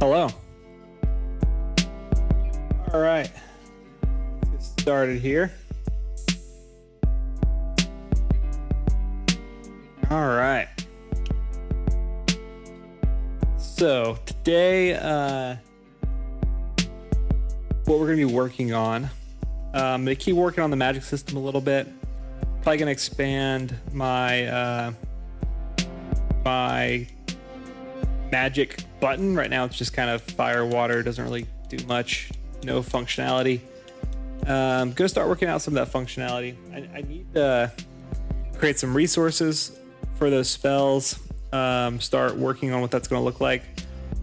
Hello. All right, let's get started here. All right. So today, what we're going to be working on, I'm going to keep working on the magic system a little bit. Probably going to expand my my magic button. Right now it's just kind of fire, water, doesn't really do much, no functionality. Gonna start working out some of that functionality. I need to create some resources for those spells, start working on what that's going to look like.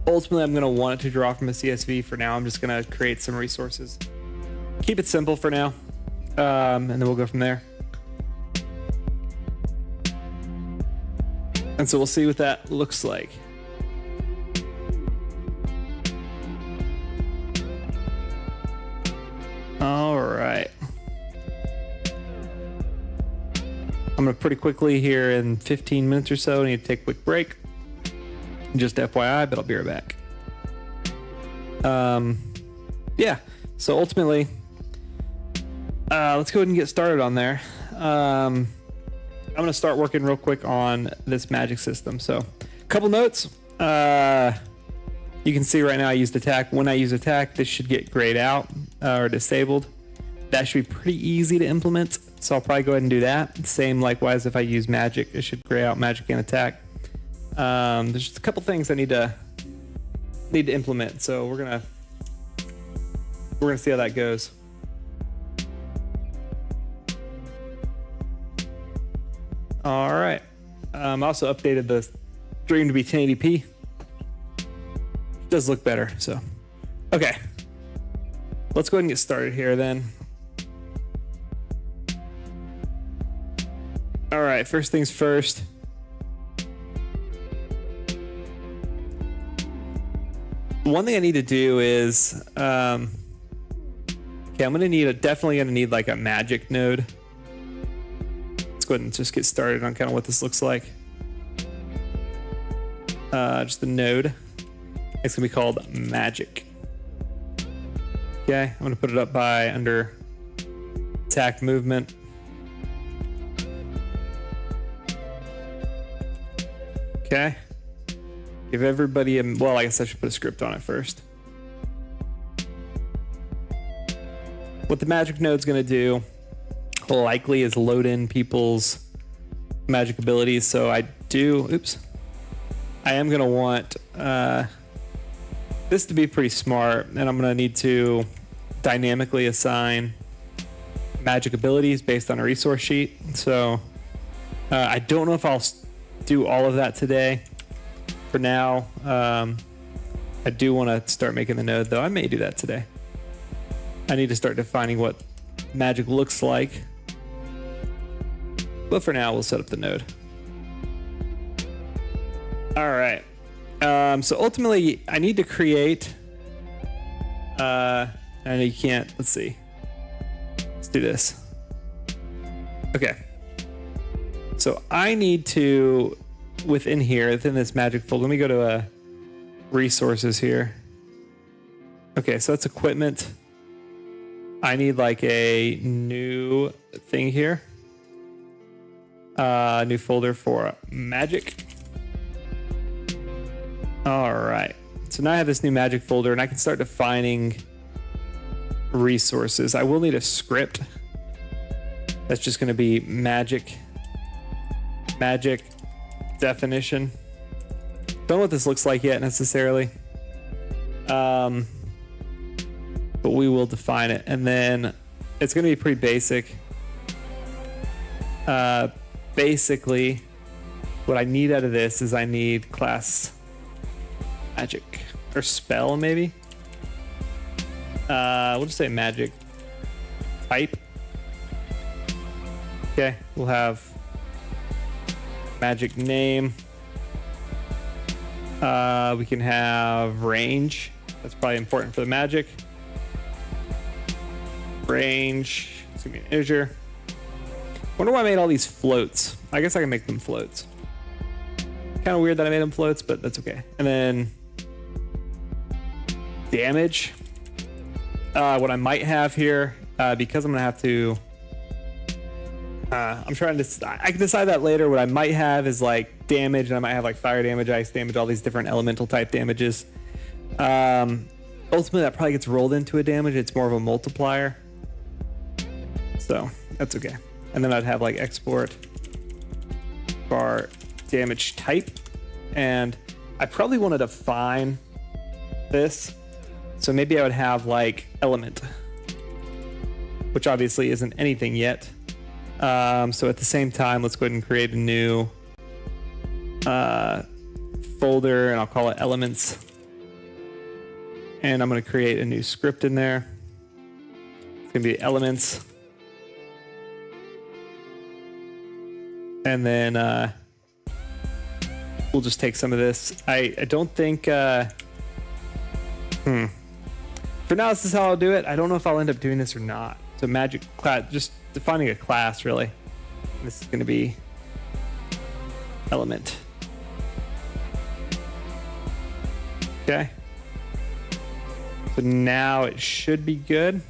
Ultimately, I'm going to want it to draw from a CSV. For now, I'm just going to create some resources. Keep it simple for now, and then we'll go from there. And so we'll see what that looks like. All right. I'm going to pretty quickly here in 15 minutes or so. I need to take a quick break. Just FYI, but I'll be right back. Yeah, so ultimately, let's go ahead and get started on there. I'm going to start working real quick on this magic system. So a couple notes. You can see right now I used attack. When I use attack, this should get grayed out or disabled. That should be pretty easy to implement. So I'll probably go ahead and do that. Same likewise if I use magic, it should gray out magic and attack. There's just a couple things I need to implement. So we're gonna see how that goes. All right. I also updated the stream to be 1080p. It does look better. So, okay. Let's go ahead and get started here then. All right, first things first. One thing I need to do is, okay, I'm definitely gonna need like a magic node. Let's go ahead and just get started on kind of what this looks like. Just a node. It's gonna be called magic. Okay, I'm gonna put it up by under attack movement. Okay. Give everybody a, well, I guess I should put a script on it first. What the magic node's gonna do likely is load in people's magic abilities. So I am gonna want this to be pretty smart, and I'm gonna need to dynamically assign magic abilities based on a resource sheet. So I don't know if I'll do all of that today. For now, I do want to start making the node, though. I may do that today. I need to start defining what magic looks like. But for now, we'll set up the node. All right. So ultimately, I need to create... I know you can't. Let's see. Let's do this. Okay. So I need to... within this magic folder, let me go to resources here. Okay, so that's equipment. I need like a new thing here. New folder for magic. All right, so now I have this new magic folder and I can start defining resources. I will need a script. That's just gonna be magic definition. Don't know what this looks like yet necessarily, but we will define it, and then it's going to be pretty basic. Basically what I need out of this is I need class magic or spell, maybe. We'll just say magic type. Okay, we'll have magic name. We can have range. That's probably important for the magic. Range. It's gonna be an integer. Wonder why I made all these floats. I guess I can make them floats. Kind of weird that I made them floats, but that's okay. And then damage. What I might have here, because I'm gonna have to, I'm trying to, I can decide that later. What I might have is like damage, and I might have like fire damage, ice damage, all these different elemental type damages. Ultimately, that probably gets rolled into a damage. It's more of a multiplier. So that's okay. And then I'd have like export bar damage type. And I probably want to define this. So maybe I would have like element, which obviously isn't anything yet. So at the same time, let's go ahead and create a new folder, and I'll call it elements. And I'm going to create a new script in there. It's going to be elements. And then we'll just take some of this. I don't think... For now, this is how I'll do it. I don't know if I'll end up doing this or not. So magic class, just defining a class, really. This is going to be element. Okay. So now it should be good.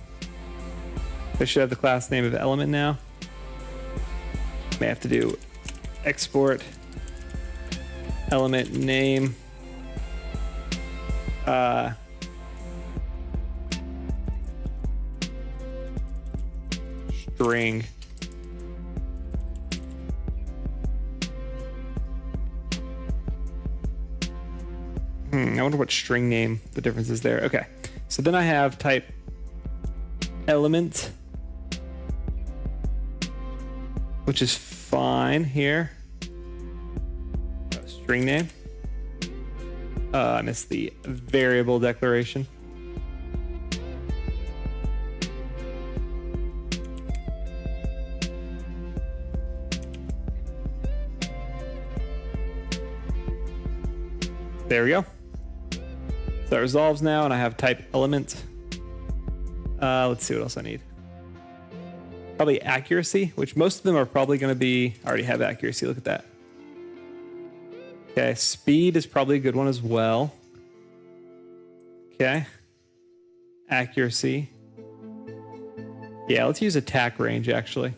I should have the class name of element now. May have to do export element name. String. I wonder what string name the difference is there. Okay. So then I have type element, which is fine here. String name. I missed the variable declaration. There we go. So that resolves now, and I have type element. Let's see what else I need. Probably accuracy, which most of them are probably going to be... I already have accuracy. Look at that. Okay, speed is probably a good one as well. Okay. Accuracy. Yeah, let's use attack range, actually.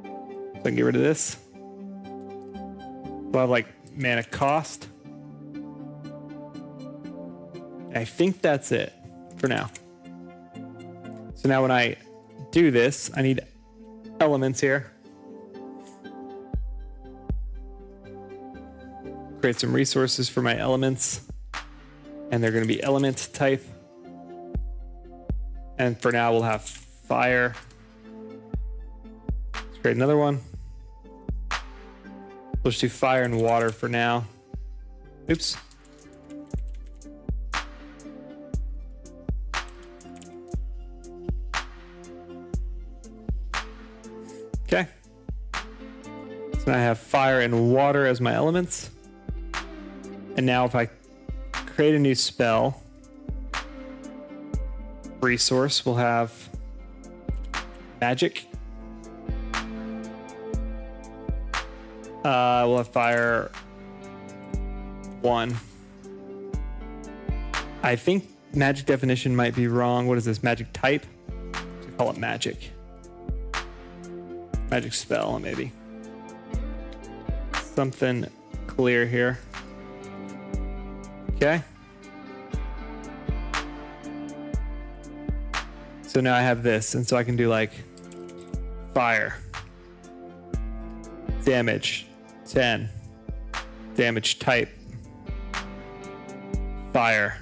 So I can get rid of this. We'll have, like, mana cost. I think that's it for now. So now when I do this, I need elements here. Create some resources for my elements. And they're going to be element type. And for now, we'll have fire. Let's create another one. We'll just do fire and water for now. Oops. Okay. So now I have fire and water as my elements. And now if I create a new spell, resource, we'll have magic. We'll have fire 1. I think magic definition might be wrong. What is this? Magic type? So call it magic. Magic spell, maybe. Something clear here. Okay. So now I have this, and so I can do like fire. Damage 10. Damage type. Fire.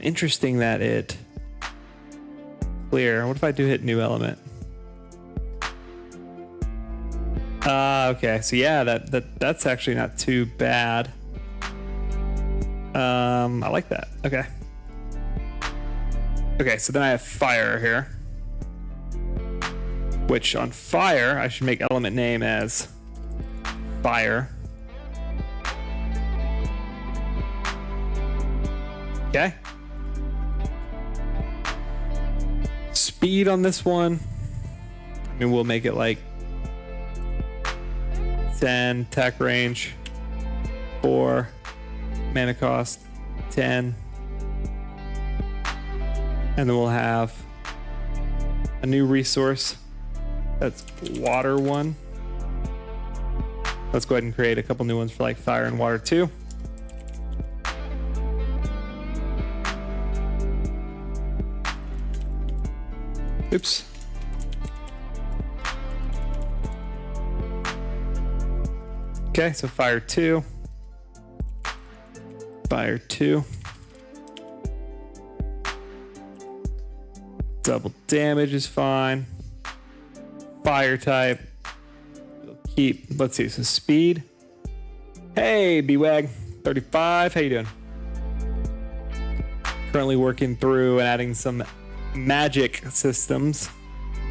Interesting that it clear. What if I do hit new element? Okay, so yeah, that's actually not too bad. I like that. Okay. Okay, so then I have fire here. Which on fire, I should make element name as fire. Okay. Speed on this one. I mean, we'll make it like 10, attack range, 4, mana cost, 10. And then we'll have a new resource. That's water 1. Let's go ahead and create a couple new ones for like fire and water 2. Oops. Okay, so fire 2. Fire 2. Double damage is fine. Fire type. We'll keep, let's see, so speed. Hey, BWAG 35, how you doing? Currently working through and adding some magic systems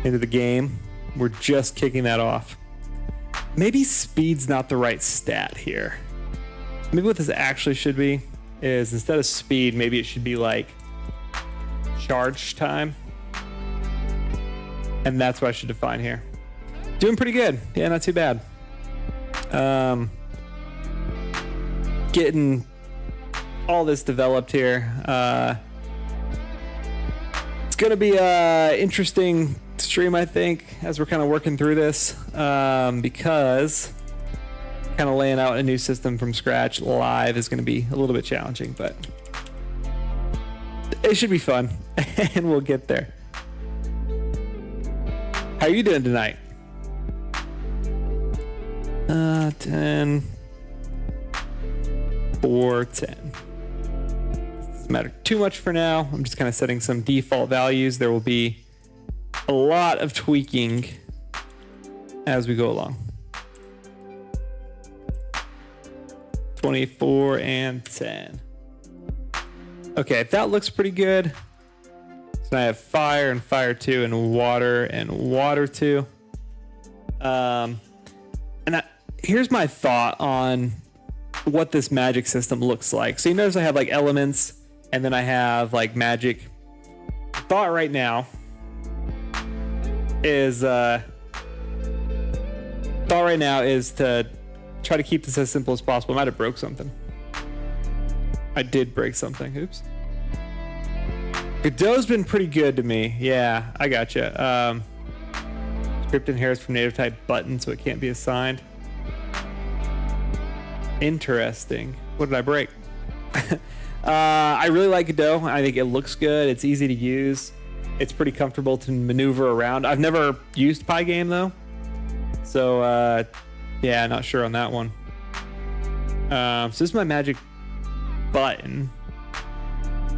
into the game. We're just kicking that off. Maybe speed's not the right stat here. Maybe what this actually should be is instead of speed, maybe it should be like charge time. And that's what I should define here. Doing pretty good. Yeah, not too bad. Getting all this developed here. It's gonna be a interesting stream, I think, as we're kind of working through this, because kind of laying out a new system from scratch live is going to be a little bit challenging, but it should be fun, and we'll get there. How are you doing tonight? 10, 4, 10. Doesn't matter too much for now. I'm just kind of setting some default values. There will be a lot of tweaking as we go along. 24 and 10. Okay, that looks pretty good. So I have fire and fire 2 and water 2. Here's my thought on what this magic system looks like. So you notice I have like elements and then I have like magic. Thought right now is to try to keep this as simple as possible. I might have broke something. I did break something. Oops. Godot's been pretty good to me. Yeah, I gotcha. Script inherits from native type button, so it can't be assigned. Interesting. What did I break? I really like Godot. I think it looks good. It's easy to use. It's pretty comfortable to maneuver around. I've never used Pygame though, so yeah, not sure on that one. So this is my magic button.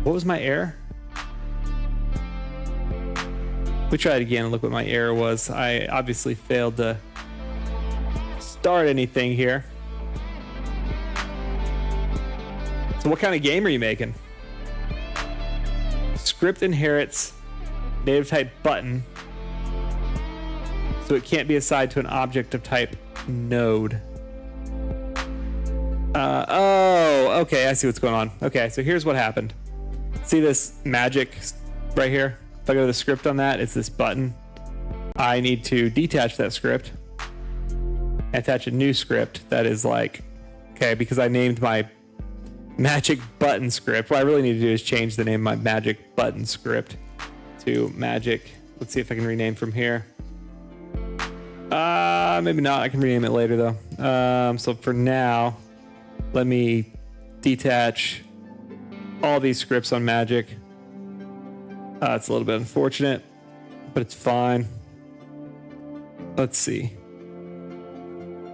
What was my error? We tried again and look what my error was. I obviously failed to start anything here. So what kind of game are you making? Script inherits native type button, so it can't be assigned to an object of type node. Oh, okay, I see what's going on. Okay, so here's what happened. See this magic right here? If I go to the script on that, it's this button. I need to detach that script, attach a new script that is like, okay, because I named my magic button script. What I really need to do is change the name of my magic button script to magic. Let's see if I can rename from here. Maybe not. I can rename it later though. So for now, let me detach all these scripts on magic. It's a little bit unfortunate, but it's fine. Let's see.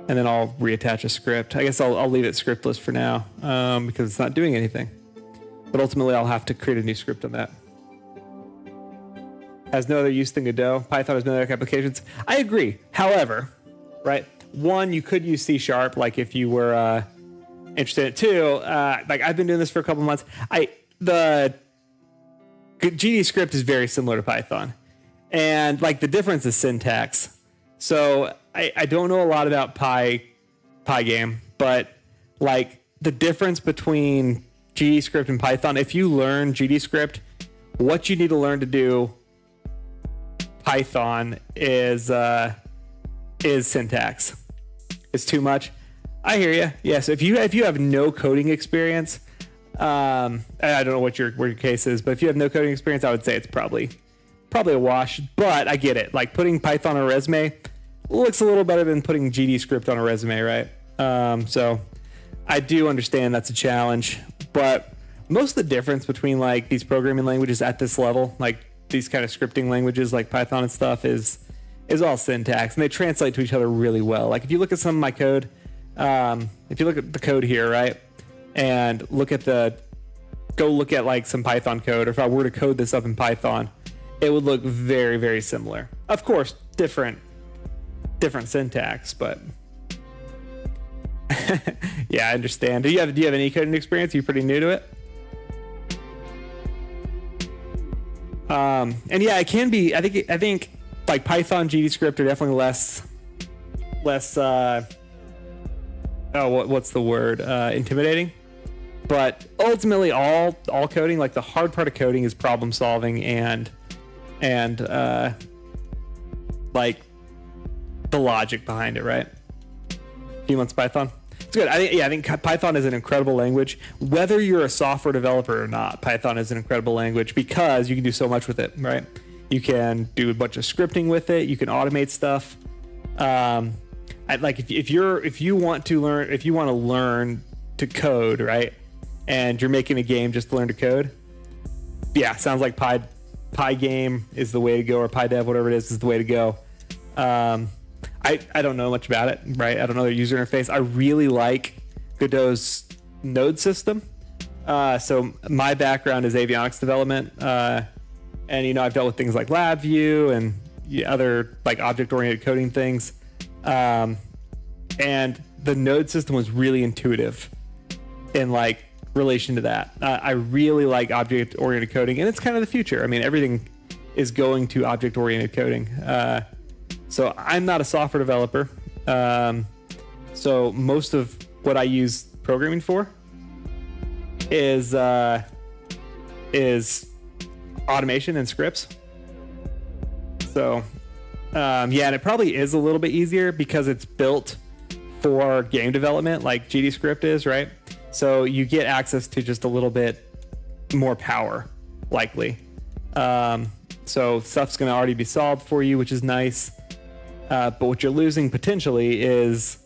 And then I'll reattach a script. I guess I'll leave it scriptless for now, because it's not doing anything. But ultimately, I'll have to create a new script on that. Has no other use than Godot. Python has no other applications. I agree. However, right, one, you could use C#, like if you were interested in it. Two, like I've been doing this for a couple months. The GD script is very similar to Python. And like the difference is syntax. So I don't know a lot about Pygame, but like the difference between GD script and Python, if you learn GD script, what you need to learn to do Python is syntax. It's too much. I hear you. Yes, if you have no coding experience, I don't know what your case is, but if you have no coding experience, I would say it's probably a wash. But I get it. Like putting Python on a resume looks a little better than putting GD script on a resume, right? So I do understand that's a challenge, but most of the difference between like these programming languages at this level, like these kind of scripting languages like Python and stuff, is all syntax, and they translate to each other really well. Like if you look at some of my code, if you look at the code here, right, and go look at like some Python code, or if I were to code this up in Python, it would look very, very similar. Of course, different syntax, but yeah, I understand. Do you have any coding experience? Are you pretty new to it? And yeah, it can be. I think like Python, GDScript are definitely less. What's the word? Intimidating. But ultimately, all coding, like the hard part of coding, is problem solving and like the logic behind it, right? A few months Python. It's good. I think Python is an incredible language. Whether you're a software developer or not, Python is an incredible language because you can do so much with it, right? You can do a bunch of scripting with it. You can automate stuff. If you want to learn to code, right? And you're making a game just to learn to code. Yeah, sounds like Pygame is the way to go, or PyDev, whatever it is the way to go. I don't know much about it, right? I don't know their user interface. I really like Godot's node system. So my background is avionics development, and I've dealt with things like LabVIEW and other like object-oriented coding things. And the node system was really intuitive in like relation to that. I really like object-oriented coding, and it's kind of the future. I mean, everything is going to object-oriented coding. So I'm not a software developer. So most of what I use programming for is automation and scripts. So and it probably is a little bit easier because it's built for game development, like GDScript is, right? So you get access to just a little bit more power, likely. So stuff's going to already be solved for you, which is nice. But what you're losing potentially is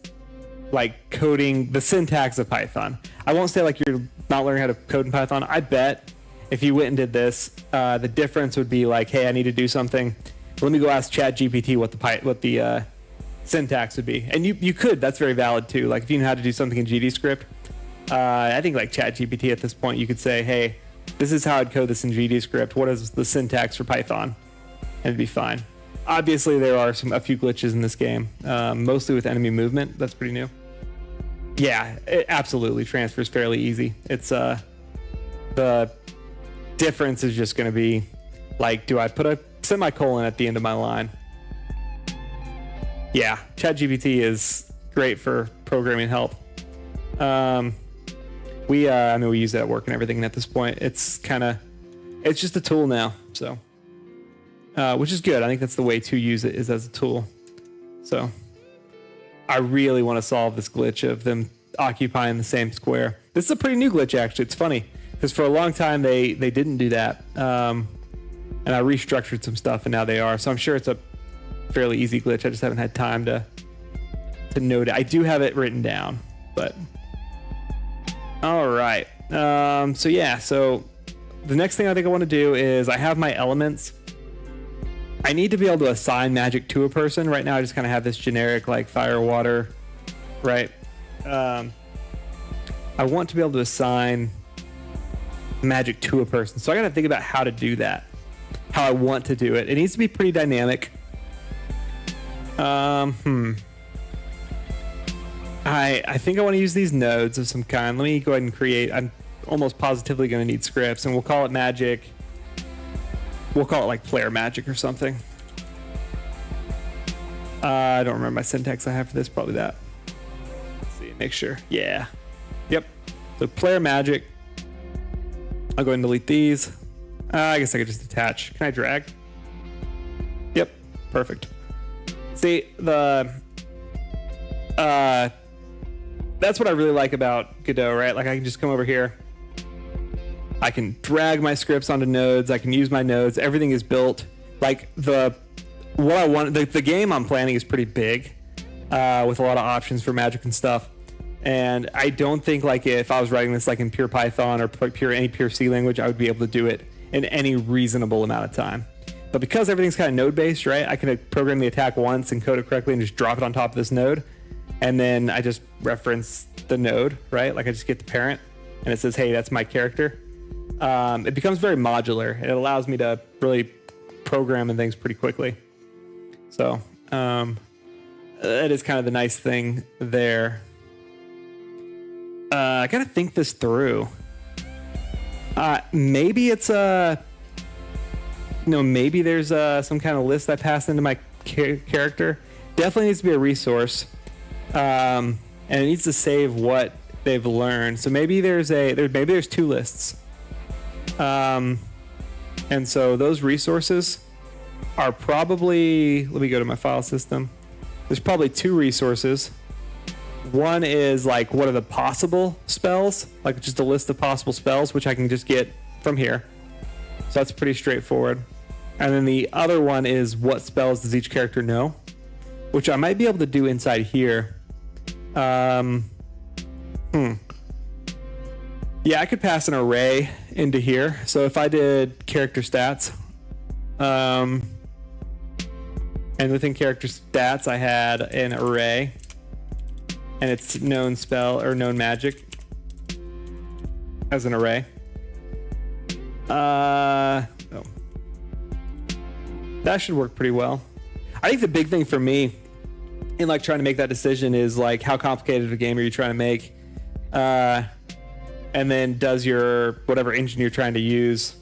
like coding the syntax of Python. I won't say like you're not learning how to code in Python. I bet if you went and did this, the difference would be like, hey, I need to do something. Let me go ask ChatGPT what the syntax would be. And you could. That's very valid too. Like if you know how to do something in GDScript, I think like ChatGPT at this point, you could say, hey, this is how I'd code this in GDScript. What is the syntax for Python? And it'd be fine. Obviously, there are a few glitches in this game, mostly with enemy movement. That's pretty new. Yeah, it absolutely transfers fairly easy. It's the difference is just going to be like, do I put a semicolon at the end of my line? Yeah, ChatGPT is great for programming help. We use it at work and everything. And at this point, it's just a tool now. So. Which is good. I think that's the way to use it, is as a tool. So I really want to solve this glitch of them occupying the same square. This is a pretty new glitch, actually. It's funny because for a long time they didn't do that. And I restructured some stuff and now they are. So I'm sure it's a fairly easy glitch. I just haven't had time to note it. I do have it written down, but all right. So the next thing I think I want to do is I have my elements. I need to be able to assign magic to a person. Right now I just kind of have this generic like fire, water, right? I want to be able to assign magic to a person. So I got to think about how to do that, how I want to do it. It needs to be pretty dynamic. I think I want to use these nodes of some kind. Let me go ahead and create. I'm almost positively going to need scripts, and we'll call it magic. We'll call it like player magic or something. I don't remember my syntax I have for this. Probably that. Let's see. Make sure. Yeah. Yep. So player magic. I'll go ahead and delete these. I guess I could just attach. Can I drag? Yep. Perfect. See, that's what I really like about Godot, right? Like I can just come over here I can drag my scripts onto nodes. I can use my nodes. Everything is built like the game I'm planning is pretty big, with a lot of options for magic and stuff. And I don't think like if I was writing this like in pure Python or any pure C language, I would be able to do it in any reasonable amount of time. But because everything's kind of node based, right? I can program the attack once and code it correctly and just drop it on top of this node. And then I just reference the node, right? Like I just get the parent and it says, hey, that's my character. It becomes very modular. It allows me to really program and things pretty quickly. So that is kind of the nice thing there. I gotta think this through. Maybe it's maybe there's some kind of list I pass into my character. Definitely needs to be a resource, and it needs to save what they've learned. So maybe there's two lists, and so those resources are probably. Let me go to my file system. There's probably two resources. One is like what are the possible spells, like just a list of possible spells, which I can just get from here. So that's pretty straightforward. And then the other one is what spells does each character know, which I might be able to do inside here. Yeah, I could pass an array into here. So if I did character stats, and within character stats, I had an array. And it's known spell or known magic as an array. That should work pretty well. I think the big thing for me in like trying to make that decision is like how complicated a game are you trying to make, and then does your whatever engine you're trying to use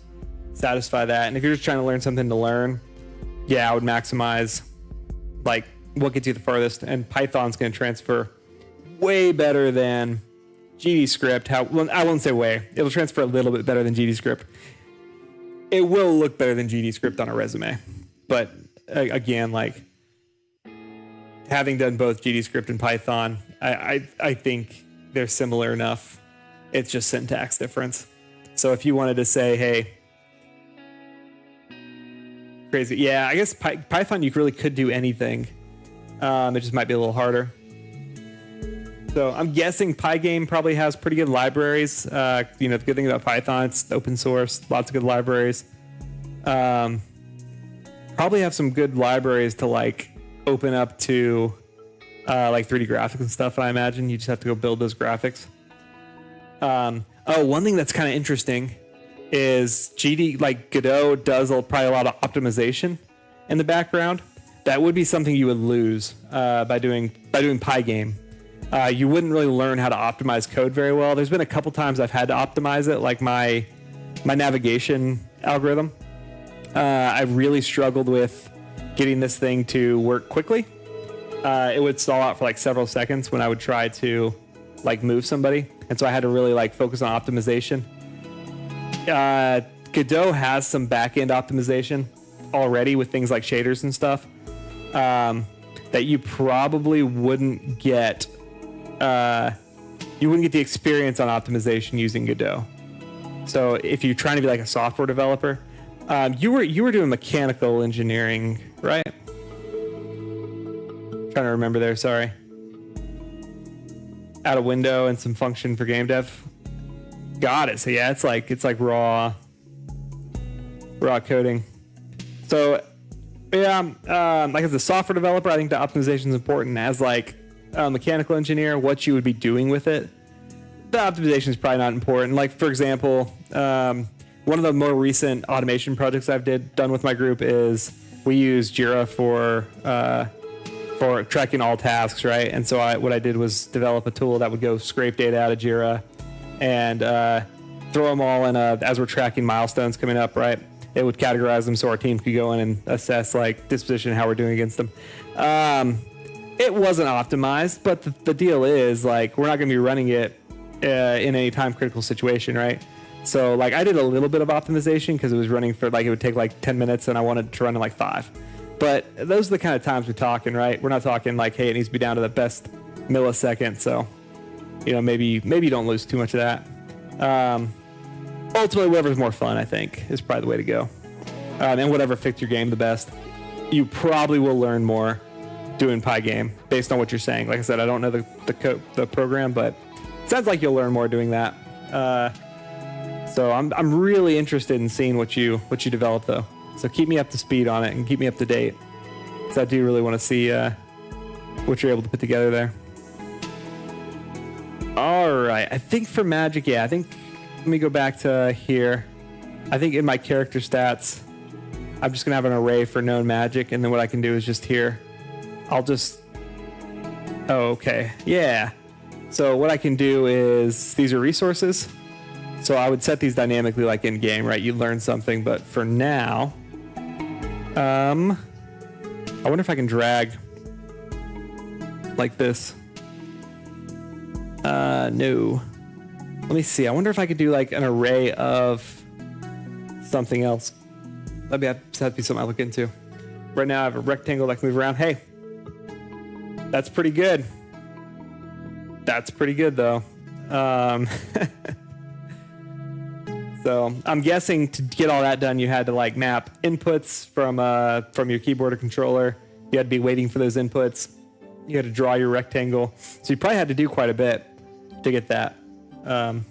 satisfy that? And if you're just trying to learn something to learn, yeah, I would maximize like what gets you the farthest. And Python's going to transfer way better than GDScript. Well, I won't say way. It'll transfer a little bit better than GDScript. It will look better than GDScript on a resume. But again, like having done both GDScript and Python, I think they're similar enough. It's just syntax difference. So if you wanted to say, hey, crazy. Yeah, I guess Python, you really could do anything. It just might be a little harder. So I'm guessing Pygame probably has pretty good libraries. The good thing about Python, it's open source, lots of good libraries. Probably have some good libraries to like open up to like 3D graphics and stuff. I imagine you just have to go build those graphics. One thing that's kind of interesting is Godot does probably a lot of optimization in the background. That would be something you would lose by doing Pygame. You wouldn't really learn how to optimize code very well. There's been a couple times I've had to optimize it, like my navigation algorithm. I really struggled with getting this thing to work quickly. It would stall out for like several seconds when I would try to like move somebody, and so I had to really like focus on optimization. Godot has some back-end optimization already with things like shaders and stuff that you probably wouldn't get. You wouldn't get the experience on optimization using Godot. So if you're trying to be like a software developer, you were doing mechanical engineering, right? Trying to remember there. Sorry. Add a window and some function for game dev. Got it. So yeah, it's like raw coding. So yeah, like as a software developer, I think the optimization is important. As like a mechanical engineer, what you would be doing with it, the optimization is probably not important. Like for example, one of the more recent automation projects I've done with my group is we use Jira for tracking all tasks, right? And so what I did was develop a tool that would go scrape data out of Jira and throw them all in as we're tracking milestones coming up, right? It would categorize them so our team could go in and assess like disposition and how we're doing against them. It wasn't optimized, but the deal is like we're not going to be running it in any time critical situation, right? So like I did a little bit of optimization because it was running for like it would take like 10 minutes and I wanted to run in like 5. But those are the kind of times we're talking, right? We're not talking like, hey, it needs to be down to the best millisecond. So, maybe you don't lose too much of that. ultimately, whatever's more fun, I think, is probably the way to go. And whatever fits your game the best. You probably will learn more doing Pygame based on what you're saying. Like I said, I don't know the program, but it sounds like you'll learn more doing that. So I'm really interested in seeing what you develop, though. So keep me up to speed on it and keep me up to date, because I do really want to see what you're able to put together there. All right, I think for magic, yeah, I think let me go back to here. I think in my character stats, I'm just gonna have an array for known magic, and then what I can do is just here, I'll just, oh, okay, yeah. So what I can do is, these are resources. So I would set these dynamically like in game, right? You learn something, but for now, I wonder if I can drag like this. No. Let me see. I wonder if I could do like an array of something else. That'd have to be something I look into. Right now I have a rectangle that can move around. Hey, that's pretty good. That's pretty good though. So I'm guessing to get all that done, you had to like map inputs from your keyboard or controller. You had to be waiting for those inputs. You had to draw your rectangle. So you probably had to do quite a bit to get that. So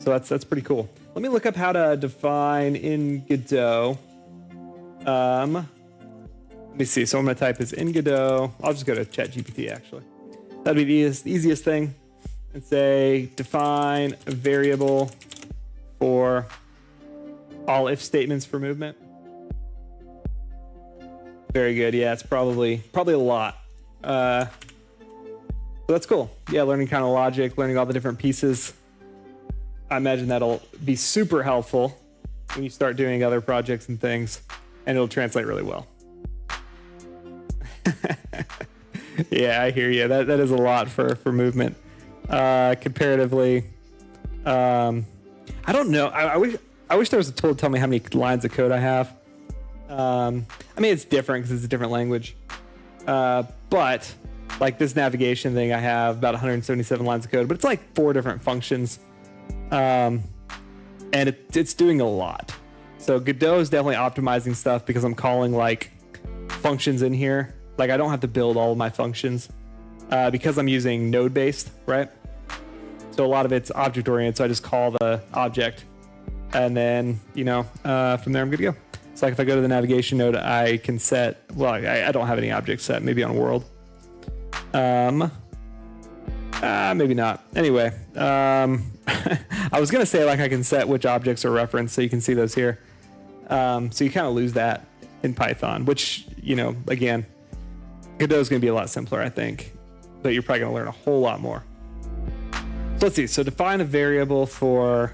that's pretty cool. Let me look up how to define in Godot. Let me see. So I'm going to type this in Godot. I'll just go to ChatGPT actually. That'd be the easiest thing. And say define a variable for all if statements for movement. Very good. Yeah, it's probably a lot. So that's cool. Yeah, learning kind of logic, learning all the different pieces. I imagine that'll be super helpful when you start doing other projects and things, and it'll translate really well. Yeah, I hear you. That is a lot for movement. Comparatively, I don't know. I wish there was a tool to tell me how many lines of code I have. I mean, it's different because it's a different language. But like this navigation thing, I have about 177 lines of code, but it's like 4 different functions. And it's doing a lot. So Godot is definitely optimizing stuff because I'm calling like functions in here. Like I don't have to build all of my functions because I'm using node based, right? So a lot of it's object oriented. So I just call the object and then, from there I'm good to go. So like if I go to the navigation node, I can set, well, I don't have any objects set, maybe on world. Maybe not. Anyway, I was going to say like I can set which objects are referenced so you can see those here. So you kind of lose that in Python, which, again, Godot is going to be a lot simpler, I think, but you're probably going to learn a whole lot more. So let's see. So define a variable for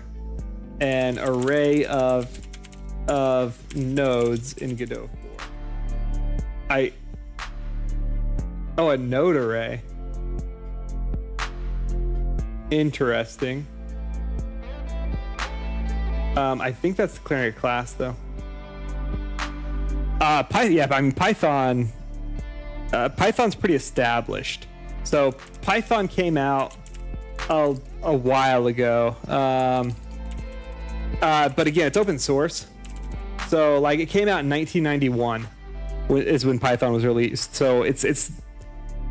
an array of nodes in Godot 4. A node array. Interesting. I think that's declaring a class though. Python. Python's pretty established. So Python came out a while ago. But again, it's open source. So like it came out in 1991 is when Python was released. So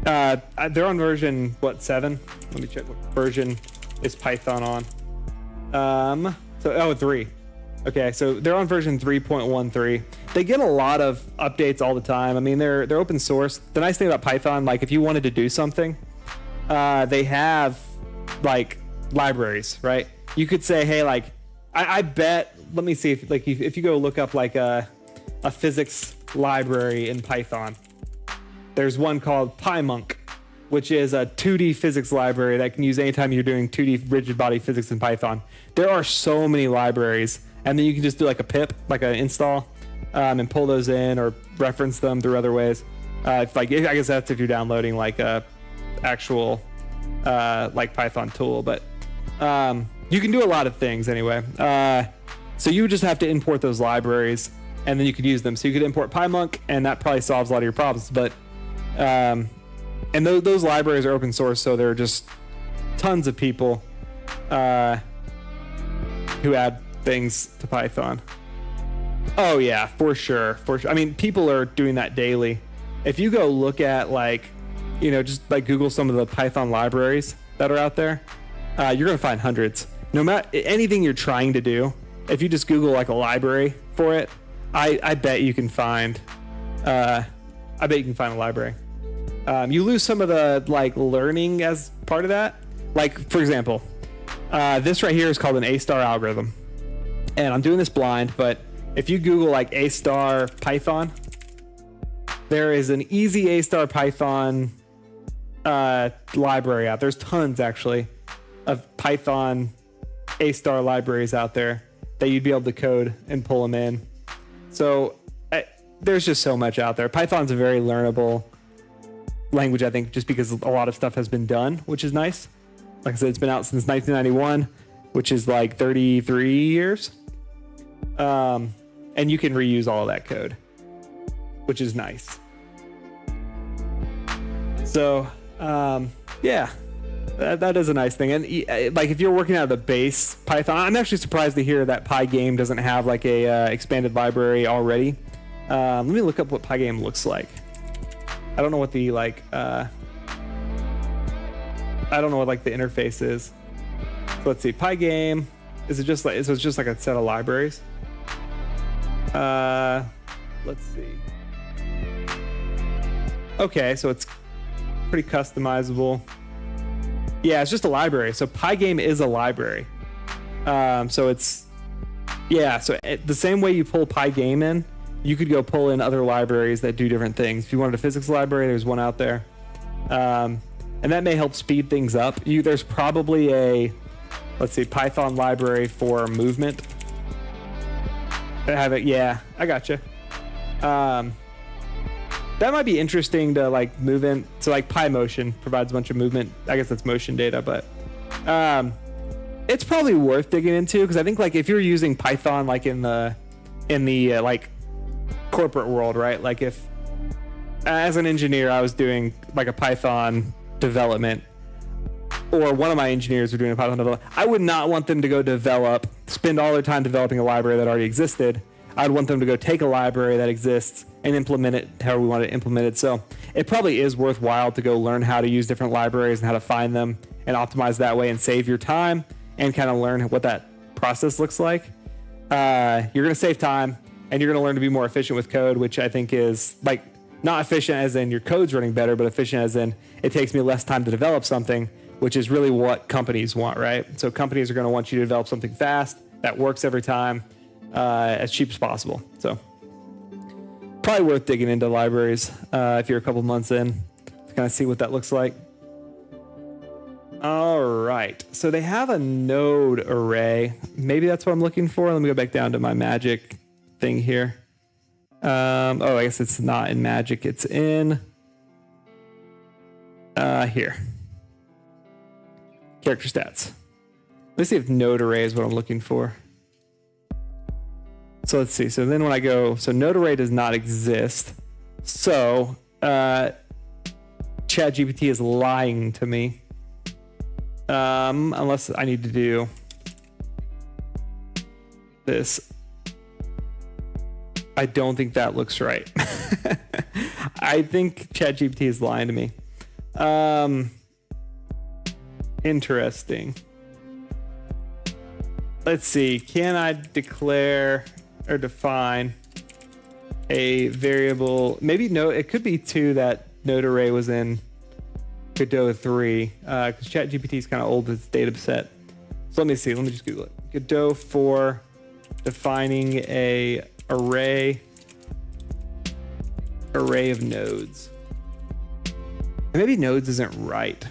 they're on version 7? Let me check what version is Python on. 3. Okay, so they're on version 3.13. They get a lot of updates all the time. I mean, they're open source. The nice thing about Python, like if you wanted to do something, they have like libraries, right? You could say, hey, like I bet. Let me see if you go look up like a physics library in Python. There's one called PyMonk, which is a 2D physics library that can use anytime you're doing 2D rigid body physics in Python. There are so many libraries, and then you can just do like a pip, like an install, and pull those in or reference them through other ways. I guess that's if you're downloading like a actual like Python tool, but you can do a lot of things anyway. So you just have to import those libraries, and then you could use them. So you could import PyMonk, and that probably solves a lot of your problems. But and those libraries are open source, so there are just tons of people who add things to Python. Oh yeah, for sure. I mean, people are doing that daily. If you go look at like, just like Google some of the Python libraries that are out there, you're gonna find hundreds. No matter anything you're trying to do, if you just Google like a library for it, I bet you can find. I bet you can find a library. You lose some of the like learning as part of that. Like for example, this right here is called an A-star algorithm, and I'm doing this blind, but if you Google like A-star Python, there is an easy A-star Python library out. There's tons actually of Python A-star libraries out there that you'd be able to code and pull them in. So there's just so much out there. Python's a very learnable language, I think, just because a lot of stuff has been done, which is nice. Like I said, it's been out since 1991, which is like 33 years. And you can reuse all of that code, which is nice. So, yeah, that is a nice thing. And like if you're working out of the base Python, I'm actually surprised to hear that Pygame doesn't have like a expanded library already. Let me look up what Pygame looks like. I don't know what the like I don't know what like the interface is. So let's see. Pygame, is it just like, so it's just like a set of libraries? Let's see. Okay, so it's pretty customizable. Yeah, it's just a library. So Pygame is a library. So it's, yeah, so the same way you pull Pygame in, you could go pull in other libraries that do different things. If you wanted a physics library, there's one out there. And that may help speed things up. There's probably a, let's see, Python library for movement. I have it. Yeah, I gotcha. That might be interesting to like move in. So like PyMotion provides a bunch of movement. I guess that's motion data, but it's probably worth digging into, because I think like if you're using Python like in the like corporate world, right? Like if as an engineer I was doing like a Python development, or one of my engineers were doing a Python development, I would not want them to go spend all their time developing a library that already existed. I'd want them to go take a library that exists and implement it however we want to implement it. So it probably is worthwhile to go learn how to use different libraries and how to find them and optimize that way and save your time and kind of learn what that process looks like. You're going to save time and you're going to learn to be more efficient with code, which I think is like not efficient as in your code's running better, but efficient as in it takes me less time to develop something, which is really what companies want, right? So companies are going to want you to develop something fast that works every time, as cheap as possible. So probably worth digging into libraries if you're a couple months in to kind of see what that looks like. All right, so they have a node array. Maybe that's what I'm looking for. Let me go back down to my magic thing here. Oh, I guess it's not in magic. It's in here. Character stats. Let's see if node array is what I'm looking for. So let's see. So then when I go, so node array does not exist. So ChatGPT is lying to me. Unless I need to do this. I don't think that looks right. I think ChatGPT is lying to me. Interesting. Let's see. Can I declare or define a variable? Maybe no. It could be 2 that node array was in Godot 3, because ChatGPT is kind of old with its data set. So let me see. Let me just Google it. Godot 4 defining a array of nodes. And maybe nodes isn't right.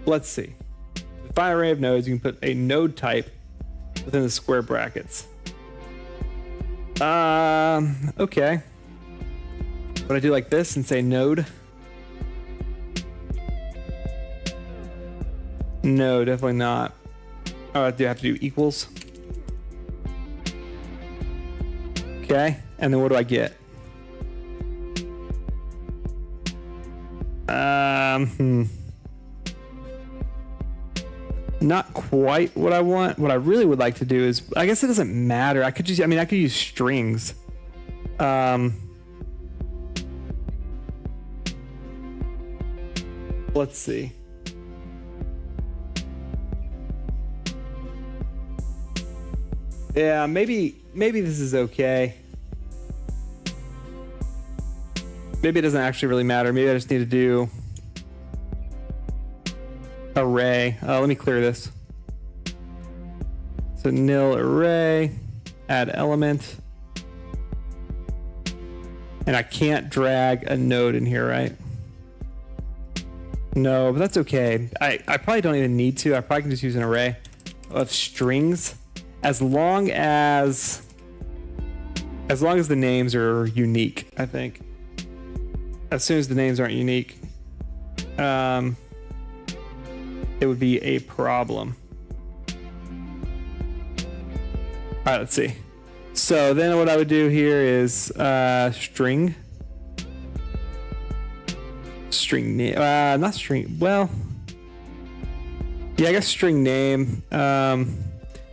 Let's see. Define array of nodes. You can put a node type within the square brackets. Okay. Would I do like this and say node? No, definitely not. Oh, do I have to do equals? Okay, and then what do I get? not quite what I want. What I really would like to do is, I guess it doesn't matter. I could use strings. Let's see. Yeah, maybe this is okay. Maybe it doesn't actually really matter. Maybe I just need to do array. Let me clear this. So nil array, add element. And I can't drag a node in here, right? No, but that's okay. I probably don't even need to. I probably can just use an array of strings as long as the names are unique, I think. As soon as the names aren't unique, it would be a problem. All right, let's see. So then what I would do here is string name, not string. Well, yeah, I guess string name. Let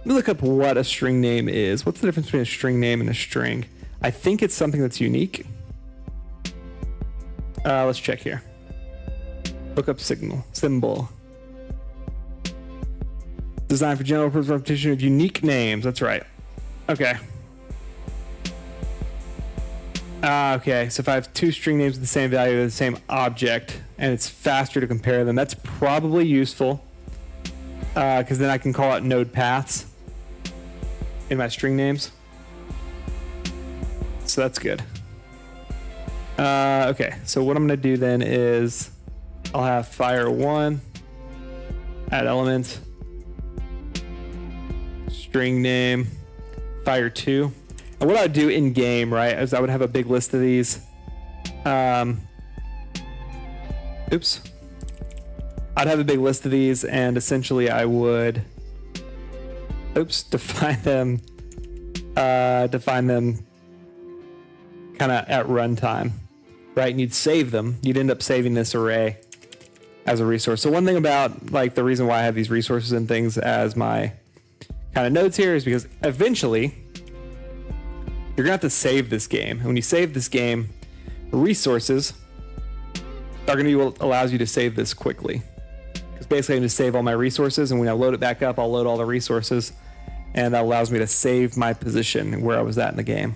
me look up what a string name is. What's the difference between a string name and a string? I think it's something that's unique. Let's check here. Look up symbol. Designed for general purpose repetition of unique names. That's right. Okay. Okay, so if I have two string names with the same value of the same object, and it's faster to compare them, that's probably useful. Because then I can call out node paths in my string names. So that's good. Okay, so what I'm going to do then is I'll have fire1, add element, string name, fire2. And what I would do in game, right, is I would have a big list of these. Oops. I'd have a big list of these, and essentially I would, define them kind of at runtime, right? And you'd save them. You'd end up saving this array as a resource. So one thing about like the reason why I have these resources and things as my kind of nodes here is because eventually you're gonna have to save this game. And when you save this game, resources are gonna be what allows you to save this quickly. Because basically I'm gonna save all my resources, and when I load it back up, I'll load all the resources, and that allows me to save my position where I was at in the game.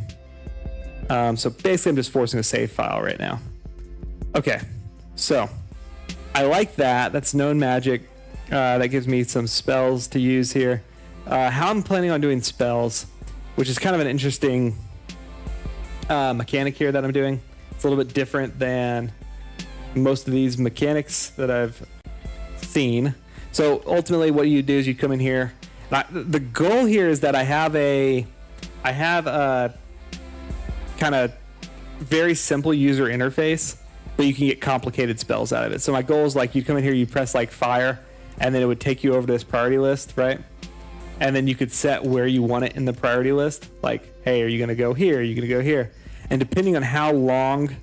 So basically I'm just forcing a save file right now. Okay, so I like that. That's known magic. That gives me some spells to use here. How I'm planning on doing spells, which is kind of an interesting mechanic here that I'm doing. It's a little bit different than most of these mechanics that I've seen. So ultimately what you do is you come in here. The goal here is that I have a kind of very simple user interface, but you can get complicated spells out of it. So my goal is like you come in here, you press like fire, and then it would take you over to this priority list, right? And then you could set where you want it in the priority list. Like, hey, are you going to go here? Are you going to go here? And depending on how long,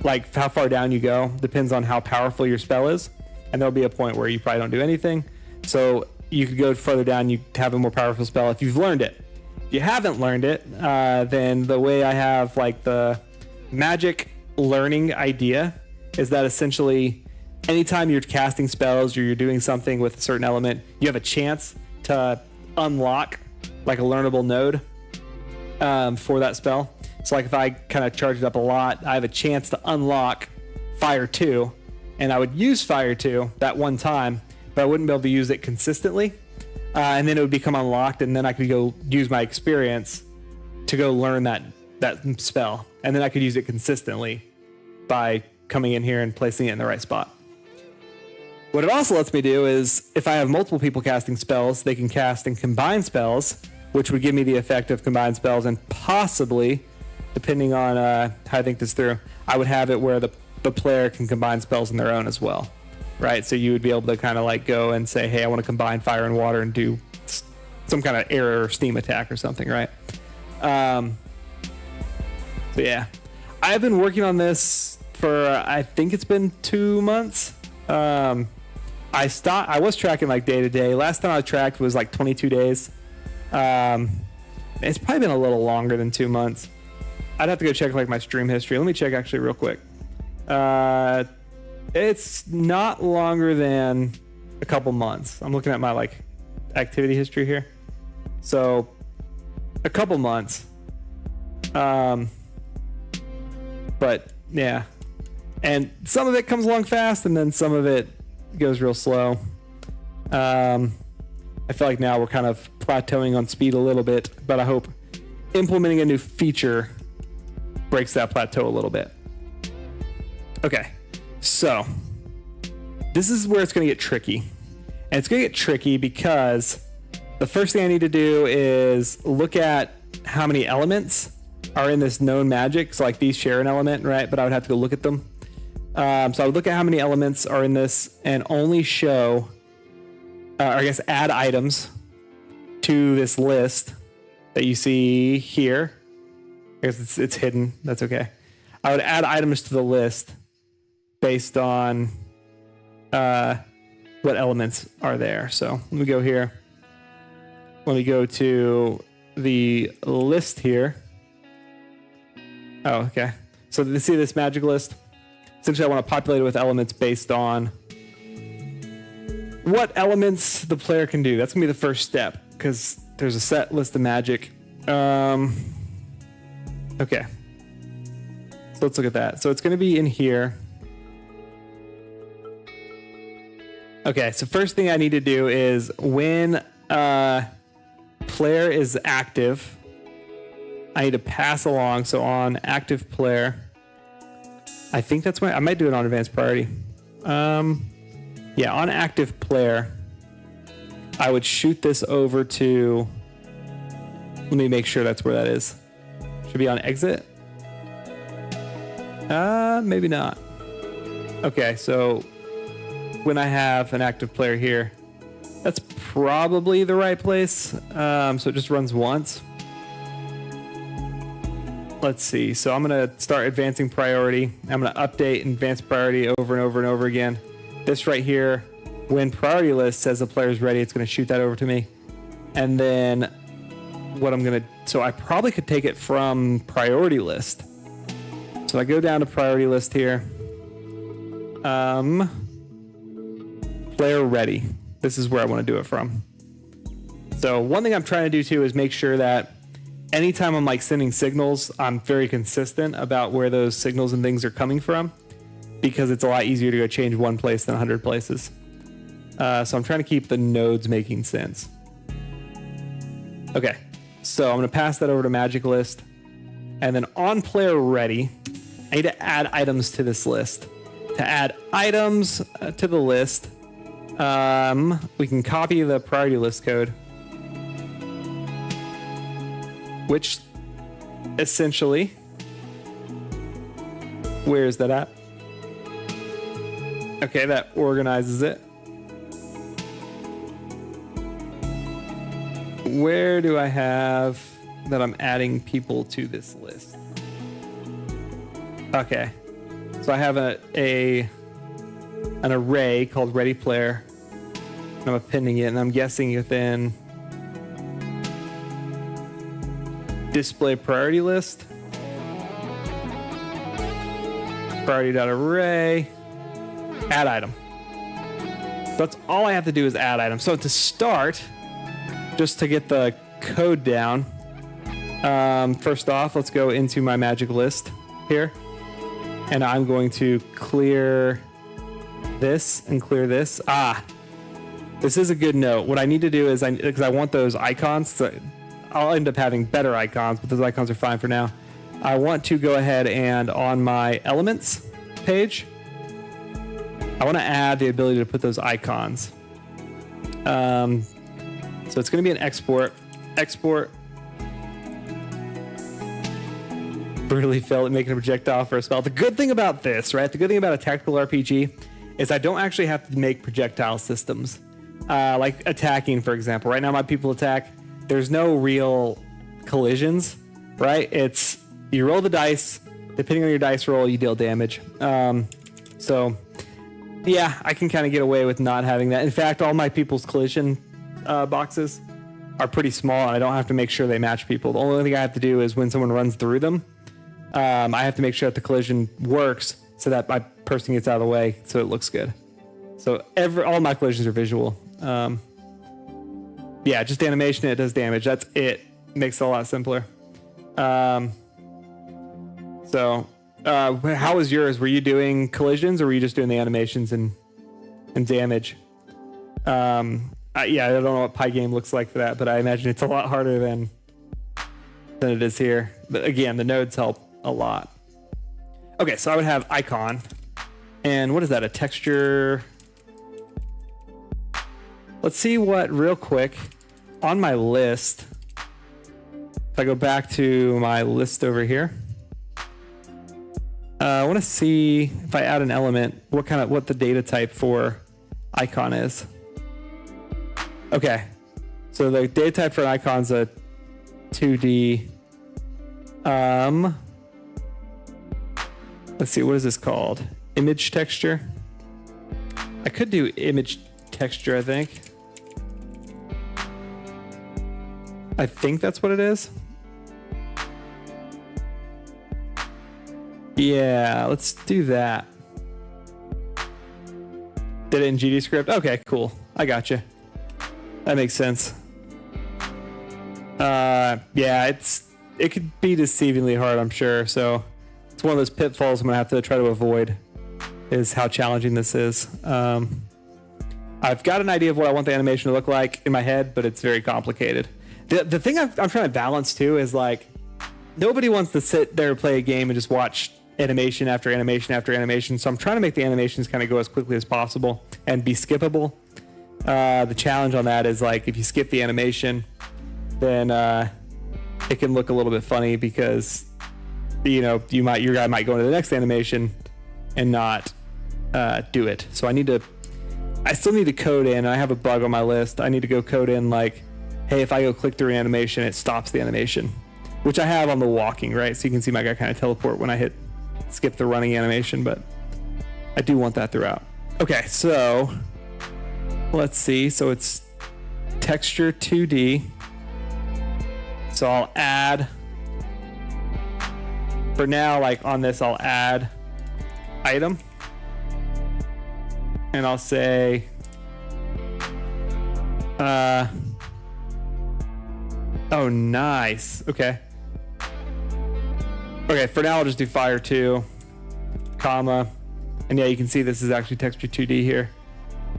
like how far down you go, depends on how powerful your spell is. And there'll be a point where you probably don't do anything. So you could go further down, you have a more powerful spell if you've learned it. If you haven't learned it, then the way I have like the magic learning idea is that essentially anytime you're casting spells or you're doing something with a certain element, you have a chance to unlock like a learnable node for that spell. So like if I kind of charge it up a lot, I have a chance to unlock Fire 2, and I would use Fire 2 that one time, but I wouldn't be able to use it consistently. And then it would become unlocked, and then I could go use my experience to go learn that spell. And then I could use it consistently by coming in here and placing it in the right spot. What it also lets me do is, if I have multiple people casting spells, they can cast and combine spells, which would give me the effect of combined spells, and possibly, depending on how I think this through, I would have it where the player can combine spells in their own as well. Right, so you would be able to kind of like go and say, hey, I want to combine fire and water and do some kind of air or steam attack or something, right? So yeah, I've been working on this for, I think it's been 2 months. I was tracking like day to day. Last time I tracked was like 22 days. It's probably been a little longer than 2 months. I'd have to go check like my stream history. Let me check actually real quick. It's not longer than a couple months. I'm looking at my like activity history here. So a couple months. But yeah. And some of it comes along fast and then some of it goes real slow. I feel like now we're kind of plateauing on speed a little bit, but I hope implementing a new feature breaks that plateau a little bit. Okay, so this is where it's going to get tricky. And it's going to get tricky because the first thing I need to do is look at how many elements are in this known magic. So like these share an element, right? But I would have to go look at them. So I would look at how many elements are in this and only show, or I guess add items to this list that you see here. I guess it's hidden. That's okay. I would add items to the list based on what elements are there. So let me go here. Let me go to the list here. Oh, okay. So to see this magic list, essentially I want to populate it with elements based on what elements the player can do. That's gonna be the first step because there's a set list of magic. Okay. So let's look at that. So it's gonna be in here. Okay, so first thing I need to do is when player is active, I need to pass along. So on active player, I think that's I might do it on advanced priority. Yeah, on active player, I would shoot this over to, let me make sure that's where that is. Should be on exit. Maybe not. Okay, so when I have an active player here, that's probably the right place. So it just runs once. Let's see. So I'm going to start advancing priority. I'm going to update advanced priority over and over and over again. This right here, when priority list says the player is ready, it's going to shoot that over to me. And then what I'm going to, so I probably could take it from priority list. So I go down to priority list here. Player ready. This is where I want to do it from. So one thing I'm trying to do too is make sure that anytime I'm like sending signals, I'm very consistent about where those signals and things are coming from, because it's a lot easier to go change one place than 100 places. So I'm trying to keep the nodes making sense. Okay, so I'm going to pass that over to magic list, and then on player ready, I need to add items to this list. To add items to the list, we can copy the priority list code, which essentially, where is that at? Okay, that organizes it. Where do I have that I'm adding people to this list? Okay, so I have an array called ready player, and I'm appending it, and I'm guessing within display priority list, priority.array, add item. So that's all I have to do is add item. So to start, just to get the code down, first off, let's go into my magic list here, and I'm going to clear this and clear this. This is a good note. What I need to do is, because I want those icons, so I'll end up having better icons, but those icons are fine for now. I want to go ahead and on my elements page, I want to add the ability to put those icons. So it's going to be an export. Brutally failed at making a projectile for a spell. The good thing about this, right? The good thing about a tactical RPG is I don't actually have to make projectile systems. Like attacking, for example. Right now my people attack. There's no real collisions, right? It's, you roll the dice. Depending on your dice roll, you deal damage. So Yeah, I can kind of get away with not having that. In fact, all my people's collision boxes are pretty small, and I don't have to make sure they match people. The only thing I have to do is when someone runs through them, I have to make sure that the collision works so that my person gets out of the way so it looks good. So all my collisions are visual. Yeah, just animation, it does damage. That's it. Makes it a lot simpler. How was yours? Were you doing collisions or were you just doing the animations and damage? Yeah, I don't know what Pygame looks like for that, but I imagine it's a lot harder than it is here. But again, the nodes help a lot. Okay, so I would have icon. And what is that, a texture? Let's see what, real quick, on my list, if I go back to my list over here, I want to see if I add an element, what the data type for icon is. Okay, so the data type for an icon is a 2D. Let's see, what is this called? Image texture. I could do image texture, I think. I think that's what it is. Yeah, let's do that. Did it in GDScript? Okay, cool. I got you. That makes sense. Yeah, it could be deceivingly hard, I'm sure. So it's one of those pitfalls I'm gonna have to try to avoid, is how challenging this is. I've got an idea of what I want the animation to look like in my head, but it's very complicated. The thing I'm trying to balance too is like, nobody wants to sit there and play a game and just watch animation after animation after animation. So I'm trying to make the animations kind of go as quickly as possible and be skippable. The challenge on that is like, if you skip the animation, then it can look a little bit funny because, you know, your guy might go into the next animation and not do it. So I still need to code in. I have a bug on my list. I need to go code in like, hey, if I go click through an animation, it stops the animation, which I have on the walking, right? So you can see my guy kind of teleport when I hit skip the running animation, but I do want that throughout. Okay, so let's see. So it's texture 2D. So I'll add, for now, like on this, I'll add item. And I'll say, oh, nice. Okay. Okay, for now I'll just do fire 2, comma. And yeah, you can see this is actually texture 2D here.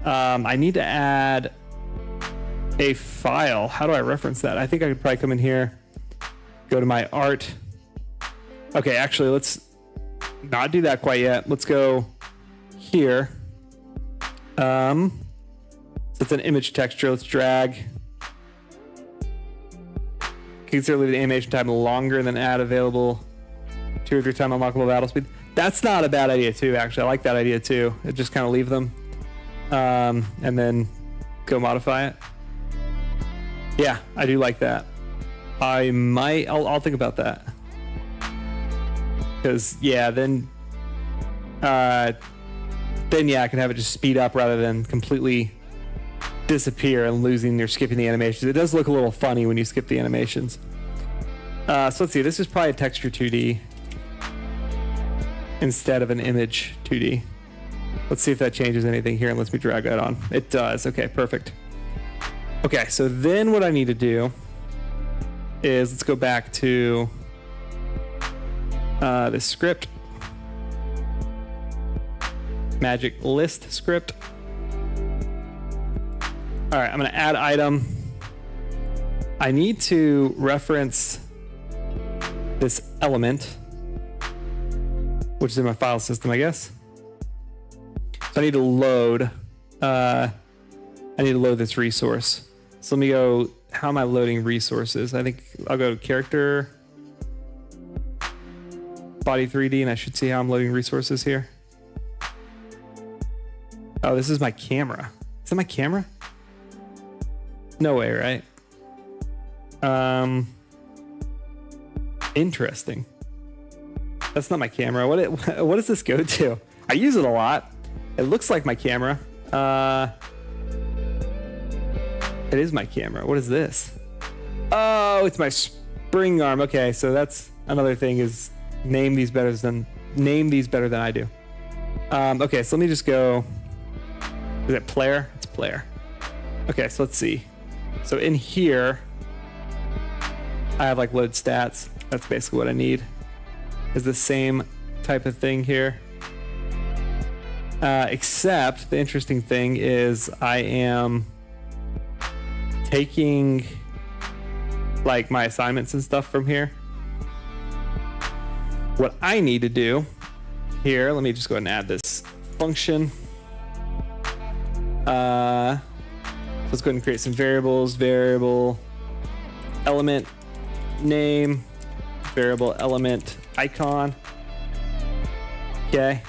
I need to add a file. How do I reference that? I think I could probably come in here, go to my art. Okay, actually, let's not do that quite yet. Let's go here. So it's an image texture. Let's drag. Consider leave the animation time longer than add available 2 or 3 time unlockable battle speed. That's not a bad idea too, actually. I like that idea too. Just kind of leave them and then go modify it. Yeah, I do like that. I'll think about that. Because yeah, then yeah, I can have it just speed up rather than completely disappear and losing or skipping the animations. It does look a little funny when you skip the animations. So let's see, this is probably a texture 2D instead of an image 2D. Let's see if that changes anything here and lets me drag that on. It does. Okay, perfect. Okay, so then what I need to do is let's go back to this script. Magic list script. All right, I'm gonna add item. I need to reference this element, which is in my file system, I guess. So I need to load, this resource. So let me go, how am I loading resources? I think I'll go to character, body 3D, and I should see how I'm loading resources here. Oh, this is my camera. Is that my camera? No way, right? Interesting. That's not my camera. What does this go to? I use it a lot. It looks like my camera. It is my camera. What is this? Oh, it's my spring arm. Okay, so that's another thing is name these better than I do. Okay, so let me just go. Is it player? It's player. Okay, so let's see. So in here, I have like load stats. That's basically what I need. Is the same type of thing here. Except the interesting thing is I am taking like my assignments and stuff from here. What I need to do here, let me just go ahead and add this function. Let's go ahead and create some variables. Variable element name, variable element icon. Okay.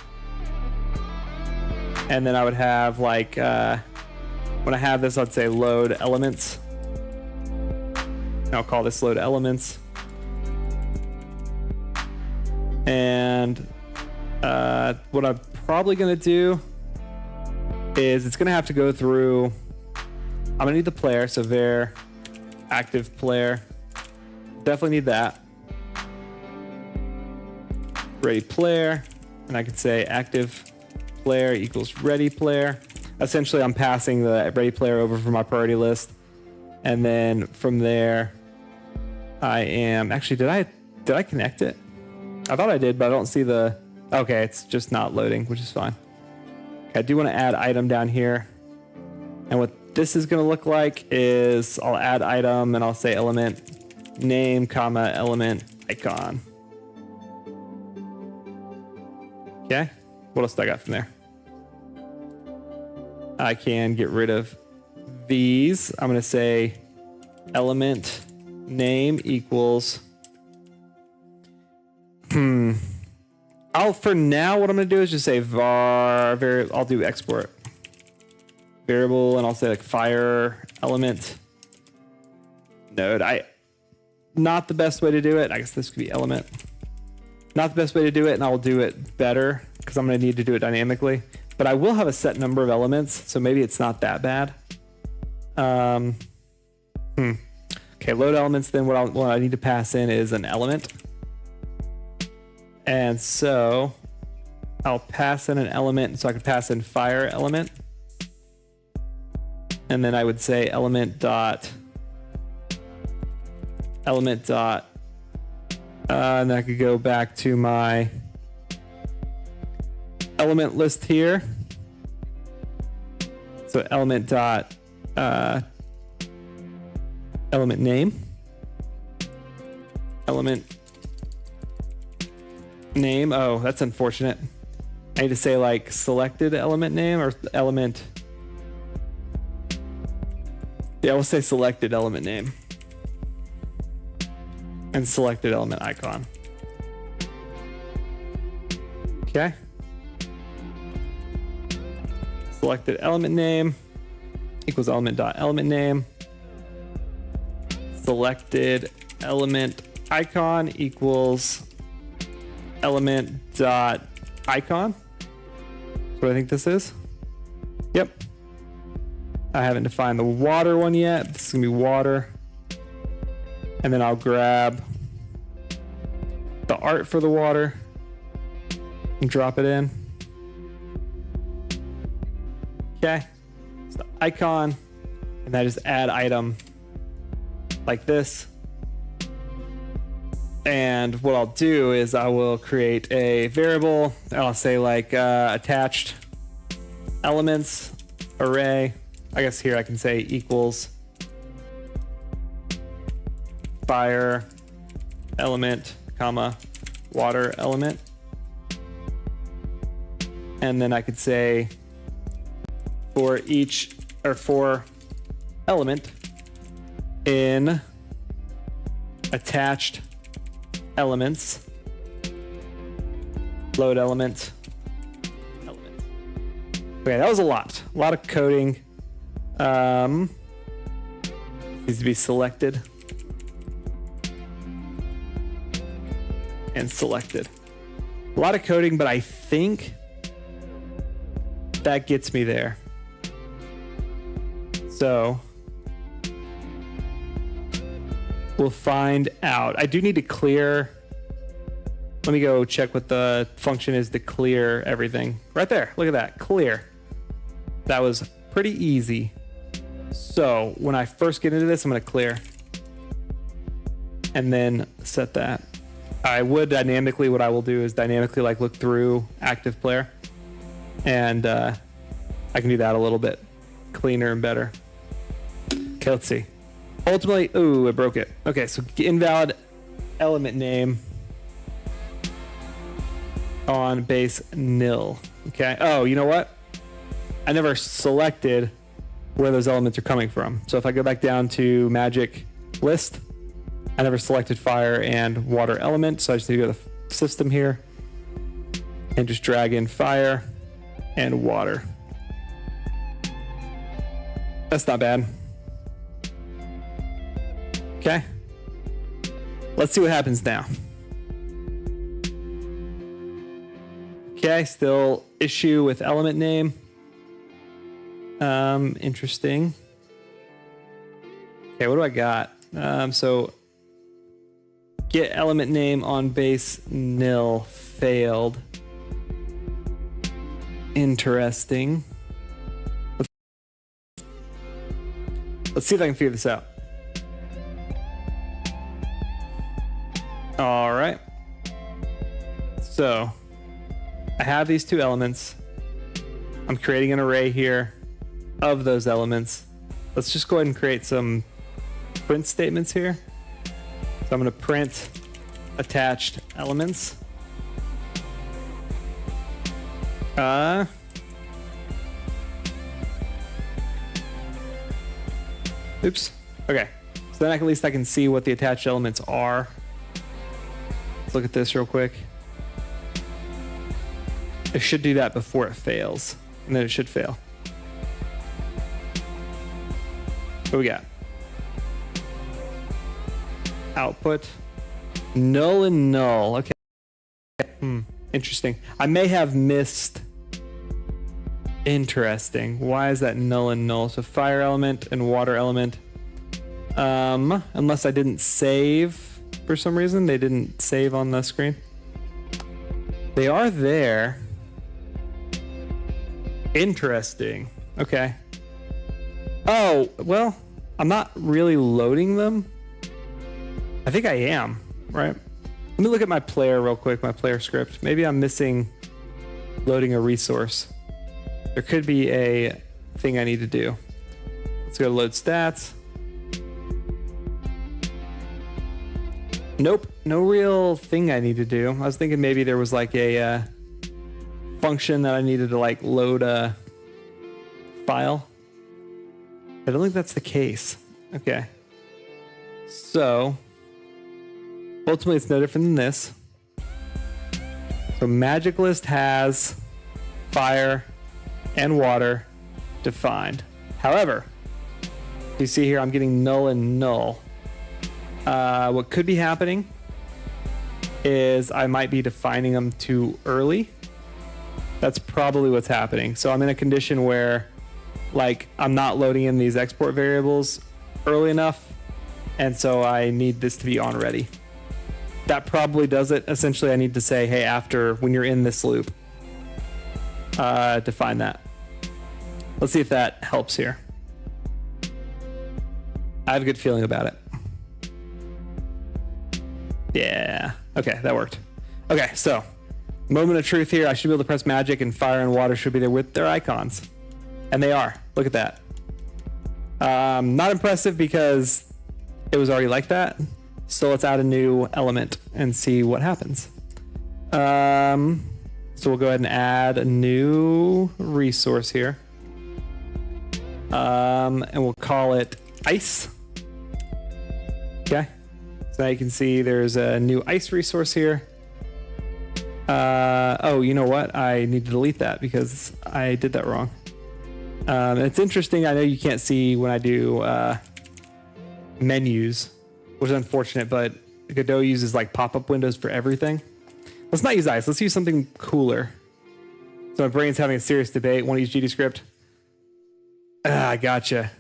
And then I would have like, when I have this, I'd say load elements. And I'll call this load elements. And what I'm probably gonna do is it's gonna have to go through, I'm gonna need the player, so var active player. Definitely need that. Ready player, and I could say active player equals ready player. Essentially, I'm passing the ready player over from my priority list, and then from there, I am actually. Did I connect it? I thought I did, but I don't see the. Okay, it's just not loading, which is fine. Okay, I do want to add item down here, and what this is going to look like is I'll add item and I'll say element name, comma element icon. Okay, what else do I got from there? I can get rid of these. I'm going to say element name equals. For now, what I'm going to do is just say var. I'll do export variable, and I'll say like fire element node. Not the best way to do it. I guess this could be element. Not the best way to do it, and I'll do it better because I'm going to need to do it dynamically. But I will have a set number of elements, so maybe it's not that bad. Okay, load elements. Then what I need to pass in is an element. And so I'll pass in an element, so I could pass in fire element. And then I would say element dot, and then I could go back to my element list here. So element dot, element name, element name. Oh, that's unfortunate. I need to say like selected element name or element. Yeah, we'll say selected element name and selected element icon. Okay. Selected element name equals element dot element name. Selected element icon equals element dot icon. That's what I think this is. Yep. I haven't defined the water one yet. This is gonna be water. And then I'll grab the art for the water and drop it in. Okay. So the icon, and I just add item like this. And what I'll do is I will create a variable. I'll say like attached elements array. I guess here I can say equals fire element, comma, water element. And then I could say for each, or for element in attached elements, load element. Okay, that was a lot of coding. Needs to be selected and selected. A lot of coding, but I think that gets me there. So we'll find out. I do need to clear. Let me go check what the function is to clear everything. Right there. Look at that. Clear. That was pretty easy. So when I first get into this, I'm going to clear. And then set that. I would dynamically, what I will do is dynamically like look through active player. And I can do that a little bit cleaner and better. Okay, let's see. Ultimately, ooh, it broke it. Okay, so invalid element name on base nil. Okay. Oh, you know what? I never selected where those elements are coming from. So if I go back down to magic list, I never selected fire and water element. So I just need to go to the system here and just drag in fire and water. That's not bad. Okay. Let's see what happens now. Okay, still issue with element name. Interesting. Okay, what do I got? So get element name on base nil failed. Interesting. Let's see if I can figure this out. All right. So I have these two elements. I'm creating an array here of those elements. Let's just go ahead and create some print statements here. So I'm going to print attached elements. Oops. Okay. So then at least I can see what the attached elements are. Let's look at this real quick. It should do that before it fails, and then it should fail. What we got? Output. Null and null. Okay. Interesting. I may have missed. Interesting. Why is that null and null? So fire element and water element. Unless I didn't save for some reason. They didn't save on the screen. They are there. Interesting. Okay. Oh, well, I'm not really loading them. I think I am, right? Let me look at my player real quick, my player script. Maybe I'm missing loading a resource. There could be a thing I need to do. Let's go to load stats. Nope, no real thing I need to do. I was thinking maybe there was like a function that I needed to like load a file. I don't think that's the case. Okay. So ultimately it's no different than this. So magic list has fire and water defined. However, you see here I'm getting null and null. What could be happening is I might be defining them too early. That's probably what's happening. So I'm in a condition where like I'm not loading in these export variables early enough, and so I need this to be on ready. That probably does it. Essentially I need to say, hey, after when you're in this loop, define that. Let's see if that helps here. I have a good feeling about it. Yeah. Okay, that worked. Okay, so moment of truth here. I should be able to press magic and fire and water should be there with their icons. And they are. Look at that. Not impressive because it was already like that. So let's add a new element and see what happens. So we'll go ahead and add a new resource here. And we'll call it ice. Okay. So now you can see there's a new ice resource here. Oh, you know what? I need to delete that because I did that wrong. It's interesting. I know you can't see when I do menus, which is unfortunate, but Godot uses like pop-up windows for everything. Let's not use ice. Let's use something cooler. So my brain's having a serious debate. Want to use GDScript? I gotcha.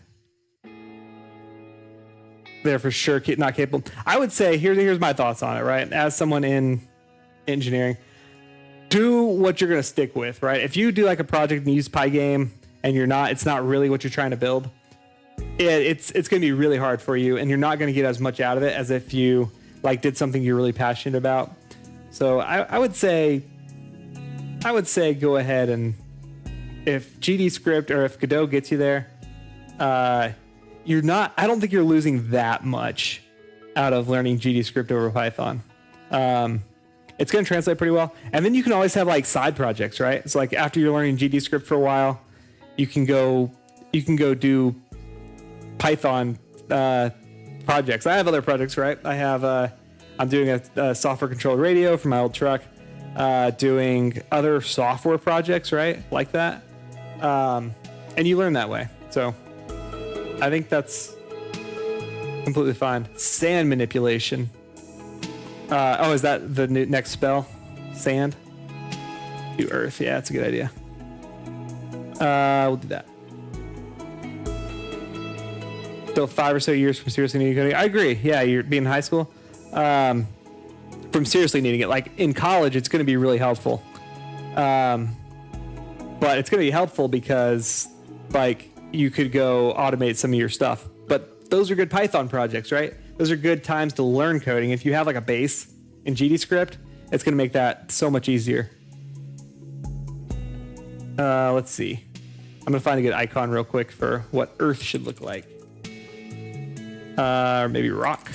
They're for sure not capable. I would say, here's my thoughts on it, right? As someone in engineering, do what you're going to stick with, right? If you do like a project and use Pygame and it's not really what you're trying to build, it's going to be really hard for you, and you're not going to get as much out of it as if you like did something you're really passionate about. So I would say go ahead, and if GDScript or if Godot gets you there, I don't think you're losing that much out of learning GDScript over Python. It's going to translate pretty well. And then you can always have like side projects, right? It's like after you're learning GDScript for a while, you can go do Python projects. I have other projects, right? I'm doing a software controlled radio for my old truck, doing other software projects, right? Like that. And you learn that way. So I think that's completely fine. Sand manipulation. Is that the next spell? Sand? Do earth. Yeah, that's a good idea. We'll do that. Still 5 or so years from seriously needing coding. I agree. Yeah, you're being in high school. From seriously needing it. Like in college, it's going to be really helpful. But it's going to be helpful because like you could go automate some of your stuff. But those are good Python projects, right? Those are good times to learn coding. If you have like a base in GDScript, it's going to make that so much easier. Let's see. I'm going to find a good icon real quick for what Earth should look like. Or maybe rock.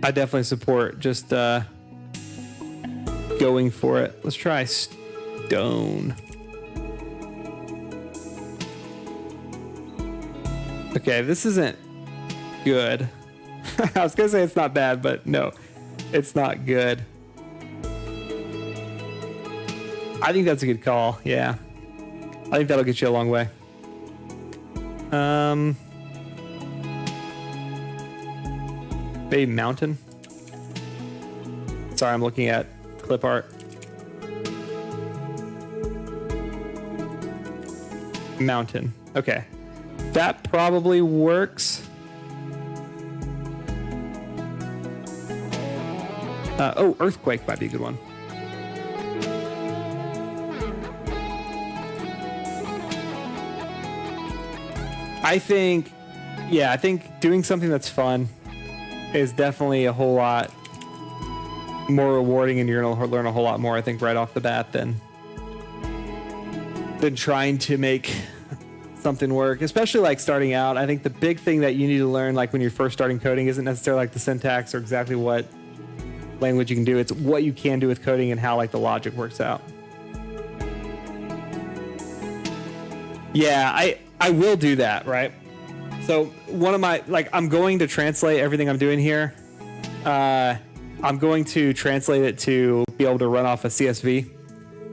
I definitely support just going for it. Let's try stone. Okay, this isn't good. I was gonna say it's not bad, but no, it's not good. I think that's a good call. Yeah, I think that'll get you a long way. Maybe mountain. Sorry, I'm looking at clip art. Mountain. Okay, that probably works. Earthquake might be a good one. I think doing something that's fun is definitely a whole lot more rewarding, and you're gonna learn a whole lot more, I think, right off the bat than trying to make something work, especially like starting out. I think the big thing that you need to learn, like when you're first starting coding, isn't necessarily like the syntax or exactly what language you can do. It's what you can do with coding and how like the logic works out. Yeah, I will do that, right? So one of my, like, I'm going to translate everything I'm doing here. I'm going to translate it to be able to run off a CSV,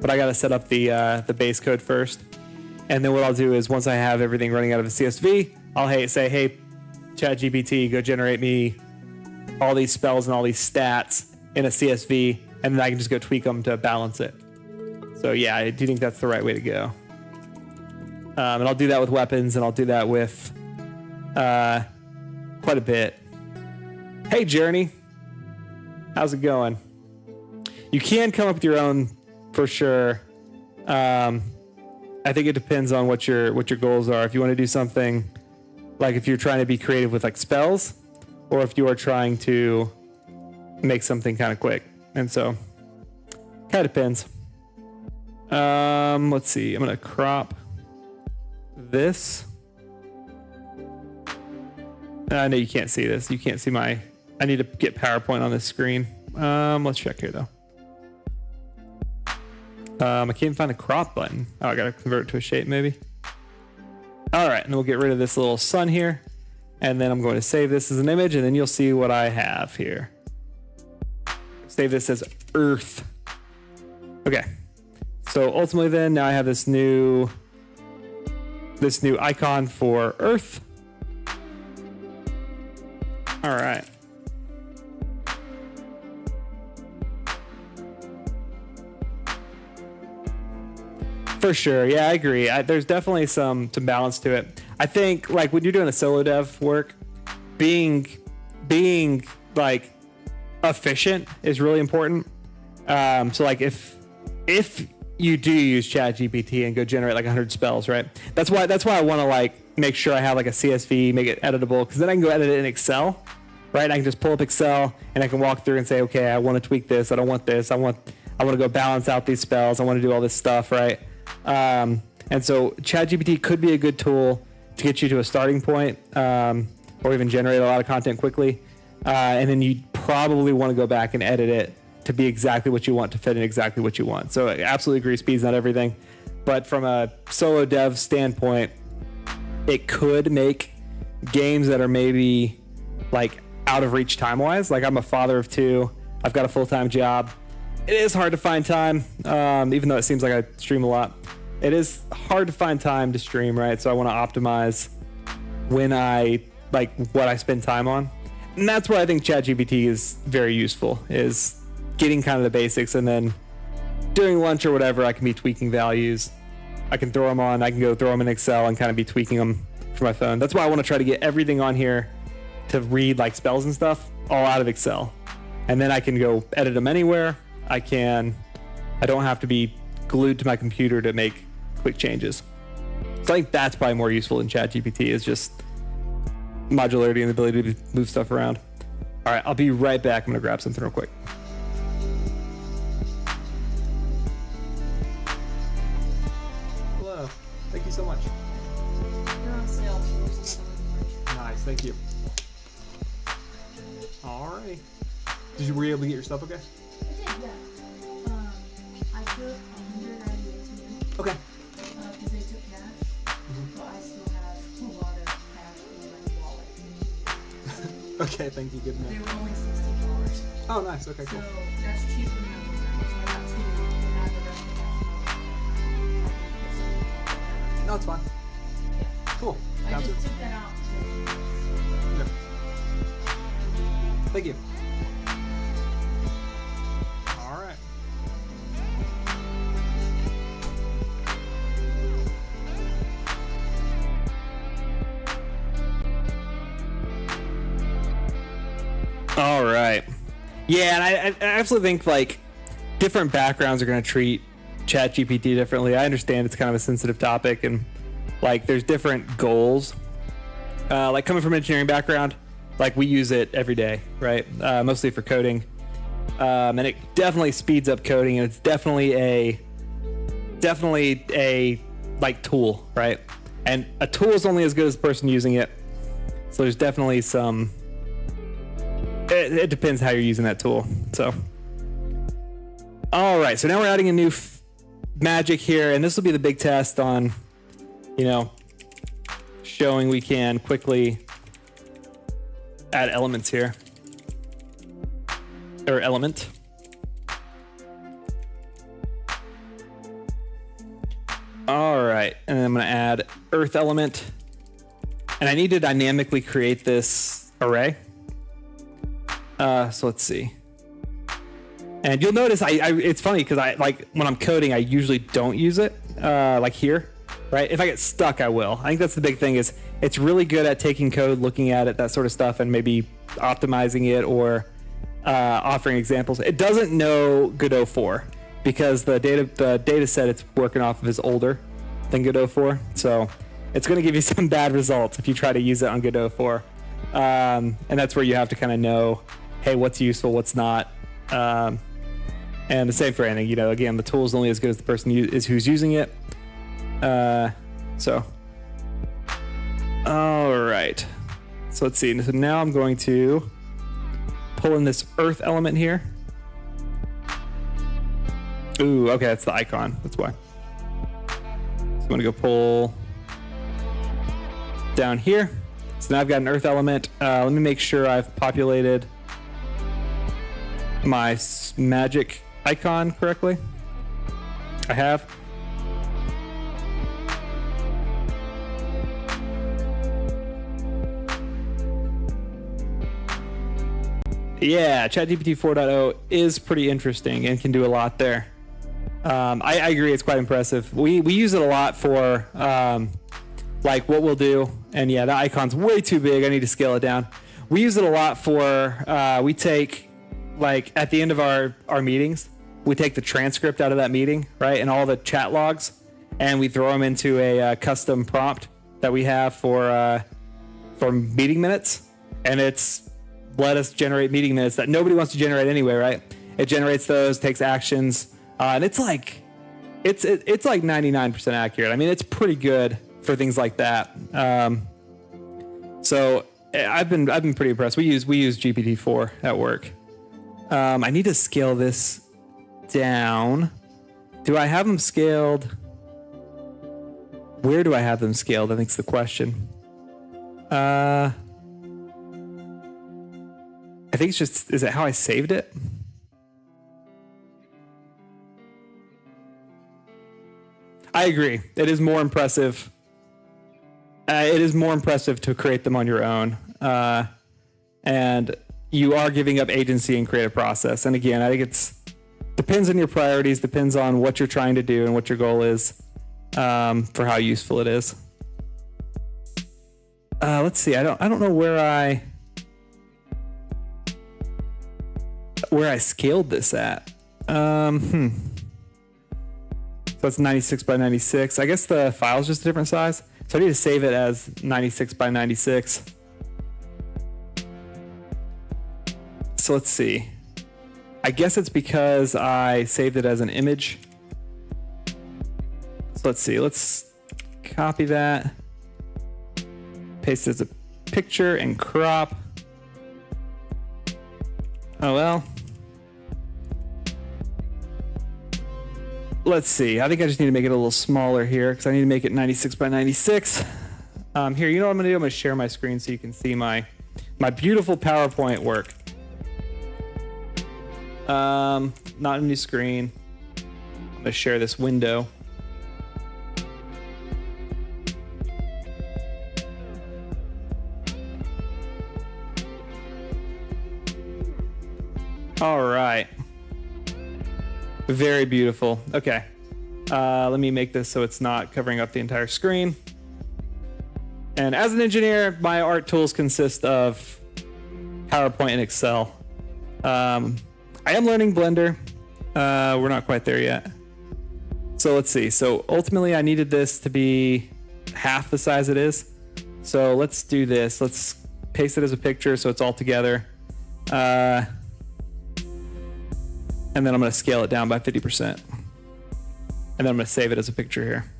but I got to set up the base code first. And then what I'll do is once I have everything running out of a CSV, I'll say, hey, ChatGPT, go generate me all these spells and all these stats in a CSV, and then I can just go tweak them to balance it. So yeah, I do think that's the right way to go. And I'll do that with weapons, and I'll do that with quite a bit. Hey, Journey. How's it going? You can come up with your own for sure. I think it depends on what your goals are. If you want to do something, like if you're trying to be creative with like spells, or if you are trying to make something kind of quick. And so, kind of depends. Let's see. I'm going to crop this. I know you can't see this. You can't see I need to get PowerPoint on this screen. Let's check here though. I can't find the crop button. Oh, I gotta convert it to a shape maybe. All right, and we'll get rid of this little sun here. And then I'm going to save this as an image, and then you'll see what I have here. Save this as Earth. Okay. So ultimately then, now I have this new icon for Earth. All right. For sure. Yeah, I agree. There's definitely some balance to it. I think like when you're doing a solo dev work, being like efficient is really important. So like if you do use ChatGPT and go generate like 100 spells, right? That's why I want to like make sure I have like a CSV, make it editable, because then I can go edit it in Excel, right? I can just pull up Excel and I can walk through and say, okay, I want to tweak this. I don't want this. I want to go balance out these spells. I want to do all this stuff, right? And so ChatGPT could be a good tool to get you to a starting point, or even generate a lot of content quickly. And then you probably want to go back and edit it to be exactly what you want, to fit in exactly what you want. So I absolutely agree, speed's not everything. But from a solo dev standpoint, it could make games that are maybe like out of reach time-wise. Like I'm a father of 2. I've got a full-time job. It is hard to find time, even though it seems like I stream a lot. It is hard to find time to stream, right? So I want to optimize when what I spend time on. And that's where I think ChatGPT is very useful, is getting kind of the basics, and then during lunch or whatever, I can be tweaking values. I can throw them on, I can go throw them in Excel and kind of be tweaking them for my phone. That's why I want to try to get everything on here to read like spells and stuff all out of Excel. And then I can go edit them anywhere. I don't have to be glued to my computer to make quick changes. So I think that's probably more useful than ChatGPT, is just modularity and the ability to move stuff around. All right, I'll be right back. I'm gonna grab something real quick. Hello, thank you so much. You're on sale. Nice, thank you. All right. Were you able to get your stuff okay? I did, yeah. I took 198 to you. Okay. Because they took cash. But I still have a lot of cash in my wallet. Okay, thank you. Good enough. They were only $16. Oh, nice. Okay, cool. So that's cheaper than I was at. So I got 2 and I have the rest of the cash. No, it's fine. Yeah. Cool. I Sounds just good. took that out. Yeah. Thank you. All right. All right. Yeah, and I absolutely think like different backgrounds are going to treat ChatGPT differently. I understand it's kind of a sensitive topic, and like there's different goals. Like coming from an engineering background, like we use it every day, right? Mostly for coding. And it definitely speeds up coding, and it's definitely a like tool, right? And a tool is only as good as the person using it. So there's definitely some, it depends how you're using that tool. So, all right. So now we're adding a new magic here, and this will be the big test on, showing we can quickly add elements here, or element. All right, and then I'm going to add earth element, and I need to dynamically create this array. So let's see. And you'll notice it's funny because I like when I'm coding, I usually don't use it like here, right? If I get stuck, I will. I think that's the big thing, is it's really good at taking code, looking at it, that sort of stuff, and maybe optimizing it or offering examples. It doesn't know Godot 4 because the data set it's working off of is older than Godot 4. So it's going to give you some bad results if you try to use it on Godot 4. And that's where you have to kind of know, hey, what's useful, what's not. And the same for anything, again, the tool is only as good as the person who's using it. So, all right. So let's see. So now I'm going to pull in this earth element here. Ooh, okay, that's the icon. That's why. So I'm going to go pull down here. So now I've got an earth element. Let me make sure I've populated my magic icon correctly. I have. Yeah, ChatGPT 4.0 is pretty interesting and can do a lot there. I agree, it's quite impressive. We use it a lot for like what we'll do, and yeah, the icon's way too big. I need to scale it down. We use it a lot for we take, like, at the end of our meetings, we take the transcript out of that meeting, right, and all the chat logs, and we throw them into a custom prompt that we have for meeting minutes, and it's let us generate meeting minutes that nobody wants to generate anyway, right? It generates those, takes actions, and it's like 99% accurate. I mean, it's pretty good for things like that. So I've been pretty impressed. We use GPT-4 at work. I need to scale this down. Do I have them scaled? Where do I have them scaled? I think's the question. I think it's just, is it how I saved it? I agree. It is more impressive. It is more impressive to create them on your own. And you are giving up agency in creative process. And again, I think it's depends on your priorities, depends on what you're trying to do and what your goal is, for how useful it is. Let's see. I don't know where I scaled this at. So it's 96 by 96. I guess the file's just a different size. So I need to save it as 96 by 96. So let's see. I guess it's because I saved it as an image. So let's see. Let's copy that. Paste it as a picture and crop. Oh well. Let's see. I think I just need to make it a little smaller here because I need to make it 96 by 96. Here, you know what I'm going to do? I'm going to share my screen so you can see my beautiful PowerPoint work. Not a new screen. I'm going to share this window. All right. Very beautiful. Okay. Let me make this so it's not covering up the entire screen. And as an engineer, my art tools consist of PowerPoint and Excel. I am learning Blender. We're not quite there yet. So let's see. So ultimately, I needed this to be half the size it is. So let's do this. Let's paste it as a picture so it's all together. And then I'm going to scale it down by 50%. And then I'm going to save it as a picture here.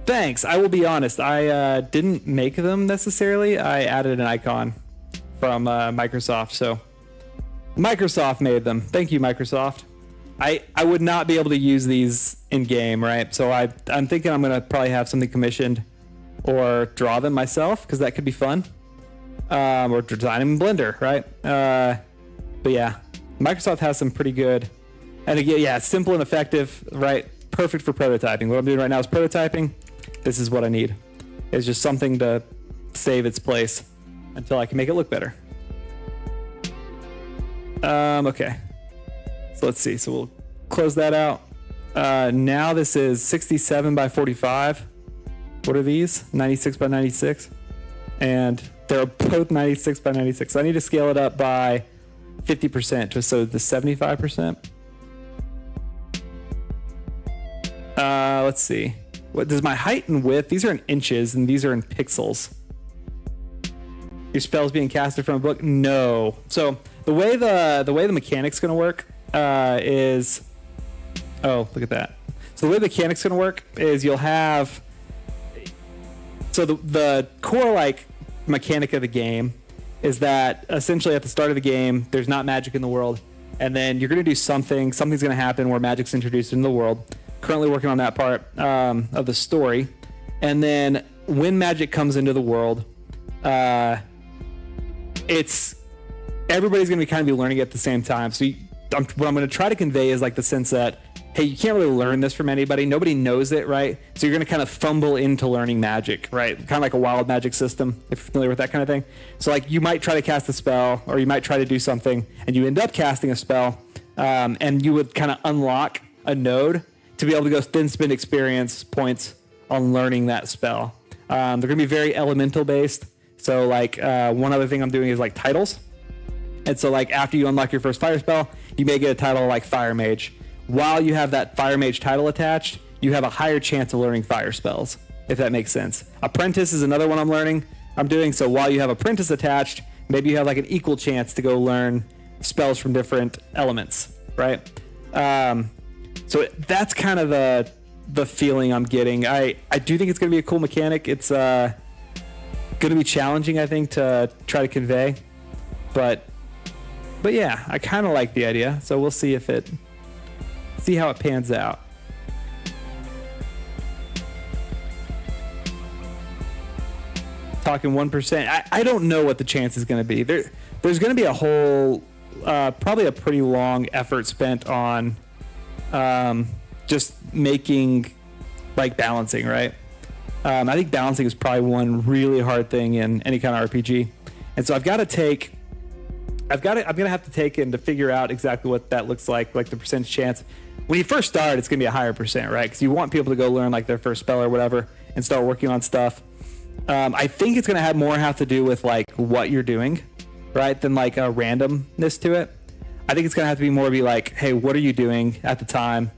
Thanks. I will be honest. I didn't make them necessarily. I added an icon from Microsoft. So Microsoft made them. Thank you, Microsoft. I would not be able to use these in game, right? So I'm thinking I'm going to probably have something commissioned or draw them myself because that could be fun. Or design them in Blender, right? But yeah, Microsoft has some pretty good, and again, yeah, it's simple and effective, right? Perfect for prototyping. What I'm doing right now is prototyping. This is what I need. It's just something to save its place until I can make it look better. Okay. So let's see. So we'll close that out. Now this is 67 by 45. What are these? 96 by 96. And they're both 96 by 96. So I need to scale it up by 50% to so the 75%. Let's see. What does my height and width? These are in inches and these are in pixels. Your spell's being casted from a book? No. So the way the mechanic's gonna work is, oh, look at that. So the way the mechanic's gonna work is you'll have, so the core like mechanic of the game is that essentially at the start of the game, there's not magic in the world. And then you're going to do something's going to happen where magic's introduced into the world. Currently working on that part of the story. And then when magic comes into the world, everybody's going to kind of be learning at the same time. So what I'm going to try to convey is like the sense that, hey, you can't really learn this from anybody. Nobody knows it, right? So you're going to kind of fumble into learning magic, right? Kind of like a wild magic system, if you're familiar with that kind of thing. So like you might try to cast a spell or you might try to do something and you end up casting a spell, and you would kind of unlock a node to be able to go then spend experience points on learning that spell. They're going to be very elemental based. So like one other thing I'm doing is like titles. And so like after you unlock your first fire spell, you may get a title like Fire Mage. While you have that Fire Mage title attached, you have a higher chance of learning fire spells, if that makes sense. Apprentice is another one I'm doing. So while you have Apprentice attached, maybe you have like an equal chance to go learn spells from different elements, right? So that's kind of the feeling I'm getting. I do think it's going to be a cool mechanic. It's going to be challenging, I think, to try to convey. But yeah, I kind of like the idea. So we'll see how it pans out. Talking 1%. I don't know what the chance is going to be. There's going to be a whole, probably a pretty long effort spent on just making like balancing, right? I think balancing is probably one really hard thing in any kind of RPG. And so I'm going to have to take in to figure out exactly what that looks like the percentage chance. When you first start, it's going to be a higher percent, right? Because you want people to go learn like their first spell or whatever and start working on stuff. I think it's going to have to do with like what you're doing, right? Than like a randomness to it. I think it's going to have to be more be like, hey, what are you doing at the time?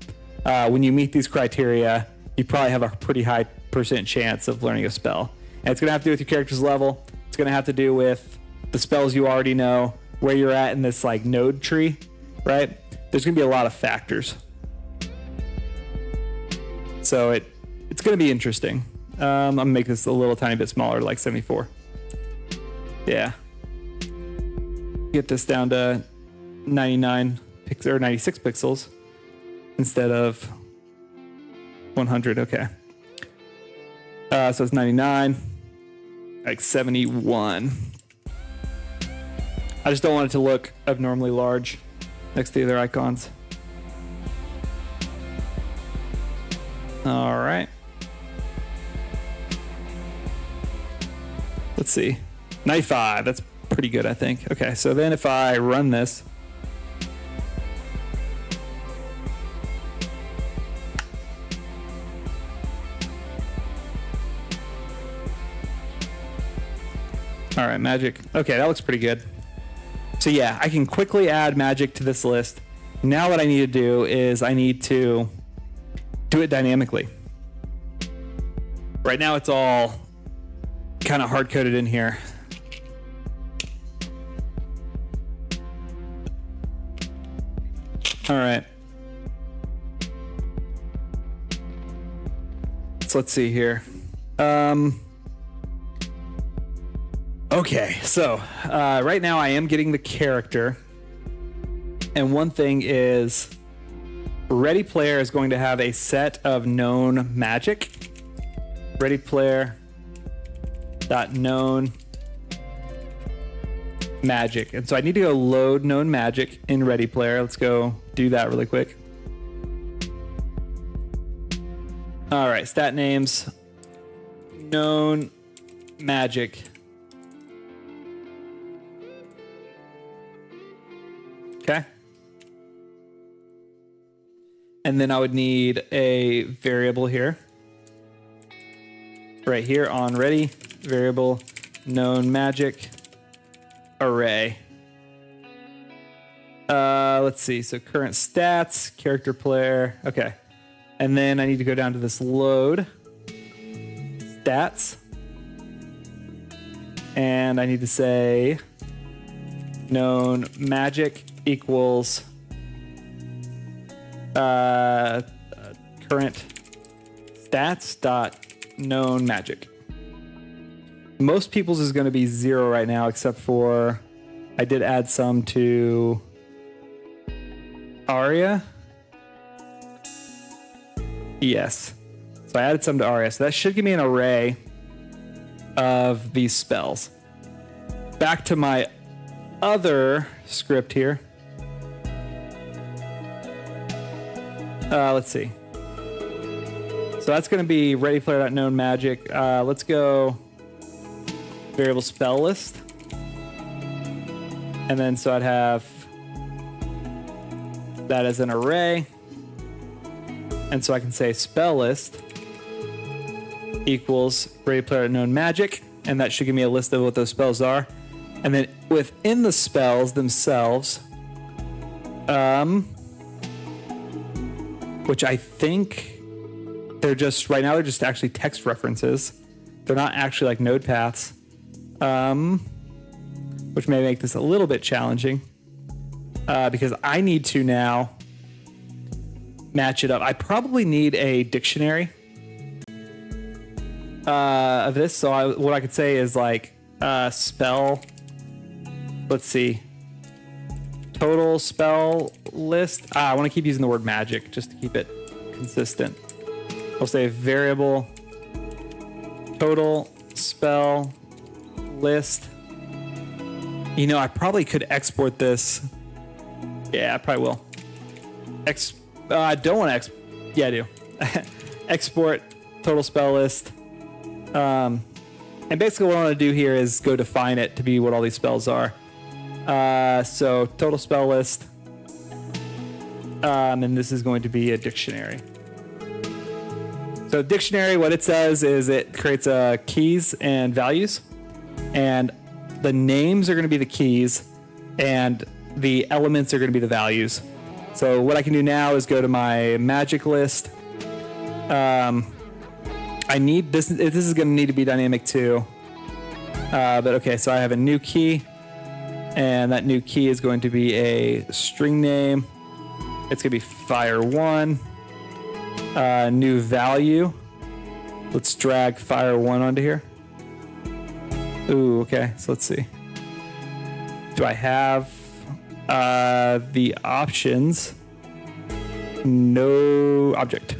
When you meet these criteria, you probably have a pretty high percent chance of learning a spell. And it's going to have to do with your character's level. It's going to have to do with the spells you already know, where you're at in this like node tree, right? There's going to be a lot of factors. So it's going to be interesting. I'm going to make this a little tiny bit smaller, like 74. Yeah. Get this down to 99 pixels or 96 pixels instead of 100. Okay. So it's 99, like 71. I just don't want it to look abnormally large next to the other icons. All right. Let's see. 95. That's pretty good, I think. Okay, so then if I run this. All right, magic. Okay, that looks pretty good. So yeah, I can quickly add magic to this list. Now what I need to do is I need to do it dynamically. Right now it's all kind of hard-coded in here. All right. So let's see here. Okay, so right now I am getting the character. And one thing is Ready Player is going to have a set of known magic. Ready Player dot known magic. And so I need to go load known magic in Ready Player. Let's go do that really quick. All right, stat names, known magic. Okay. And then I would need a variable here. Right here on ready, variable known magic array. Let's see. So current stats, character player. Okay. And then I need to go down to this load stats. And I need to say known magic equals current stats dot known magic. Most people's is going to be 0 right now, except for I did add some to Aria. Yes. So I added some to Aria. So that should give me an array of these spells. Back to my other script here. Let's see. So that's going to be ready player.known magic. Let's go variable spell list. And then so I'd have that as an array. And so I can say spell list equals Ready Player Unknown Magic, and that should give me a list of what those spells are. And then within the spells themselves, which I think they're just, right now they're just actually text references. They're not actually like node paths, which may make this a little bit challenging because I need to now match it up. I probably need a dictionary of this. So what I could say is like spell, let's see, total spell list. I want to keep using the word magic just to keep it consistent. I'll say variable total spell list. You know, I probably could export this. Yeah, I probably will. I don't want to yeah, I do. Export total spell list. And basically what I want to do here is go define it to be what all these spells are. So total spell list. And this is going to be a dictionary. So dictionary, what it says is it creates keys and values, and the names are going to be the keys and the elements are going to be the values. So what I can do now is go to my magic list. I need this. This is going to need to be dynamic too. But okay, so I have a new key, and that new key is going to be a string name. It's going to be fire1. New value. Let's drag fire1 onto here. Ooh, okay. So let's see. Do I have the options? No object.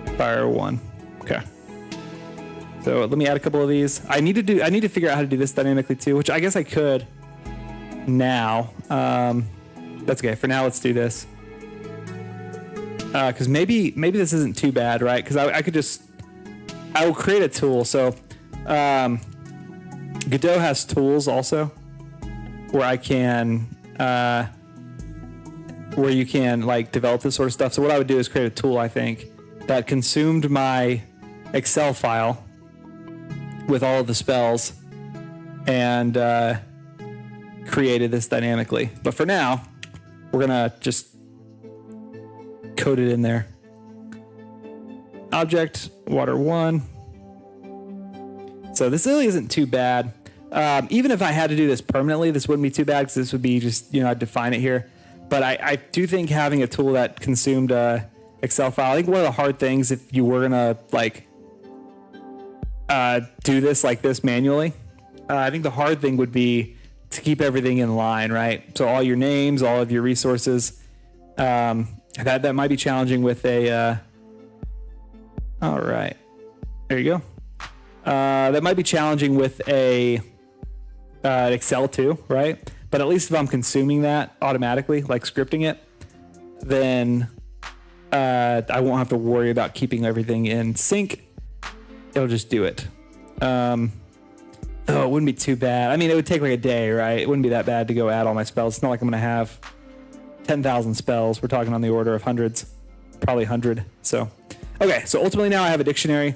Fire1. Okay. So let me add a couple of these. I need to figure out how to do this dynamically too, which I guess I could now. That's okay. For now, let's do this. Because maybe this isn't too bad, right? Because I will create a tool. So Godot has tools also where I can where you can like develop this sort of stuff. So what I would do is create a tool, I think, that consumed my Excel file with all of the spells and created this dynamically. But for now, we're gonna just code it in there. Object water1. So this really isn't too bad. Even if I had to do this permanently, this wouldn't be too bad because this would be just, I'd define it here. But I do think having a tool that consumed a Excel file, I think one of the hard things if you were gonna like do this like this manually, I think the hard thing would be to keep everything in line, right? So all your names, all of your resources, that might be challenging with a, all right, there you go. That might be challenging with a Excel too, right? But at least if I'm consuming that automatically, like scripting it, then I won't have to worry about keeping everything in sync. It'll just do it. Oh, it wouldn't be too bad. I mean, it would take like a day, right? It wouldn't be that bad to go add all my spells. It's not like I'm going to have 10,000 spells. We're talking on the order of hundreds, probably 100. So, okay. So ultimately now I have a dictionary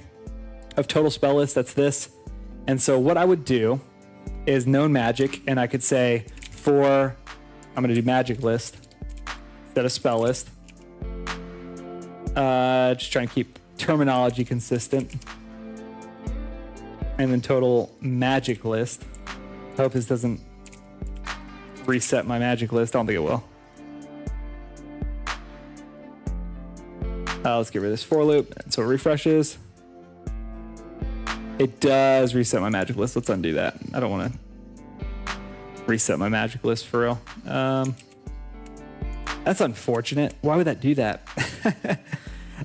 of total spell lists. That's this. And so what I would do is known magic, and I could say I'm going to do magic list instead of spell list. Just trying to keep terminology consistent. And then total magic list. I hope this doesn't reset my magic list. I don't think it will. Let's get rid of this for loop. So it refreshes. It does reset my magic list. Let's undo that. I don't want to reset my magic list for real. That's unfortunate. Why would that do that?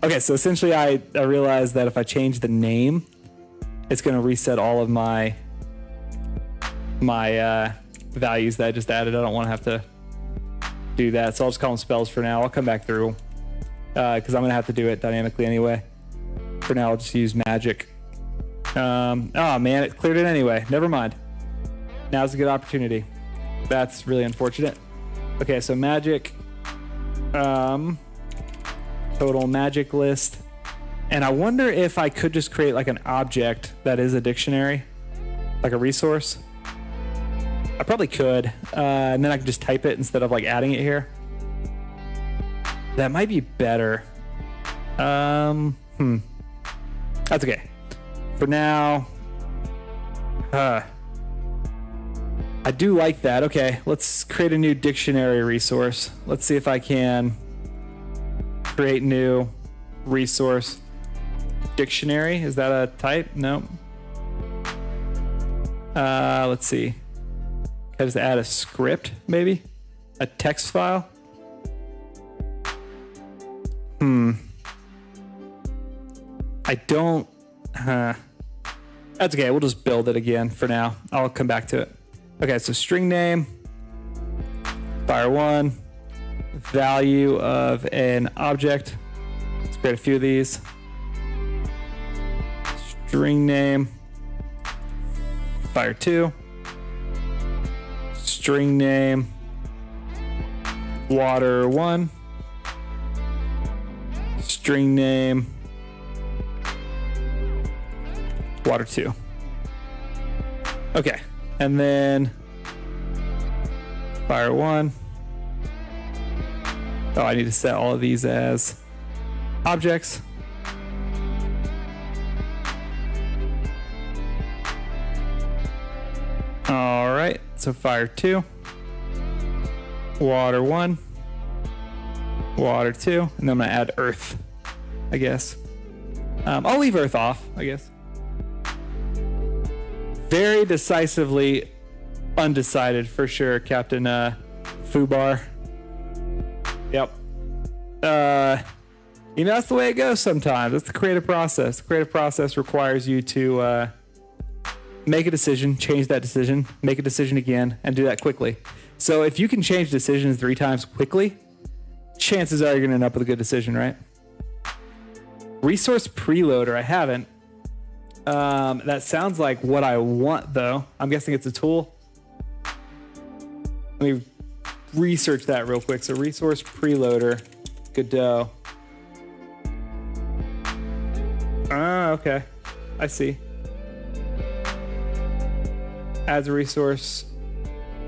Okay, so essentially I realized that if I change the name, it's going to reset all of my values that I just added. I don't want to have to do that, so I'll just call them spells for now. I'll come back through because I'm going to have to do it dynamically anyway. For now, I'll just use magic. Oh man, it cleared it anyway. Never mind. Now's a good opportunity. That's really unfortunate. Okay, so magic Total magic list. And I wonder if I could just create like an object that is a dictionary, like a resource. I probably could. And then I could just type it instead of like adding it here. That might be better. That's okay. For now, I do like that. Okay, let's create a new dictionary resource. Let's see if I can create new resource dictionary. Is that a type? No. Let's see. Can I just add a script, maybe? A text file? I don't... That's okay. We'll just build it again for now. I'll come back to it. Okay, so string name, fire1, value of an object. Let's create a few of these. String name, fire2, string name, water1, string name, water2. Okay, and then fire1. Oh, I need to set all of these as objects. All right, so fire2, water1, water2, and then I'm gonna add earth, I guess. I'll leave earth off, I guess. Very decisively undecided for sure, Captain Fubar. Yep. You know, that's the way it goes sometimes. That's the creative process. The creative process requires you to make a decision, change that decision, make a decision again, and do that quickly. So if you can change decisions 3 times quickly, chances are you're going to end up with a good decision, right? Resource preloader, I haven't. That sounds like what I want, though. I'm guessing it's a tool. Let me research that real quick. So resource preloader, Godot. Ah, okay. I see. Adds a resource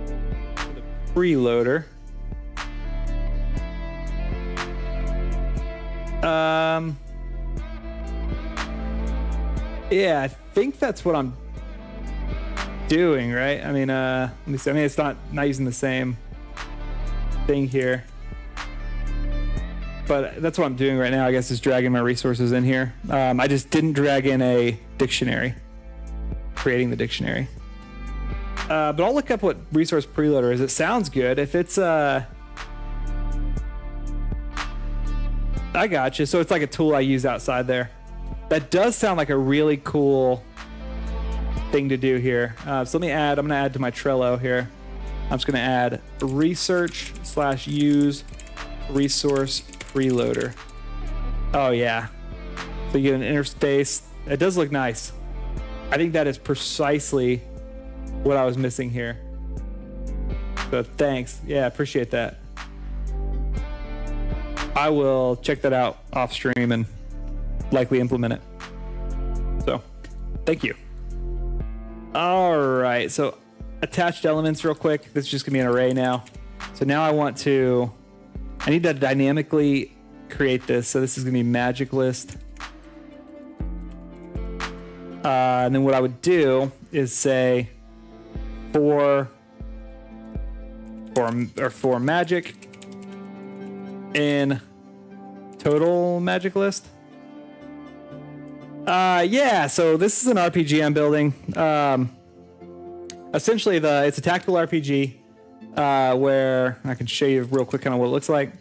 to the preloader. Yeah, I think that's what I'm doing, right? I mean, let me see. I mean, it's not using the same thing here, but that's what I'm doing right now, I guess, is dragging my resources in here. I just didn't drag in a dictionary, creating the dictionary. But I'll look up what resource preloader is. It sounds good. If it's I got you. So it's like a tool I use outside there. That does sound like a really cool thing to do here. So let me add, I'm going to add to my Trello here. I'm just going to add research/use resource preloader. Oh yeah. So you get an interspace. It does look nice. I think that is precisely what I was missing here. So thanks. Yeah, appreciate that. I will check that out off stream and likely implement it. So thank you. All right, so attached elements real quick. This is just gonna be an array now. So now I need to dynamically create this. So this is gonna be magic list. And then what I would do is say for magic in total magic list. Yeah, so this is an RPG I'm building. Essentially, it's a tactical RPG where I can show you real quick kind of what it looks like.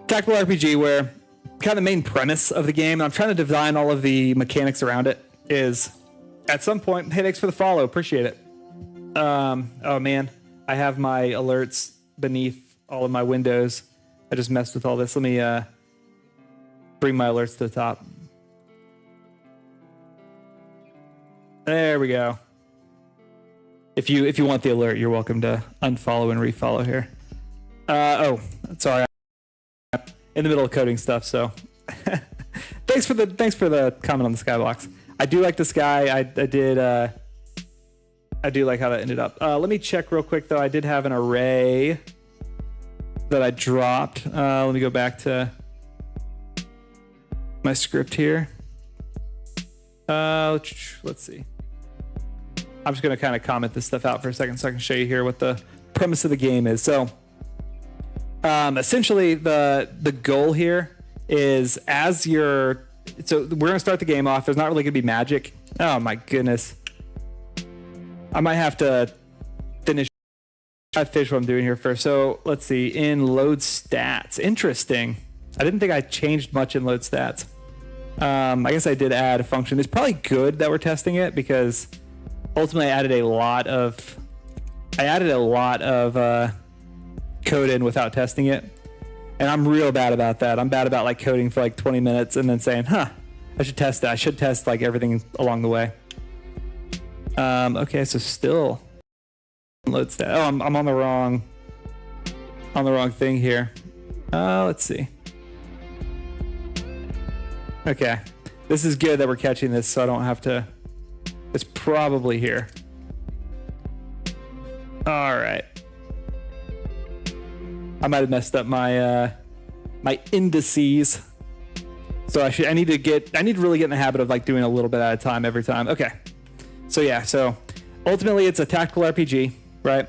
Tactical RPG where kind of the main premise of the game, and I'm trying to design all of the mechanics around it, is at some point, hey, thanks for the follow, appreciate it. Oh man, I have my alerts beneath all of my windows. I just messed with all this. Let me bring my alerts to the top. There we go. If you want the alert, you're welcome to unfollow and refollow here. Oh, sorry. In the middle of coding stuff, so thanks for the comment on the skybox. I do like the sky. I do like how that ended up. Let me check real quick though. I did have an array that I dropped. Let me go back to my script here. Let's see. I'm just gonna kind of comment this stuff out for a second so I can show you here what the premise of the game is. So essentially the goal here is so we're gonna start the game off. There's not really gonna be magic. Oh my goodness. I might have to finish what I'm doing here first. So let's see, in load stats. Interesting. I didn't think I changed much in load stats. I guess I did add a function. It's probably good that we're testing it because ultimately I added a lot of code in without testing it. And I'm real bad about that. I'm bad about like coding for like 20 minutes and then saying, I should test that. I should test like everything along the way. Okay, so still load stat. Oh, I'm on the wrong thing here. Let's see. Okay, this is good that we're catching this, so I don't have to. It's probably here. All right. I might have messed up my my indices. So I need to really get in the habit of like doing a little bit at a time every time. Okay. So yeah, so ultimately it's a tactical RPG, right?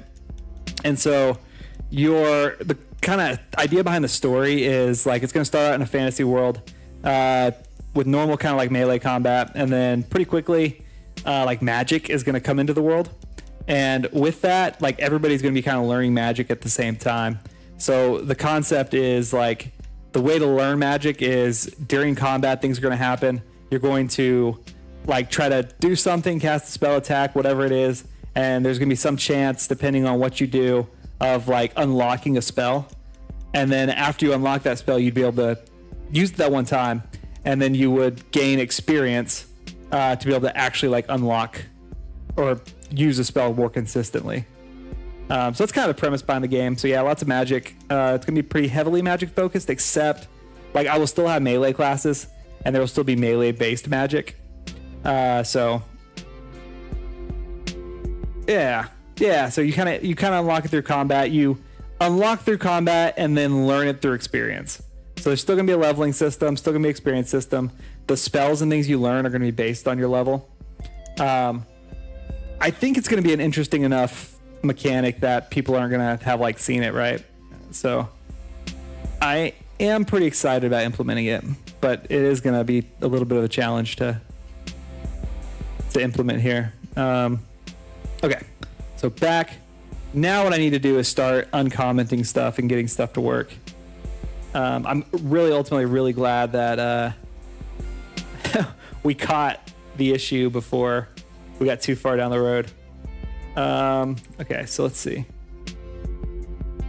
And so the kind of idea behind the story is like it's going to start out in a fantasy world with normal kind of like melee combat, and then pretty quickly like magic is going to come into the world. And with that, like everybody's going to be kind of learning magic at the same time. So the concept is like the way to learn magic is during combat, things are going to happen. You're going to like try to do something, cast a spell, attack, whatever it is, and there's gonna be some chance, depending on what you do, of like unlocking a spell. And then after you unlock that spell, you'd be able to use it that one time, and then you would gain experience to be able to actually like unlock or use a spell more consistently. So that's kind of the premise behind the game. So yeah, lots of magic. It's gonna be pretty heavily magic focused, except like I will still have melee classes, and there will still be melee based magic. So you kind of unlock it through combat. You unlock through combat and then learn it through experience. So there's still gonna be a leveling system, still gonna be an experience system. The spells and things you learn are gonna be based on your level. I think it's gonna be an interesting enough mechanic that people aren't gonna have like seen it, right? So I am pretty excited about implementing it, but it is gonna be a little bit of a challenge to implement here. Okay, so back. Now what I need to do is start uncommenting stuff and getting stuff to work. I'm ultimately really glad that we caught the issue before we got too far down the road. Okay, so let's see.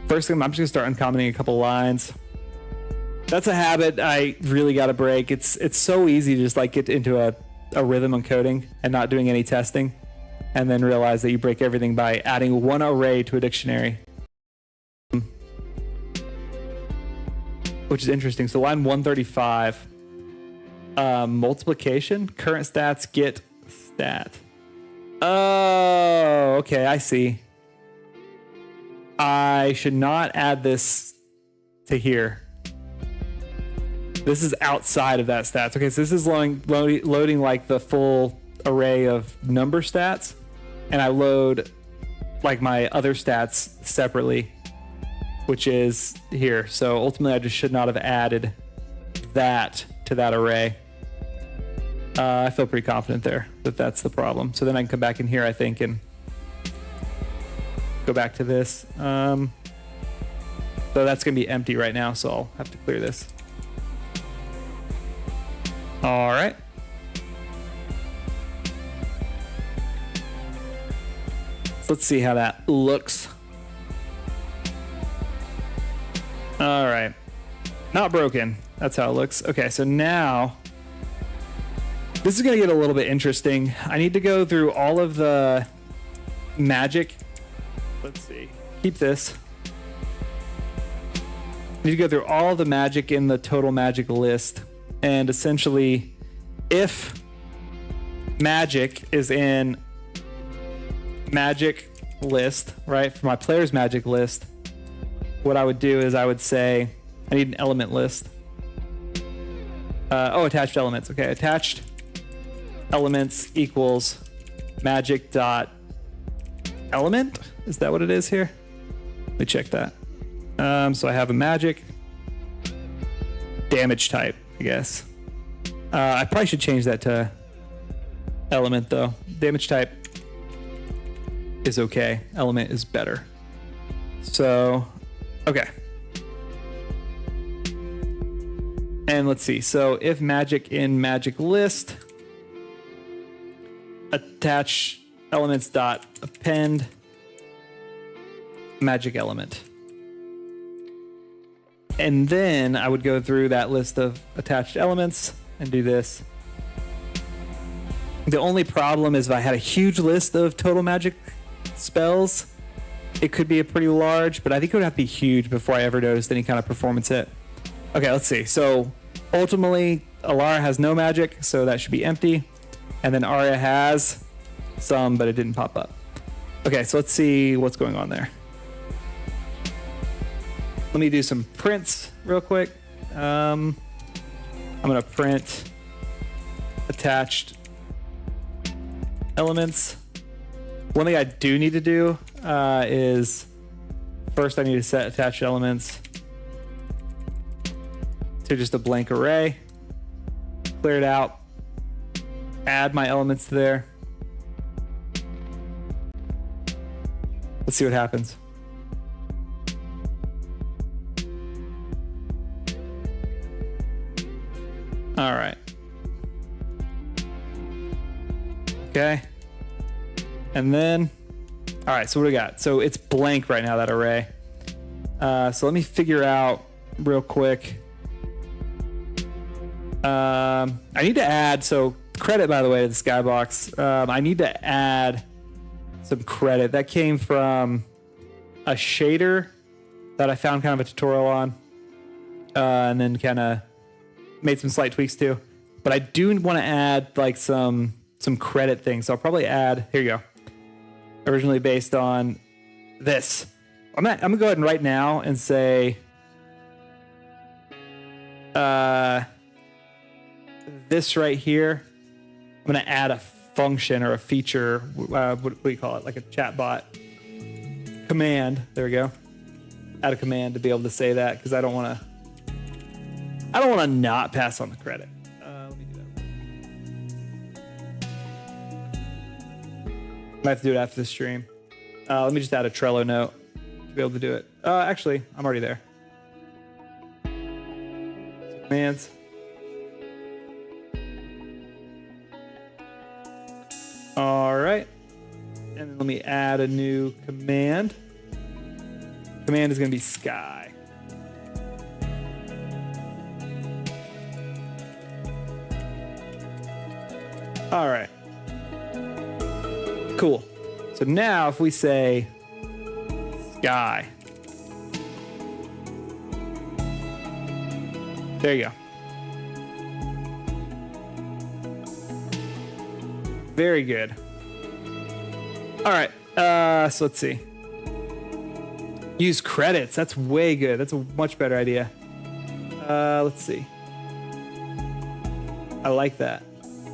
First thing, I'm just gonna start uncommenting a couple lines. That's a habit I really got to break. It's so easy to just like get into a rhythm on coding and not doing any testing, and then realize that you break everything by adding one array to a dictionary, which is interesting. So line 135, multiplication, current stats, get stat. Oh, okay, I see. I should not add this to here. This is outside of that stats. Okay, so this is loading like the full array of number stats, and I load like my other stats separately, which is here. So ultimately I just should not have added that to that array. I feel pretty confident there that that's the problem. So then I can come back in here, I think, and go back to this. So that's gonna be empty right now, so I'll have to clear this. All right. So let's see how that looks. All right. Not broken. That's how it looks. Okay, so now this is going to get a little bit interesting. I need to go through all of the magic. Let's see. Keep this. need to go through all the magic in the total magic list, and essentially, if magic is in magic list, right, for my player's magic list, what I would do is I would say I need an element list. Attached elements. Okay, attached elements equals magic dot element. Is that what it is here? Let me check that. So I have a magic damage type, I guess. I probably should change that to element though. Damage type is okay. Element is better. So, okay. And let's see. So if magic in magic list, attach elements dot append magic element. And then I would go through that list of attached elements and do this. The only problem is if I had a huge list of total magic spells, it could be a pretty large, but I think it would have to be huge before I ever noticed any kind of performance hit. Okay, let's see. So ultimately, Alara has no magic, so that should be empty. And then Arya has some, but it didn't pop up. Okay, so let's see what's going on there. Let me do some prints real quick. I'm gonna print attached elements. One thing I do need to do is first I need to set attached elements to just a blank array. Clear it out. Add my elements to there. Let's see what happens. All right. Okay. And then, all right, so what do we got? So it's blank right now, that array. So let me figure out real quick. I need to add, so credit, by the way, to the skybox. I need to add some credit. That came from a shader that I found kind of a tutorial on. And then kind of made some slight tweaks to. But I do want to add like some credit things. So I'll probably add, here you go. Originally based on this. I'm gonna go ahead and right now and say this right here. I'm gonna add a function or a feature. What do you call it? Like a chatbot command. There we go. Add a command to be able to say that because I don't want to not pass on the credit. Let me do that. I have to do it after the stream. Let me just add a Trello note to be able to do it. Actually, I'm already there. Commands. All right. And then let me add a new command. Command is going to be sky. All right. Cool. So now if we say sky. There you go. Very good. All right. So let's see. Use credits. That's way good. That's a much better idea. Let's see. I like that.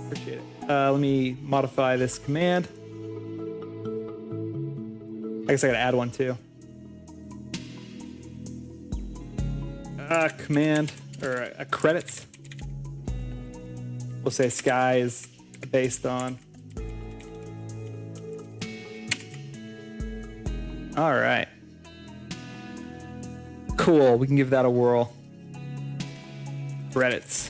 Appreciate it. Let me modify this command. I guess I gotta add one too. Command or credits. We'll say sky is based on. All right. Cool. We can give that a whirl. Credits.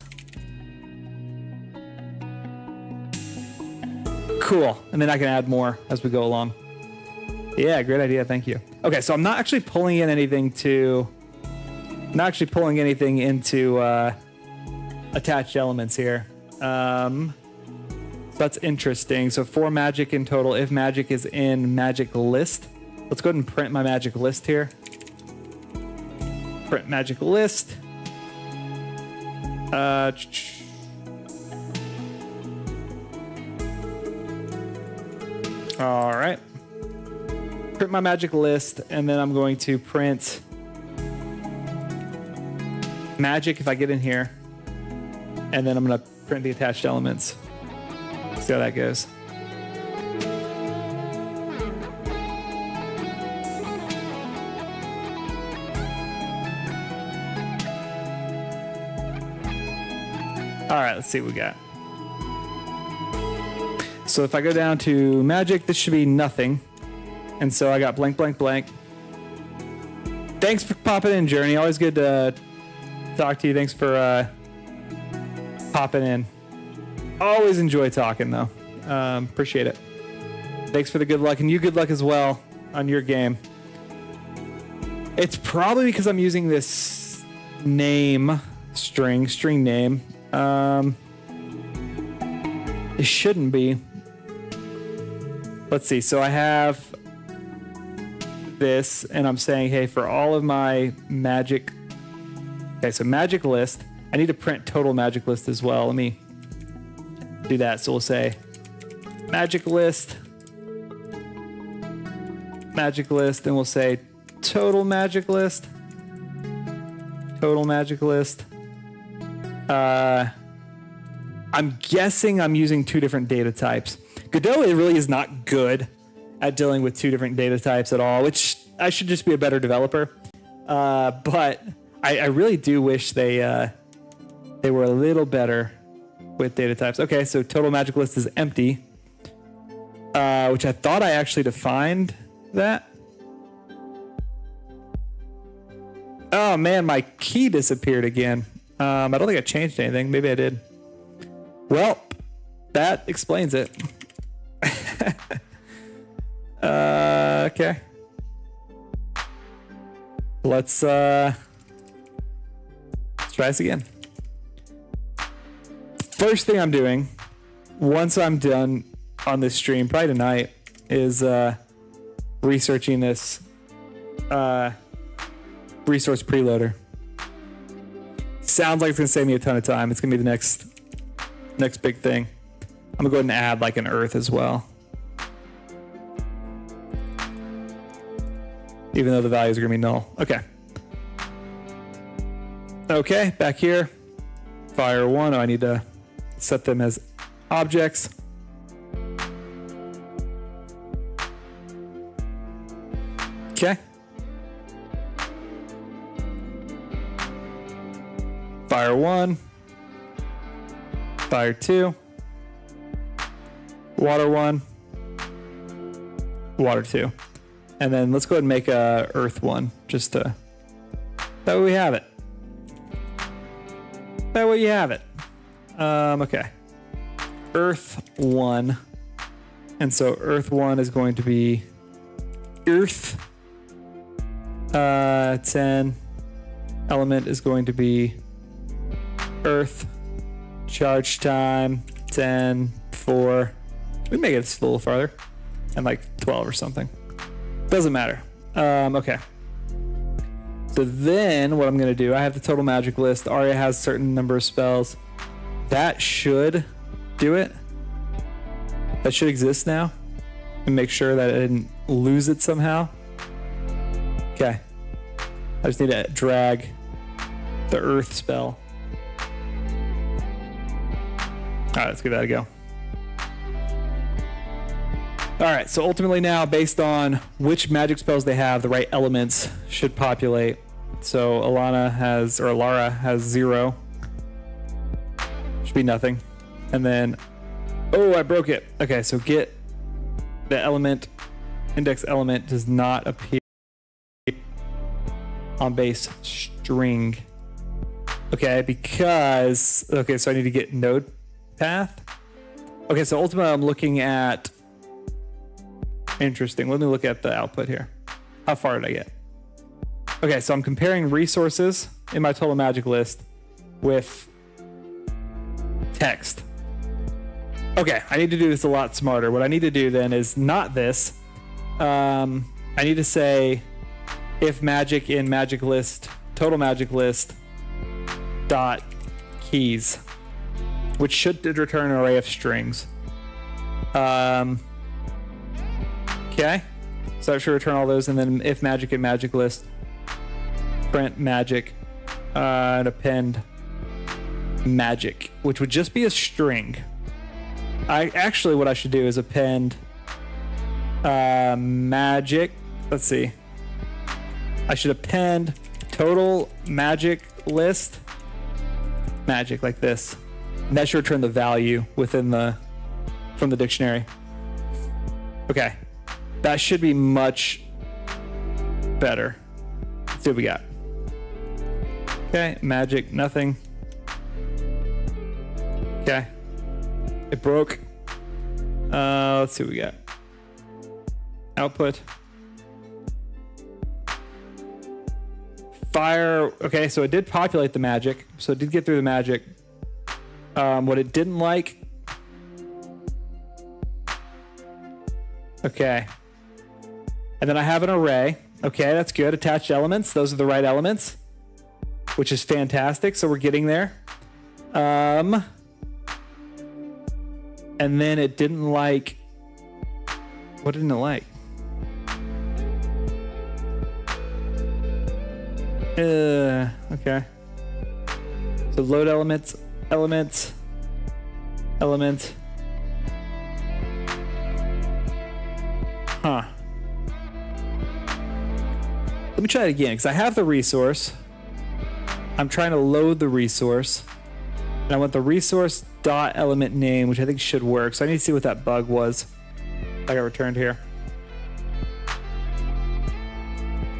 Cool. And then I can add more as we go along. Yeah, great idea. Thank you. Okay, so I'm not actually pulling in anything into attached elements here. So that's interesting. So 4 magic in total. If magic is in magic list, let's go ahead and print my magic list here. print magic list. All right. Print my magic list, and then I'm going to print magic if I get in here, and then I'm going to print the attached elements. See how that goes. All right, let's see what we got. So if I go down to magic, this should be nothing. And so I got blank, blank, blank. Thanks for popping in, Journey. Always good to talk to you. Thanks for popping in. Always enjoy talking, though. Appreciate it. Thanks for the good luck, and you good luck as well on your game. It's probably because I'm using this name string name. It shouldn't be. Let's see. So I have this, and I'm saying, hey, for all of my magic. Okay, so magic list. I need to print total magic list as well. Let me do that. So we'll say magic list, and we'll say total magic list. I'm guessing I'm using two different data types. Godot really is not good at dealing with two different data types at all, which I should just be a better developer. But I really do wish they were a little better with data types. Okay, so total magic list is empty, which I thought I actually defined that. Oh man, my key disappeared again. I don't think I changed anything. Maybe I did. Well, that explains it. Okay. Let's try this again. First thing I'm doing, once I'm done on this stream, probably tonight, is researching this resource preloader. Sounds like it's gonna save me a ton of time. It's gonna be the next big thing. I'm gonna go ahead and add like an earth as well, even though the values are gonna be null. Okay, back here, fire 1. I need to set them as objects. Okay. Fire 1, fire 2, water 1, water 2. And then let's go ahead and make a earth 1, just to, that way we have it. That way you have it. Okay. Earth 1. And so earth 1 is going to be earth 10. Element is going to be earth. Charge time 10, 4. We can make it a little farther, and like 12 or something. Doesn't matter. Okay. So then what I'm going to do, I have the total magic list. Arya has a certain number of spells. That should do it. That should exist now. And make sure that I didn't lose it somehow. Okay. I just need to drag the earth spell. All right, let's give that a go. All right, so ultimately now, based on which magic spells they have, the right elements should populate. So Lara has 0. Should be nothing. And then, oh, I broke it. Okay, so get the element, index element does not appear on base string. Okay, because, okay, so I need to get node path. Okay, so ultimately I'm looking at, interesting. Let me look at the output here. How far did I get? Okay, so I'm comparing resources in my total magic list with text. Okay, I need to do this a lot smarter. What I need to do then is not this. I need to say if magic in magic list total magic list dot keys, which should return an array of strings. Okay, so it should return all those, and then if magic and magic list, print magic, and append magic, which would just be a string. What I should do is append magic. Let's see. I should append total magic list magic like this. And that should return the value from the dictionary. Okay. That should be much better. Let's see what we got. Okay, magic, nothing. Okay. It broke. Let's see what we got. Output. Fire. Okay, so it did populate the magic. So it did get through the magic. What it didn't like. Okay. And then I have an array. Okay, that's good. Attached elements. Those are the right elements, which is fantastic. So we're getting there. And then it didn't like. What didn't it like? Okay. So load elements. Huh. Let me try it again, because I have the resource. I'm trying to load the resource. And I want the resource dot element name, which I think should work. So I need to see what that bug was I got returned here.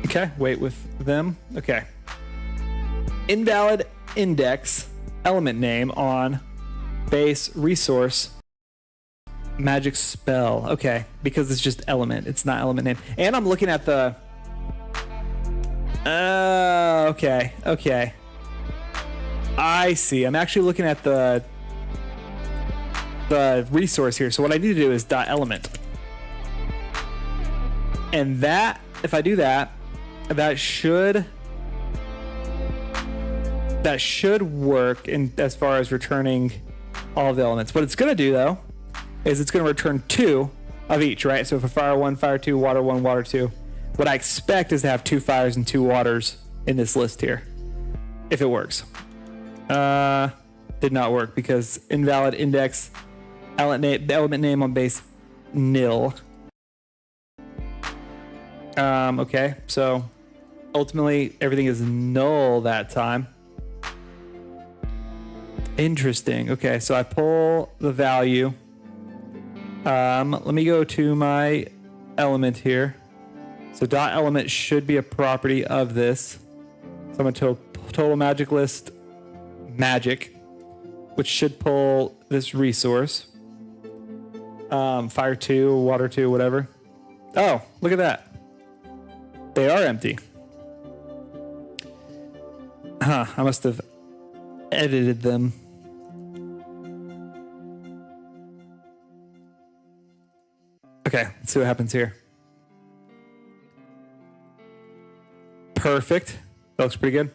Okay, wait with them. Okay. Invalid index element name on base resource magic spell. Okay, because it's just element. It's not element name. And I'm looking at the... okay. I see. I'm actually looking at the resource here. So what I need to do is dot element. And that, if I do that, that should work in as far as returning all of the elements. What it's going to do though is it's going to return 2 of each, right? So for fire 1, fire 2, water 1, water 2, what I expect is to have 2 fires and 2 waters in this list here, if it works. Did not work because invalid index element name on base nil. Okay, so ultimately everything is null that time. Interesting. Okay, so I pull the value. Let me go to my element here. So dot element should be a property of this. So I'm going to total magic list magic, which should pull this resource. Fire 2, water 2, whatever. Oh, look at that. They are empty. Huh, I must have edited them. Okay, let's see what happens here. Perfect. That looks pretty good.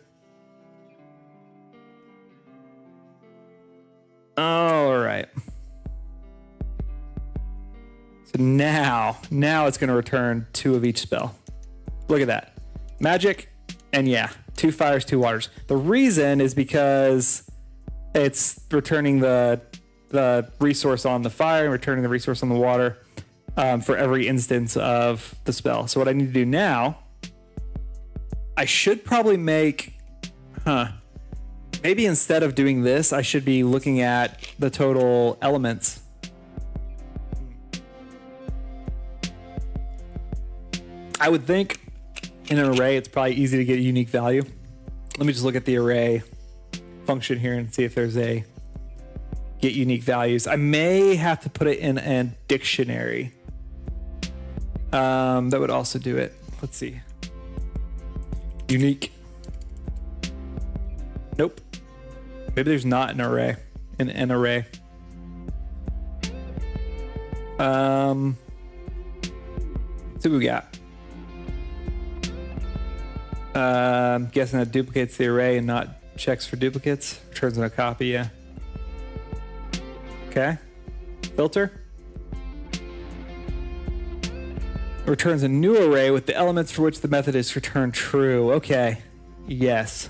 All right. So now it's going to return 2 of each spell. Look at that. Magic, and yeah, 2 fires, 2 waters. The reason is because it's returning the resource on the fire and returning the resource on the water for every instance of the spell. So what I need to do now, I should probably make, maybe instead of doing this, I should be looking at the total elements. I would think in an array, it's probably easy to get a unique value. Let me just look at the array function here and see if there's a get unique values. I may have to put it in a dictionary. That would also do it. Let's see. Unique. Nope. Maybe there's not an array. An array. Let's see what we got. I'm guessing that duplicates the array and not checks for duplicates. Returns in a copy, yeah. Okay. Filter. Returns a new array with the elements for which the method is returned true. Okay. Yes.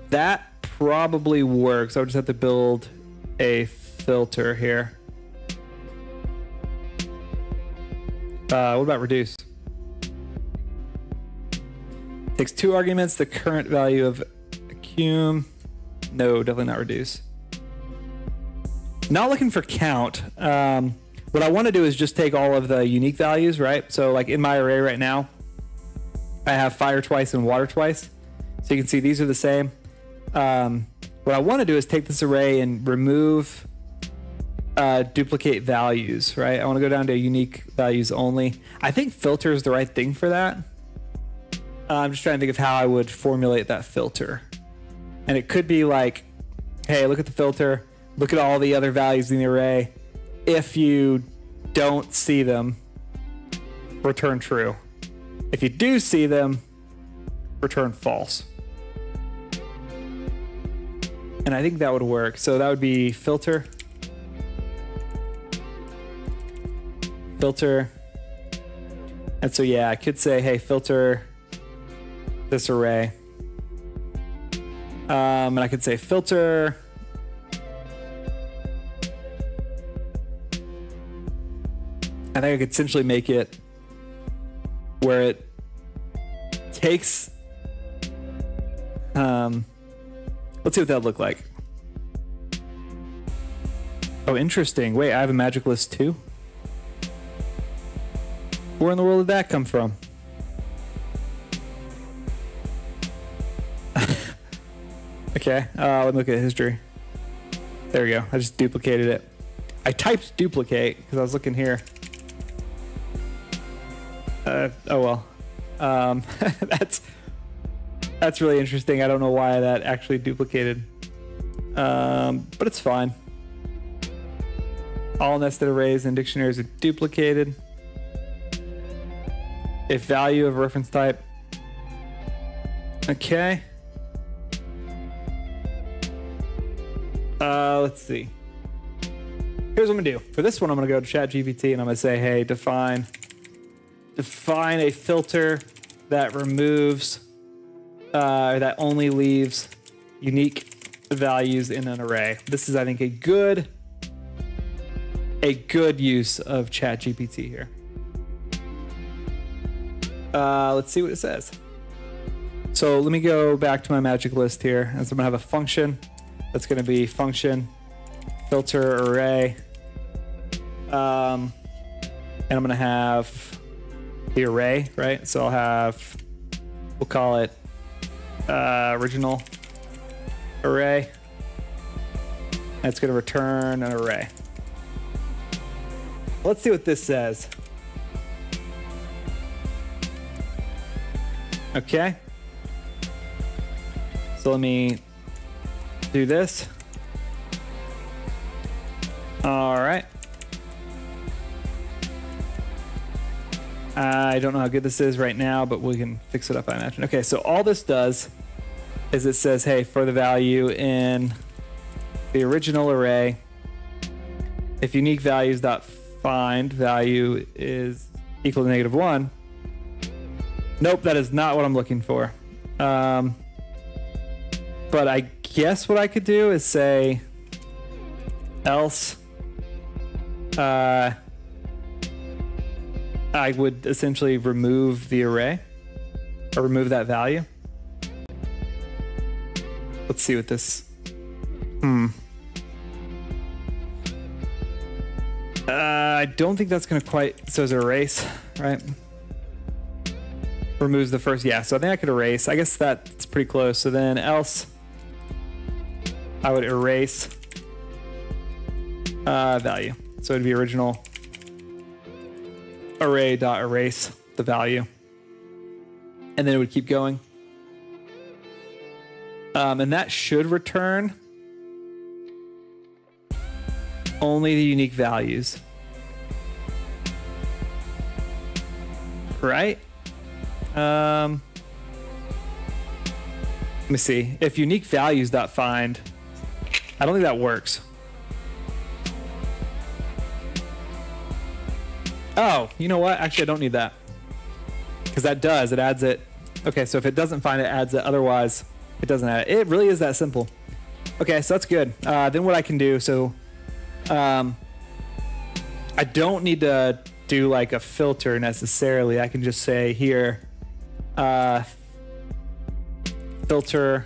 That probably works. I would just have to build a filter here. What about reduce? Takes 2 arguments, the current value of a cum. No, definitely not reduce. Not looking for count. What I want to do is just take all of the unique values, right? So like in my array right now, I have fire twice and water twice. So you can see these are the same. What I want to do is take this array and remove duplicate values, right? I want to go down to unique values only. I think filter is the right thing for that. I'm just trying to think of how I would formulate that filter. And it could be like, hey, look at the filter, look at all the other values in the array. If you don't see them, return true. If you do see them, return false. And I think that would work. So that would be filter. Filter. And so, yeah, I could say, hey, filter this array. And I could say filter. I think I could essentially make it where it takes, let's see what that would look like. Oh, interesting. Wait, I have a magic list too? Where in the world did that come from? Okay, let me look at history. There we go. I just duplicated it. I typed duplicate because I was looking here. Oh well. That's really interesting. I don't know why that actually duplicated. But it's fine. All nested arrays and dictionaries are duplicated. If value of reference type. Okay. Let's see. Here's what I'm gonna do. For this one, I'm gonna go to ChatGPT and I'm gonna say, hey, define a filter that removes, that only leaves unique values in an array. This is, I think, a good use of ChatGPT here. Let's see what it says. So let me go back to my magic list here. And so I'm gonna have a function that's gonna be function filter array. And I'm gonna have the array, right? So I'll have, we'll call it original array. And it's gonna return an array. Let's see what this says. Okay. So let me do this. All right. I don't know how good this is right now, but we can fix it up, I imagine. Okay, so all this does is it says, hey, for the value in the original array, if unique values dot find value is equal to -1. Nope, that is not what I'm looking for. But I guess what I could do is say else. I would essentially remove the array or remove that value. Let's see what this. I don't think that's going to quite. So it's erase, right? Removes the first. Yeah, so I think I could erase. I guess that's pretty close. So then else, I would erase value. So it'd be original array dot erase the value, and then it would keep going. And that should return only the unique values, right? Let me see. If unique values dot find, I don't think that works. Oh, you know what? Actually, I don't need that. Because that does. It adds it. Okay, so if it doesn't find it, adds it. Otherwise, it doesn't add it. It really is that simple. Okay, so that's good. Then what I can do, so I don't need to do like a filter necessarily. I can just say here, filter,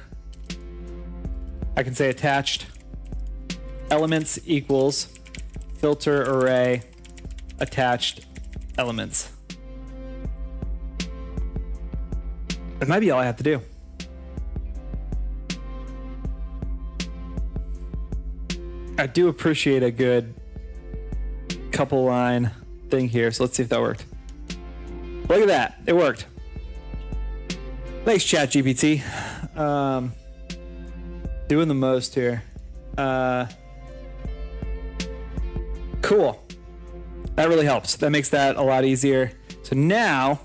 I can say attached elements equals filter array attached elements. That might be all I have to do. I do appreciate a good couple line thing here, so let's see if that worked. Look at that, it worked. Thanks, ChatGPT. Doing the most here. Cool. That really helps. That makes that a lot easier. So now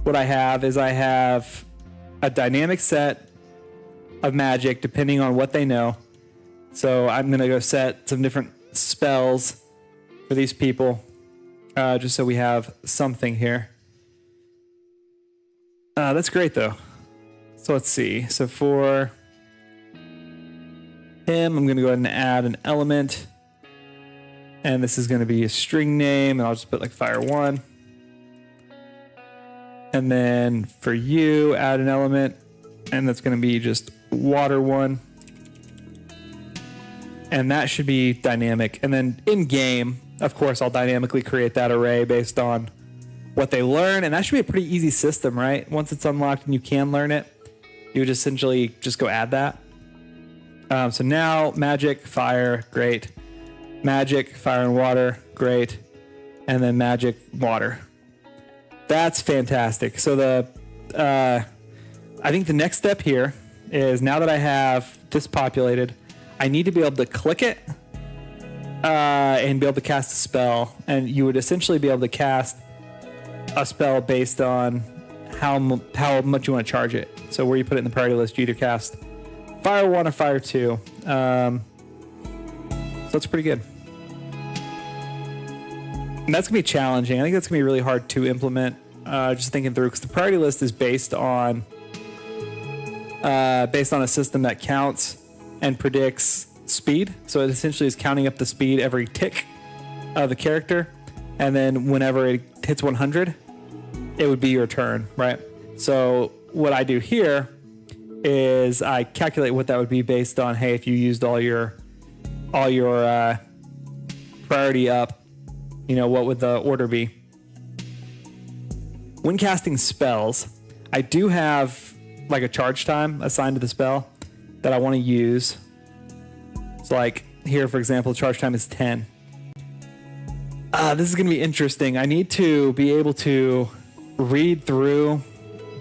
what I have is I have a dynamic set of magic depending on what they know. So I'm going to go set some different spells for these people, just so we have something here. That's great though. So let's see. So for him, I'm going to go ahead and add an element. And this is going to be a string name, and I'll just put like fire1. And then for you, add an element, and that's going to be just water1. And that should be dynamic. And then in game, of course, I'll dynamically create that array based on what they learn. And that should be a pretty easy system, right? Once it's unlocked and you can learn it, you would essentially just go add that. So now magic, fire, great. Magic, fire and water, great. And then magic, water. That's fantastic. So I think the next step here is, now that I have this populated, I need to be able to click it and be able to cast a spell. And you would essentially be able to cast a spell based on how much you want to charge it. So where you put it in the priority list, you either cast fire 1 or fire 2. So that's pretty good. And that's gonna be challenging. I think that's gonna be really hard to implement. Just thinking through, because the priority list is based on a system that counts and predicts speed. So it essentially is counting up the speed every tick of the character, and then whenever it hits 100, it would be your turn, right? So what I do here is I calculate what that would be based on, hey, if you used all your priority up, you know, what would the order be? When casting spells, I do have like a charge time assigned to the spell that I want to use. So like here, for example, charge time is 10. This is going to be interesting. I need to be able to read through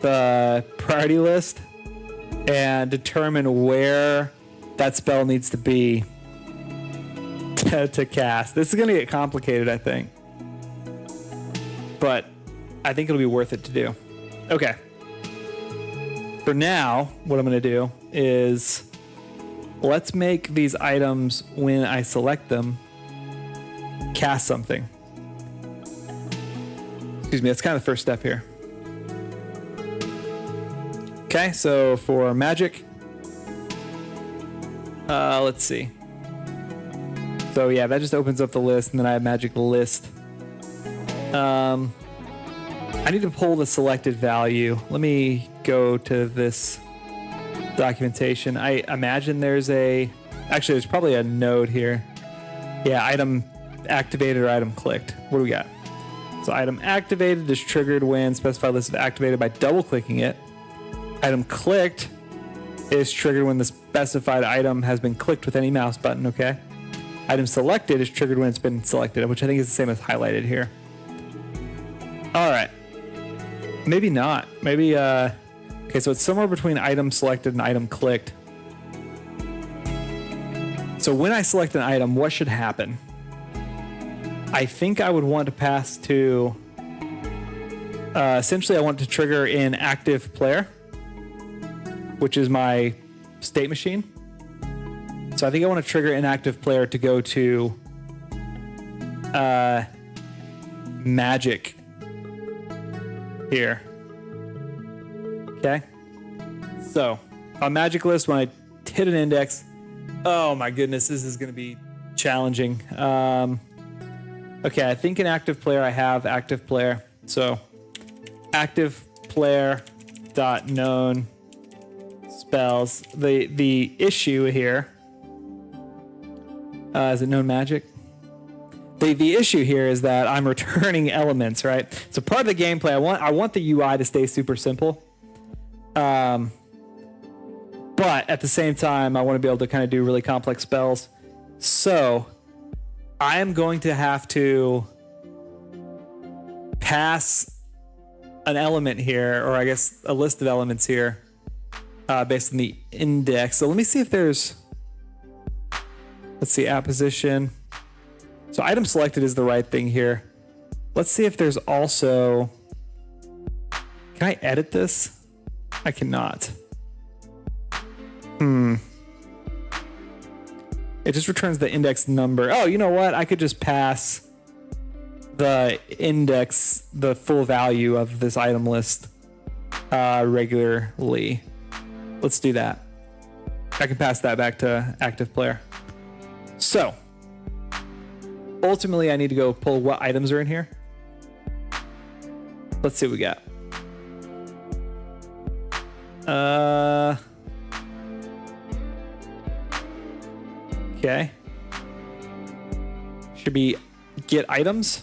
the priority list and determine where that spell needs to be to cast. This is going to get complicated, I think. But I think it'll be worth it to do. Okay. For now, what I'm going to do is, let's make these items, when I select them, cast something. Excuse me, that's kind of the first step here. Okay, so for magic, let's see. So yeah, that just opens up the list, and then I have magic list. I need to pull the selected value. Let me go to this documentation. I imagine there's there's probably a node here. Yeah, item activated or item clicked. What do we got? So item activated is triggered when specified list is activated by double clicking it. Item clicked is triggered when the specified item has been clicked with any mouse button, okay? Item selected is triggered when it's been selected, which I think is the same as highlighted here. All right. Maybe not. Maybe, okay, so it's somewhere between item selected and item clicked. So when I select an item, what should happen? I think I would want to pass to Essentially, I want to trigger in active player, which is my state machine. So I think I want to trigger inactive player to go to magic here. Okay. So on magic list, when I hit an index, oh my goodness, this is going to be challenging. Okay, I think in active player I have active player. So active player dot known spells. The issue here is it known magic? The issue here is that I'm returning elements, right? So part of the gameplay, I want the UI to stay super simple. But at the same time, I want to be able to kind of do really complex spells. So I am going to have to pass an element here, or I guess a list of elements here, based on the index. So let me see if there's, let's see, app position. So item selected is the right thing here. Let's see if there's also, can I edit this? I cannot. It just returns the index number. Oh, you know what? I could just pass the index, the full value of this item list regularly. Let's do that. I can pass that back to active player. So ultimately, I need to go pull what items are in here. Let's see what we got. Okay. Should be get items.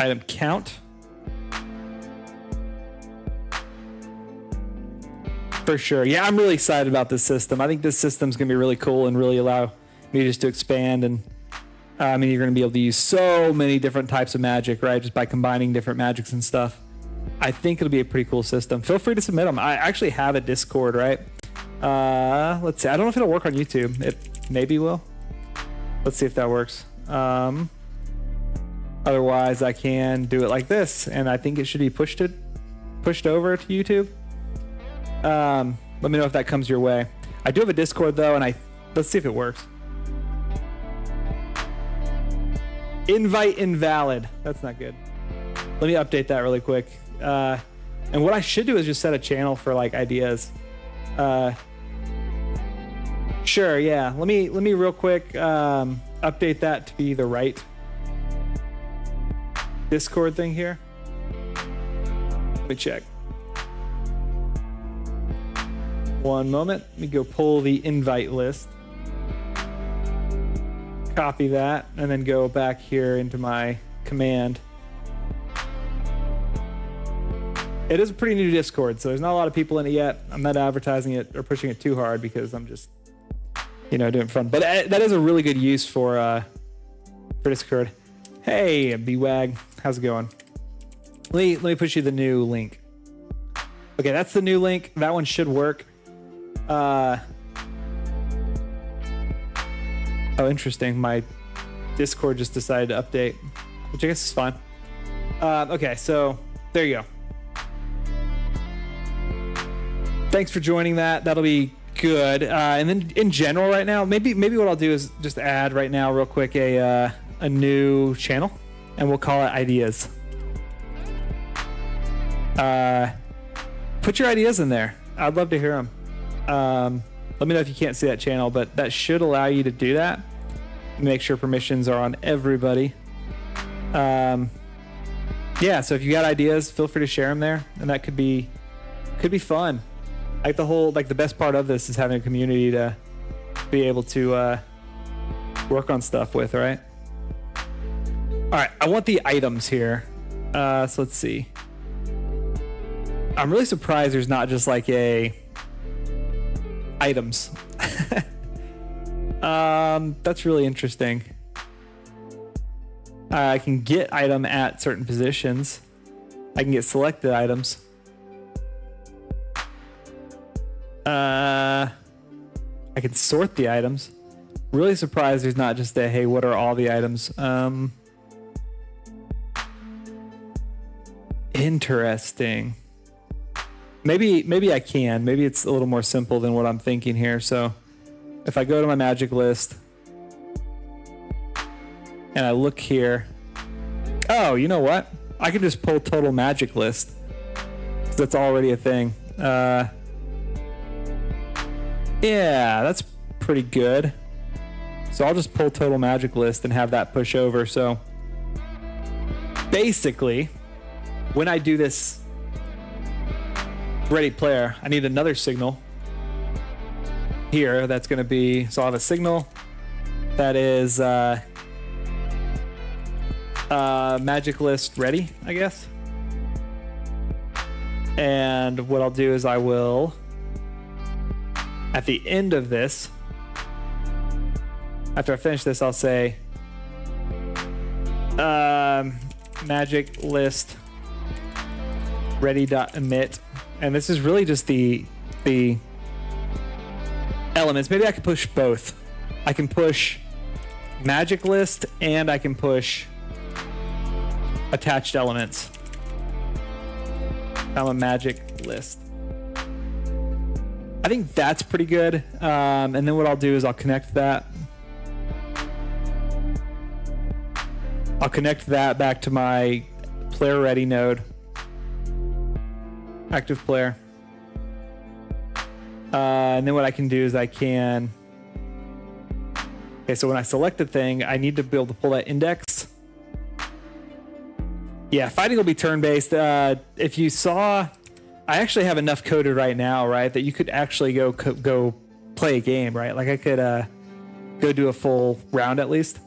Item count. For sure. Yeah, I'm really excited about this system. I think this system's going to be really cool and really allow me just to expand. And I mean, you're going to be able to use so many different types of magic, right? Just by combining different magics and stuff. I think it'll be a pretty cool system. Feel free to submit them. I actually have a Discord, right? Let's see. I don't know if it'll work on YouTube. It maybe will. Let's see if that works. Otherwise, I can do it like this, and I think it should be pushed over to YouTube. Let me know if that comes your way. I do have a Discord though, and let's see if it works. Invite invalid. That's not good. Let me update that really quick. And what I should do is just set a channel for like ideas. Sure, yeah. Let me real quick update that to be the right Discord thing here. Let me check. One moment. Let me go pull the invite list. Copy that, and then go back here into my command. It is a pretty new Discord, so there's not a lot of people in it yet. I'm not advertising it or pushing it too hard because I'm just, doing fun. But that is a really good use for Discord. Hey, BWAG, how's it going? Let me push you the new link. Okay, that's the new link. That one should work. Oh, interesting. My Discord just decided to update, which I guess is fine. Okay, so there you go. Thanks for joining that. That'll be good. And then in general right now, maybe what I'll do is just add right now real quick a new channel, and we'll call it Ideas. Put your ideas in there. I'd love to hear them. Let me know if you can't see that channel, but that should allow you to do that. Make sure permissions are on everybody. Yeah, so if you got ideas, feel free to share them there, and that could be fun. Like the best part of this is having a community to be able to work on stuff with, right? All right, I want the items here. So let's see. I'm really surprised there's not just like a items. That's really interesting. I can get item at certain positions. I can get selected items. I can sort the items. Really surprised there's not just a, hey, what are all the items? Interesting. Maybe I can. Maybe it's a little more simple than what I'm thinking here. So if I go to my magic list and I look here, oh, you know what? I can just pull total magic list. That's already a thing. Yeah, that's pretty good. So I'll just pull total magic list and have that push over. So basically, when I do this ready player, I need another signal here. That's going to be, so I'll have a signal that is magic list ready, I guess. And what I'll do is I will, at the end of this, after I finish this, I'll say magic list ready.emit. And this is really just the elements. Maybe I could push both. I can push magic list and I can push attached elements. I'm a magic list. I think that's pretty good. And then what I'll do is I'll connect that. I'll connect that back to my player ready node. Active player. And then what I can do is I can, okay, so when I select the thing, I need to be able to pull that index. Yeah, fighting will be turn-based. If you saw, I actually have enough coded right now, right, that you could actually go play a game, right? Like I could go do a full round at least.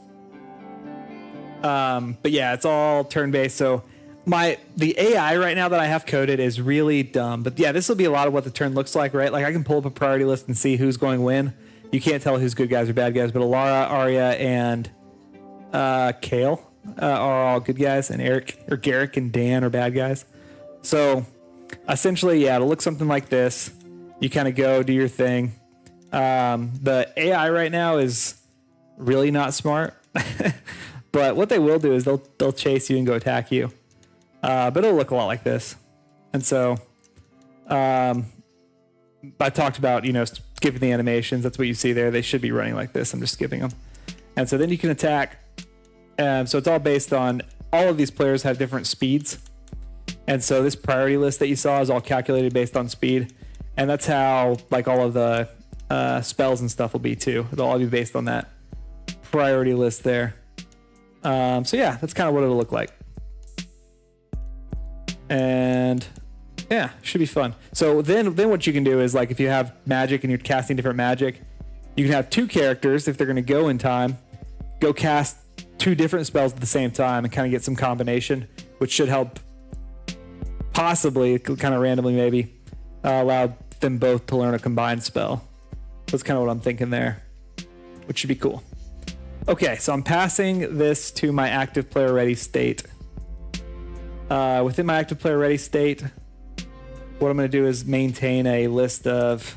But yeah, it's all turn-based. So the AI right now that I have coded is really dumb. But yeah, this will be a lot of what the turn looks like, right? Like I can pull up a priority list and see who's going when. You can't tell who's good guys or bad guys, but Alara, Arya, and Kale are all good guys, and Eric or Garrick and Dan are bad guys. So essentially, yeah, it'll look something like this. You kind of go do your thing. The AI right now is really not smart, but what they will do is they'll chase you and go attack you. But it'll look a lot like this. And so I talked about, skipping the animations. That's what you see there. They should be running like this. I'm just skipping them. And so then you can attack. So it's all based on, all of these players have different speeds. And so this priority list that you saw is all calculated based on speed. And that's how like all of the spells and stuff will be too. It'll all be based on that priority list there. So yeah, that's kind of what it'll look like. And yeah, should be fun. So then what you can do is, like, if you have magic and you're casting different magic, you can have two characters, if they're going to go in time, go cast two different spells at the same time and kind of get some combination, which should help, possibly, kind of randomly maybe, allow them both to learn a combined spell. That's kind of what I'm thinking there, which should be cool. Okay, so I'm passing this to my active player ready state. Within my active player ready state, what I'm going to do is maintain a list of,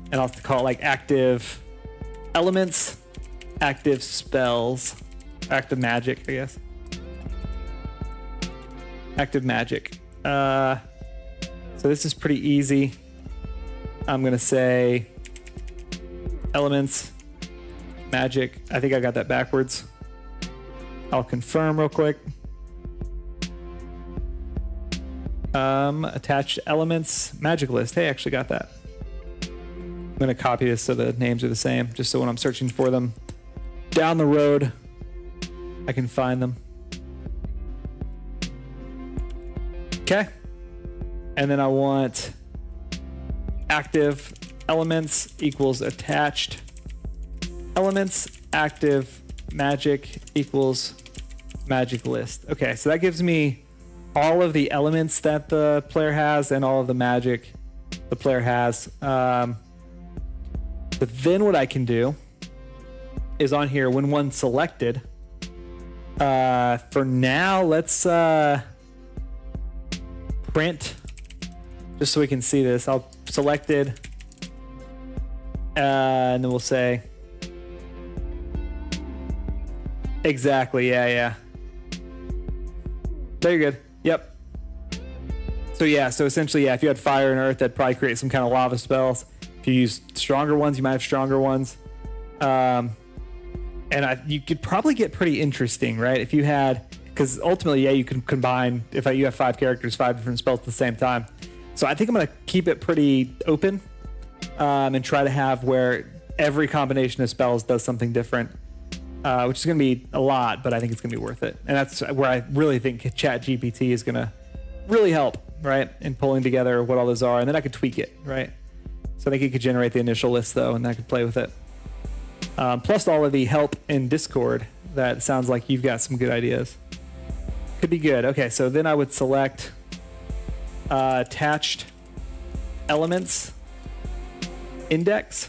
and I'll have to call it like active elements, active spells, active magic, I guess. Active magic. So this is pretty easy. I'm going to say elements, magic. I think I got that backwards. I'll confirm real quick. Attached elements, magic list. Hey, I actually got that. I'm going to copy this so the names are the same, just so when I'm searching for them down the road, I can find them. Okay. And then I want active elements equals attached elements, active magic equals magic list. Okay, so that gives me all of the elements that the player has and all of the magic the player has. But then what I can do is on here, when one selected, for now, let's print, just so we can see this. I'll selected, and then we'll say Exactly. Yeah, yeah. Very good. Yep. So yeah, so essentially, yeah, if you had fire and earth, that'd probably create some kind of lava spells. If you use stronger ones, you might have stronger ones. And you could probably get pretty interesting, right? If you had, because ultimately, yeah, you can combine, if you have 5 characters, 5 different spells at the same time. So I think I'm going to keep it pretty open and try to have where every combination of spells does something different, which is going to be a lot, but I think it's going to be worth it. And that's where I really think ChatGPT is going to really help, right? In pulling together what all those are. And then I could tweak it, right? So I think it could generate the initial list, though, and I could play with it. Plus all of the help in Discord, that sounds like you've got some good ideas. Could be good. Okay, so then I would select attached elements index.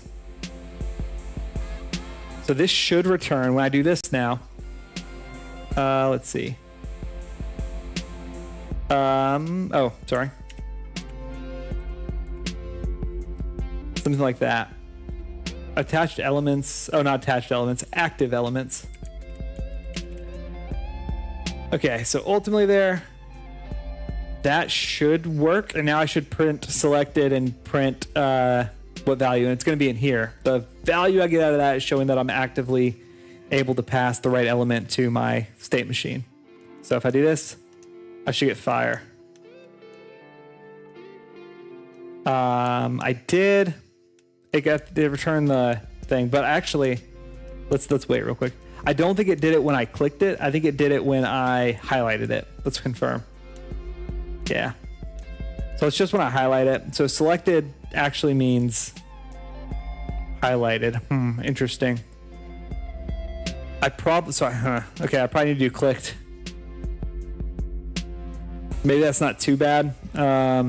So this should return when I do this now. Let's see. Oh, sorry. Something like that. Attached elements. Oh, not attached elements. Active elements. Okay, so ultimately there, that should work. And now I should print selected and print what value. And it's going to be in here. The value I get out of that is showing that I'm actively able to pass the right element to my state machine. So if I do this, I should get fire. I did. It returned the thing, but actually, let's wait real quick. I don't think it did it when I clicked it. I think it did it when I highlighted it. Let's confirm. Yeah. So it's just when I highlight it. So selected actually means highlighted. Interesting. I probably okay. I probably need to do clicked. Maybe that's not too bad. Let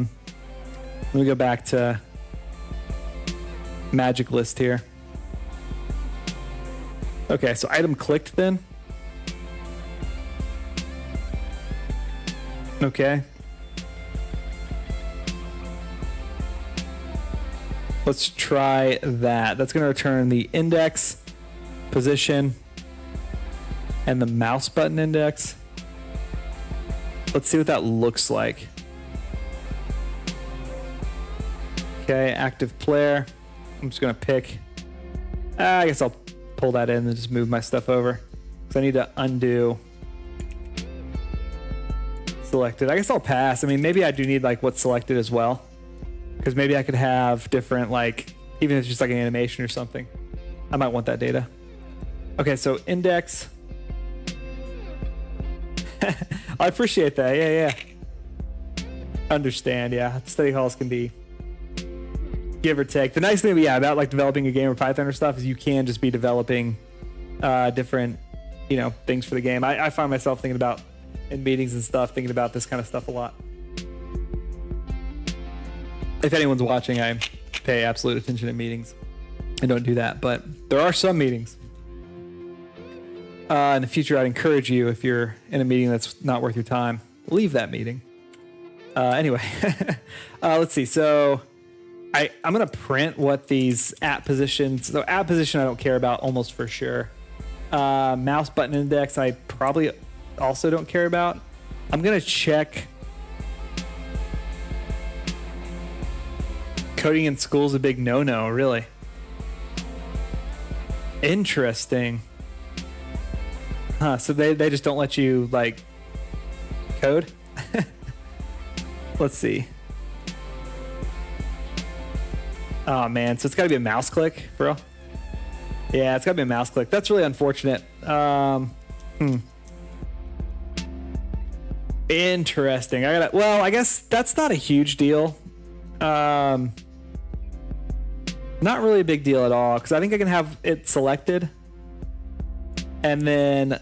me go back to magic list here. Okay, so item clicked then. Okay. Let's try that. That's going to return the index, position, and the mouse button index. Let's see what that looks like. Okay, active player. I'm just going to pick. I guess I'll pull that in and just move my stuff over. Because I need to undo selected. I guess I'll pass. I mean, maybe I do need like what's selected as well. Because maybe I could have different, like, even if it's just like an animation or something. I might want that data. Okay, so index. I appreciate that. Yeah. Understand, yeah. Study halls can be give or take. The nice thing, yeah, about like developing a game or Python or stuff is you can just be developing different, things for the game. I find myself thinking about in meetings and stuff, thinking about this kind of stuff a lot. If anyone's watching, I pay absolute attention in meetings. I don't do that, but there are some meetings. In the future, I'd encourage you, if you're in a meeting that's not worth your time, leave that meeting. Anyway, let's see. So I'm going to print what these at positions. So at position, I don't care about almost for sure. Mouse button index, I probably also don't care about. I'm going to check. Coding in school is a big no-no, really. Interesting. Huh, so they just don't let you, like, code? Let's see. Oh, man, so it's got to be a mouse click, bro? Yeah, it's got to be a mouse click. That's really unfortunate. Interesting. I guess that's not a huge deal. Not really a big deal at all, because I think I can have it selected. And then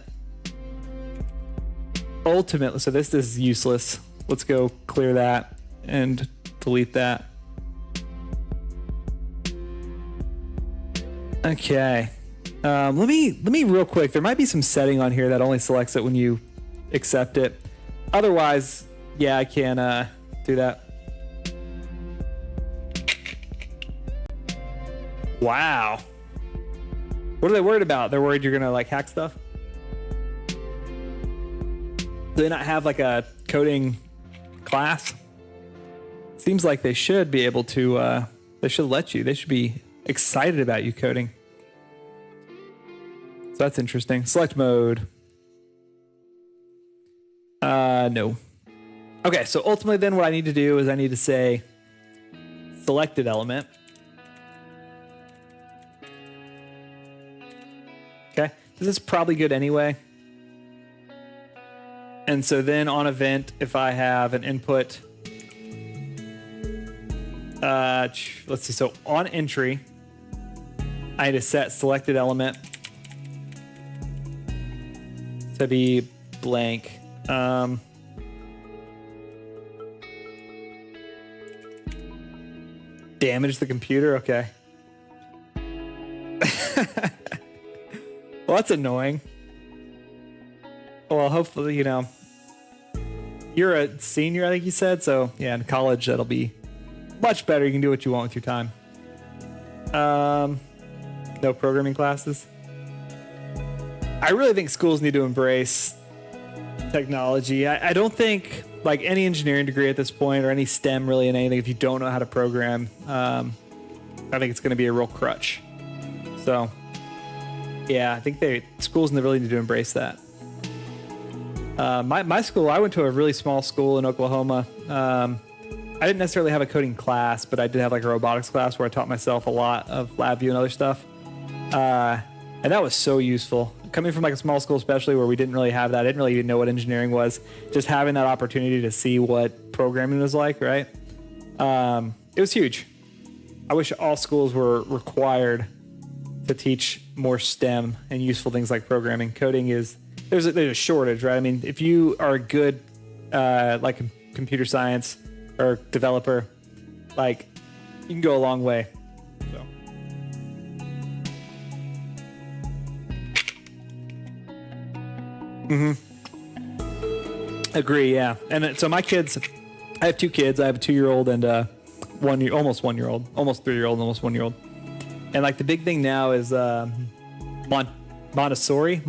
ultimately, so this is useless. Let's go clear that and delete that. Okay. Let me real quick. There might be some setting on here that only selects it when you accept it. Otherwise, yeah, I can do that. Wow. What are they worried about? They're worried you're gonna like hack stuff? Do they not have like a coding class? Seems like they should be able to, they should let you. They should be excited about you coding. So that's interesting. Select mode. No. Okay, so ultimately then what I need to do is I need to say selected element. Okay, this is probably good anyway. And so then on event, if I have an input, let's see, so on entry, I need to set selected element to be blank. Damage the computer, okay. Well, that's annoying. Well, hopefully, you know, you're a senior, I think you said. So yeah, in college, that'll be much better. You can do what you want with your time. No programming classes. I really think schools need to embrace technology. I don't think like any engineering degree at this point or any STEM really in anything, if you don't know how to program, I think it's going to be a real crutch. So yeah, I think schools really need to embrace that. My school, I went to a really small school in Oklahoma. I didn't necessarily have a coding class, but I did have like a robotics class where I taught myself a lot of LabVIEW and other stuff. And that was so useful. Coming from like a small school, especially where we didn't really have that, I didn't really even know what engineering was. Just having that opportunity to see what programming was like, right? It was huge. I wish all schools were required to teach more STEM and useful things like programming. Coding is, there's a shortage, right? I mean, if you are a good like computer science or developer, like you can go a long way. So. Agree, yeah. And so my kids, I have 2 kids. I have a 2-year-old and almost 1-year-old, almost 3-year-old, and almost 1-year-old. And like the big thing now is Montessori.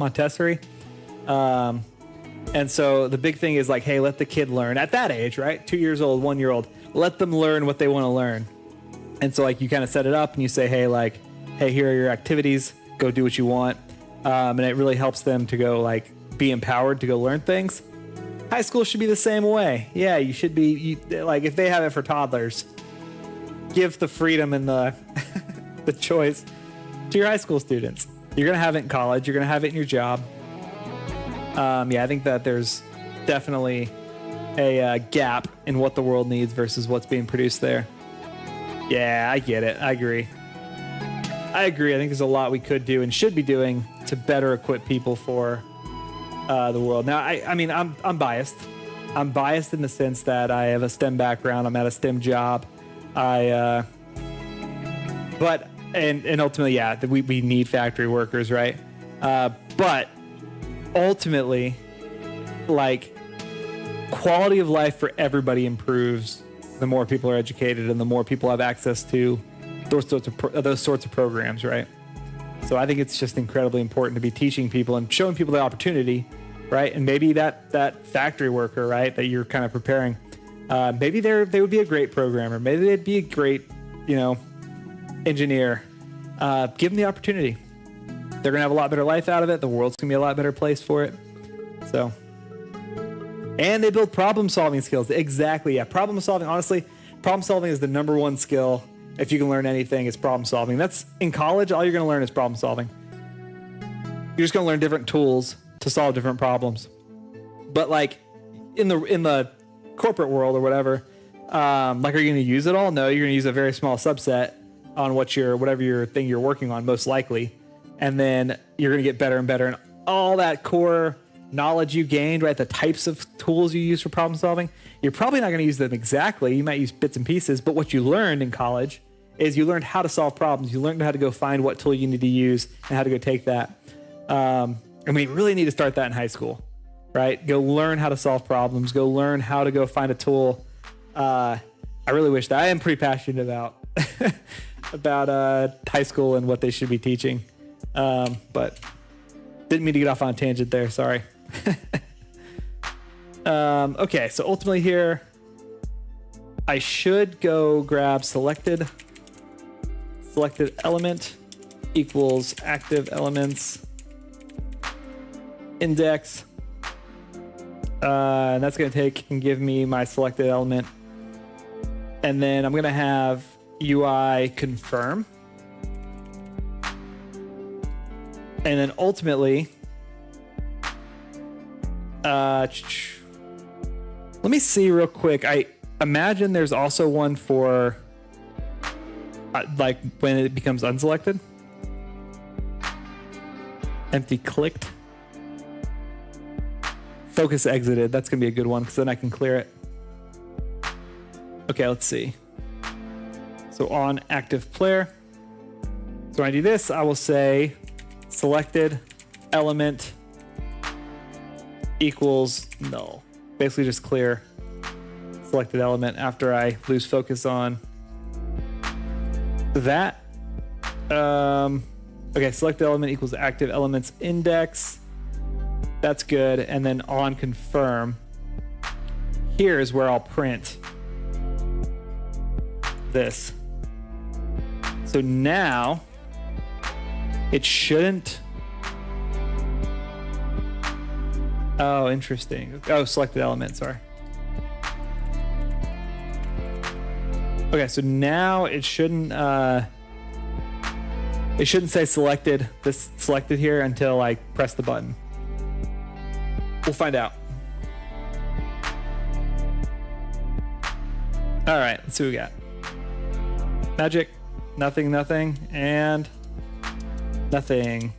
And so the big thing is like, hey, let the kid learn at that age, right? 2 years old, 1-year-old, let them learn what they want to learn. And so like you kind of set it up and you say, hey, here are your activities, go do what you want. And it really helps them to go like be empowered to go learn things. High school should be the same way. Yeah, you should be like, if they have it for toddlers, give the freedom and the the choice to your high school students. You're going to have it in college. You're going to have it in your job. Yeah, I think that there's definitely a gap in what the world needs versus what's being produced there. Yeah, I get it. I agree. I think there's a lot we could do and should be doing to better equip people for the world. Now, I mean, I'm biased. I'm biased in the sense that I have a STEM background. I'm at a STEM job. But ultimately, yeah, we need factory workers, right? But ultimately, like, quality of life for everybody improves the more people are educated and the more people have access to those sorts of programs, right? So I think it's just incredibly important to be teaching people and showing people the opportunity, right? And maybe that factory worker, right, that you're kind of preparing, maybe they would be a great programmer. Maybe they'd be a great, engineer. Give them the opportunity. They're gonna have a lot better life out of it. The world's gonna be a lot better place for it. So, and they build problem-solving skills. Exactly, yeah. Problem solving. Honestly, problem solving is the number one skill. If you can learn anything, it's problem solving. That's in college. All you're gonna learn is problem solving. You're just gonna learn different tools to solve different problems. But like in the corporate world or whatever, like, are you gonna use it all? No, you're gonna use a very small subset on whatever your thing you're working on, most likely. And then you're going to get better and better. And all that core knowledge you gained, right? The types of tools you use for problem solving, you're probably not going to use them exactly. You might use bits and pieces. But what you learned in college is you learned how to solve problems. You learned how to go find what tool you need to use and how to go take that. And we really need to start that in high school, right? Go learn how to solve problems. Go learn how to go find a tool. I really wish that. I am pretty passionate about high school and what they should be teaching. But didn't mean to get off on a tangent there. Sorry. Okay, so ultimately here, I should go grab selected element equals active elements index. And that's going to take and give me my selected element. And then I'm going to have UI confirm. And then ultimately, let me see real quick. I imagine there's also one for like when it becomes unselected. Empty clicked. Focus exited. That's gonna be a good one because then I can clear it. Okay, let's see. So on active player. So when I do this, I will say selected element equals null. Basically just clear selected element after I lose focus on that. Okay, selected element equals active elements index. That's good. And then on confirm, here is where I'll print this. So now it shouldn't. Oh, interesting. Oh, selected element, sorry. Okay, so now it shouldn't say selected, this selected here until I press the button. We'll find out. All right, let's see what we got. Magic, nothing, nothing, and nothing.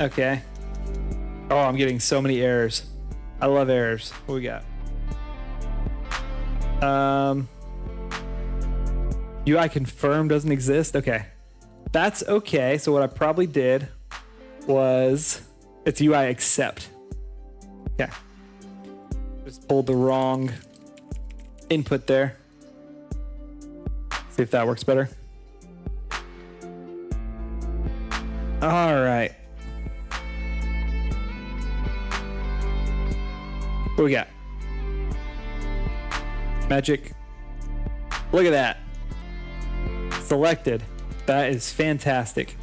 Okay. Oh, I'm getting so many errors. I love errors. What we got? UI confirm doesn't exist. Okay. That's okay. So what I probably did was it's UI accept. Okay. Just pulled the wrong input there. See if that works better. All right. What we got? Magic. Look at that. Selected. That is fantastic.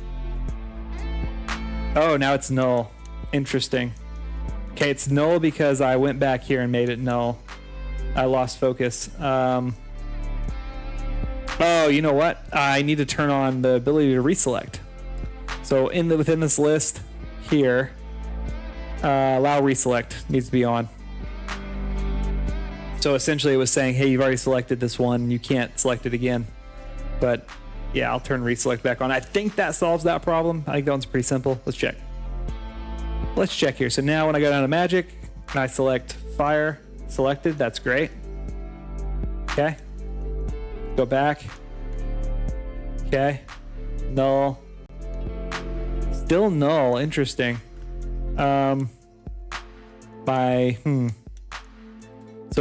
Oh, now it's null. Interesting. Okay, it's null because I went back here and made it null. I lost focus. Oh, you know what? I need to turn on the ability to reselect. So within this list here, allow reselect needs to be on. So essentially it was saying, hey, you've already selected this one. You can't select it again. But yeah, I'll turn reselect back on. I think that solves that problem. I think that one's pretty simple. Let's check. Let's check here. So now when I go down to magic and I select fire selected, that's great. Okay. Go back. Okay. Null. Still null. Interesting. So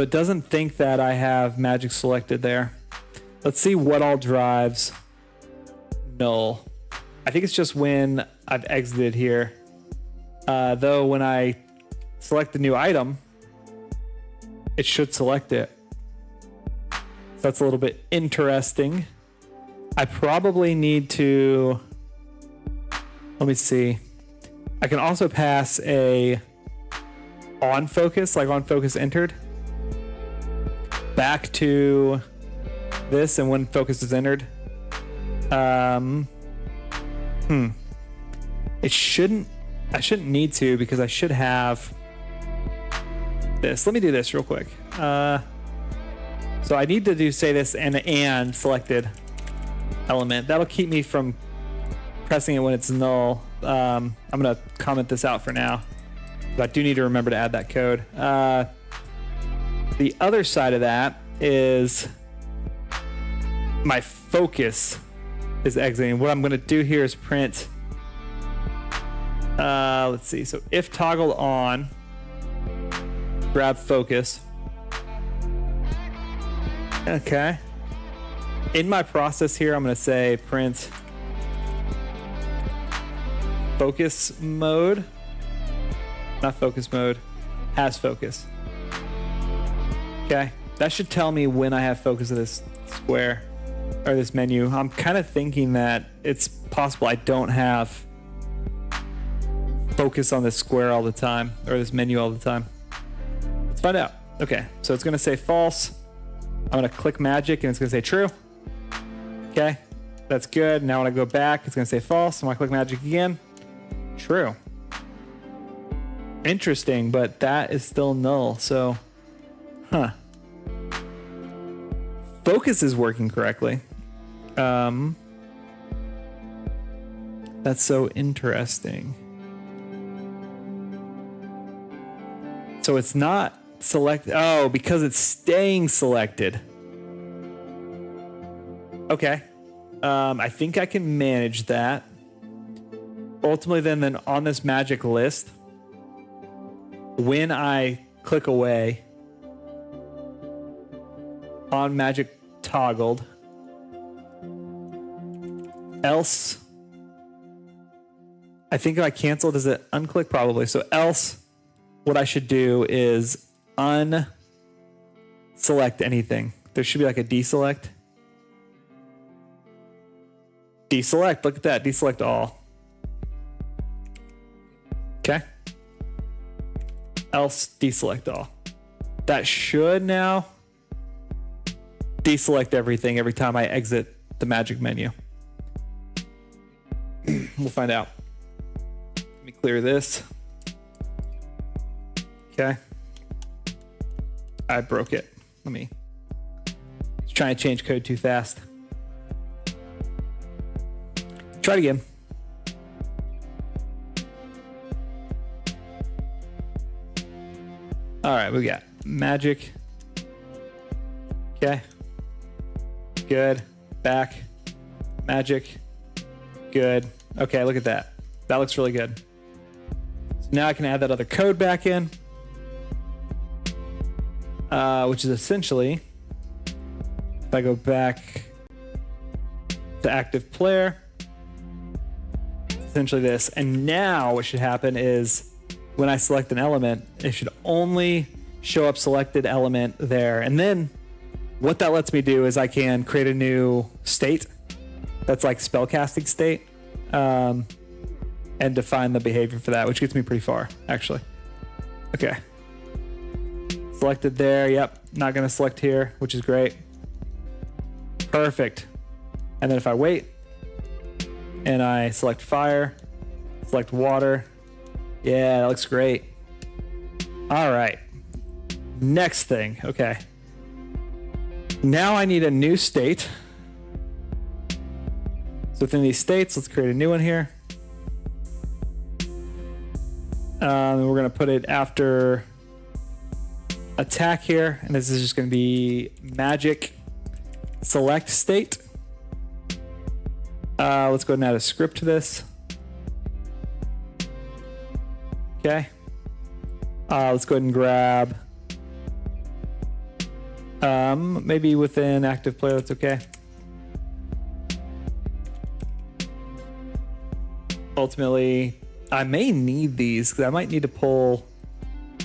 it doesn't think that I have magic selected there. Let's see what all drives null. I think it's just when I've exited here. Though when I select the new item, it should select it. So that's a little bit interesting. I probably need to, let me see. I can also pass a on focus, like on focus entered, back to this, and when focus is entered, it shouldn't, I shouldn't need to because I should have this. Let me do this real quick. So I need to say this and selected element. That'll keep me from pressing it when it's null. I'm gonna comment this out for now, but I do need to remember to add that code. The other side of that is my focus is exiting. What I'm going to do here is print, let's see. So if toggled on, grab focus. Okay. In my process here, I'm going to say print focus mode, not focus mode. has focus. Okay, that should tell me when I have focus of this square or this menu. I'm kind of thinking that it's possible I don't have focus on this square all the time or this menu all the time. Let's find out. Okay, so it's gonna say false. I'm gonna click magic and it's gonna say true. Okay, that's good. Now when I go back, it's gonna say false. And when I click magic again, true. Interesting, but that is still null. So, focus is working correctly. That's so interesting. So it's not select. Oh, because it's staying selected. Okay. I think I can manage that. Ultimately, then on this magic list, when I click away on magic toggled, else, I think if I cancel, does it unclick? Probably. So else, what I should do is unselect anything. There should be like a deselect. Deselect, look at that, deselect all. Okay. Else, deselect all. That should now deselect everything every time I exit the magic menu. We'll find out. Let me clear this. Okay. I broke it. Let me. Just trying to change code too fast. Try it again. All right, we got magic. Okay. Good. Back. Magic. Good. Okay, look at that. That looks really good. So now I can add that other code back in, which is essentially, if I go back to active player, essentially this. And now what should happen is when I select an element, it should only show up selected element there. And then what that lets me do is I can create a new state that's like spellcasting state, and define the behavior for that, which gets me pretty far, actually. Okay. Selected there. Yep. Not going to select here, which is great. Perfect. And then if I wait and I select fire, select water. Yeah, that looks great. All right. Next thing. Okay. Now I need a new state. So within these states, let's create a new one here. We're going to put it after attack here. And this is just going to be magic select state. Let's go ahead and add a script to this. Okay. Let's go ahead and grab maybe within active player, that's okay. Ultimately, I may need these because I might need to pull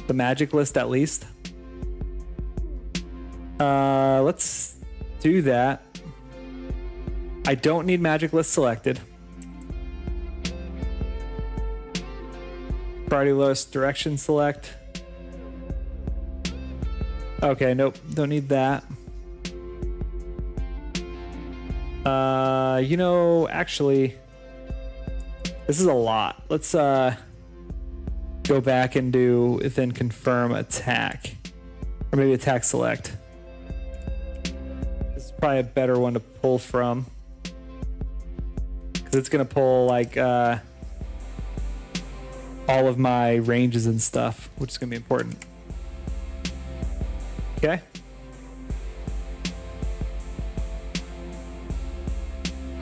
the magic list at least. Let's do that. I don't need magic list selected. Priority list direction select. Okay, nope, don't need that. You know, actually, this is a lot. Let's go back and do within confirm attack, or maybe attack select. This is probably a better one to pull from because it's gonna pull like all of my ranges and stuff, which is gonna be important. Okay.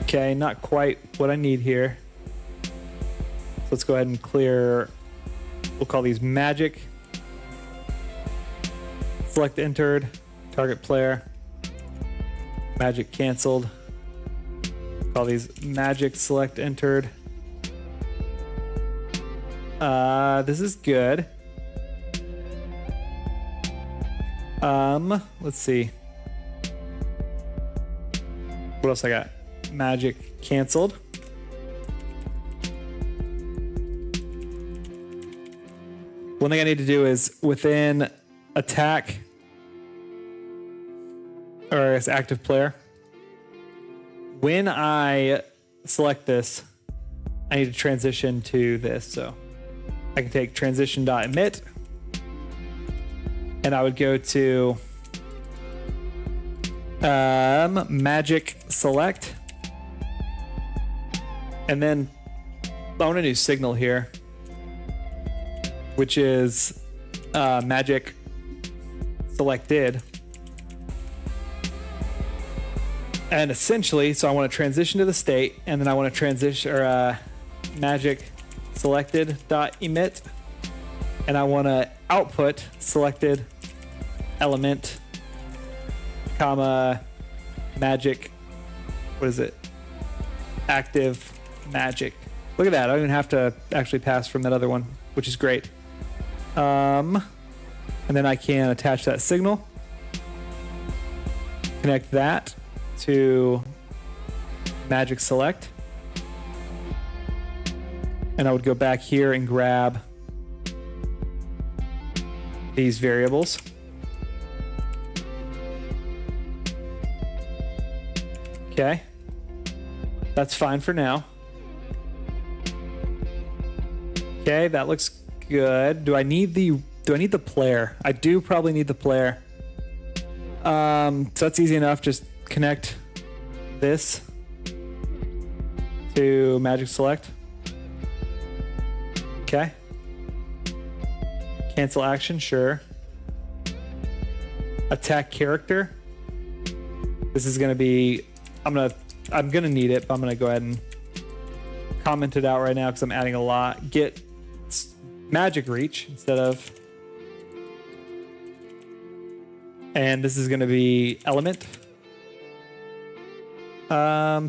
Okay, not quite what I need here. So let's go ahead and clear. We'll call these magic. Select entered, target player. Magic canceled. Call these magic select entered. This is good. Let's see. What else I got? Magic canceled. One thing I need to do is within attack, or as active player, when I select this, I need to transition to this. So I can take transition.emit, and I would go to magic select, and then I want a new signal here, which is magic selected. And essentially, so I want to transition to the state, and then I want to transition, or magic selected dot emit, and I want to output selected element, comma, magic, what is it? Active magic. Look at that. I don't even have to actually pass from that other one, which is great. And then I can attach that signal, connect that to magic select, and I would go back here and grab these variables. Okay, that's fine for now. Okay, that looks good. Do I need the player? I do probably need the player. So that's easy enough. Just connect this to magic select. Okay. Cancel action, sure. Attack character. This is gonna be, I'm gonna need it, but I'm gonna go ahead and comment it out right now because I'm adding a lot. Get magic reach instead of, and this is gonna be element.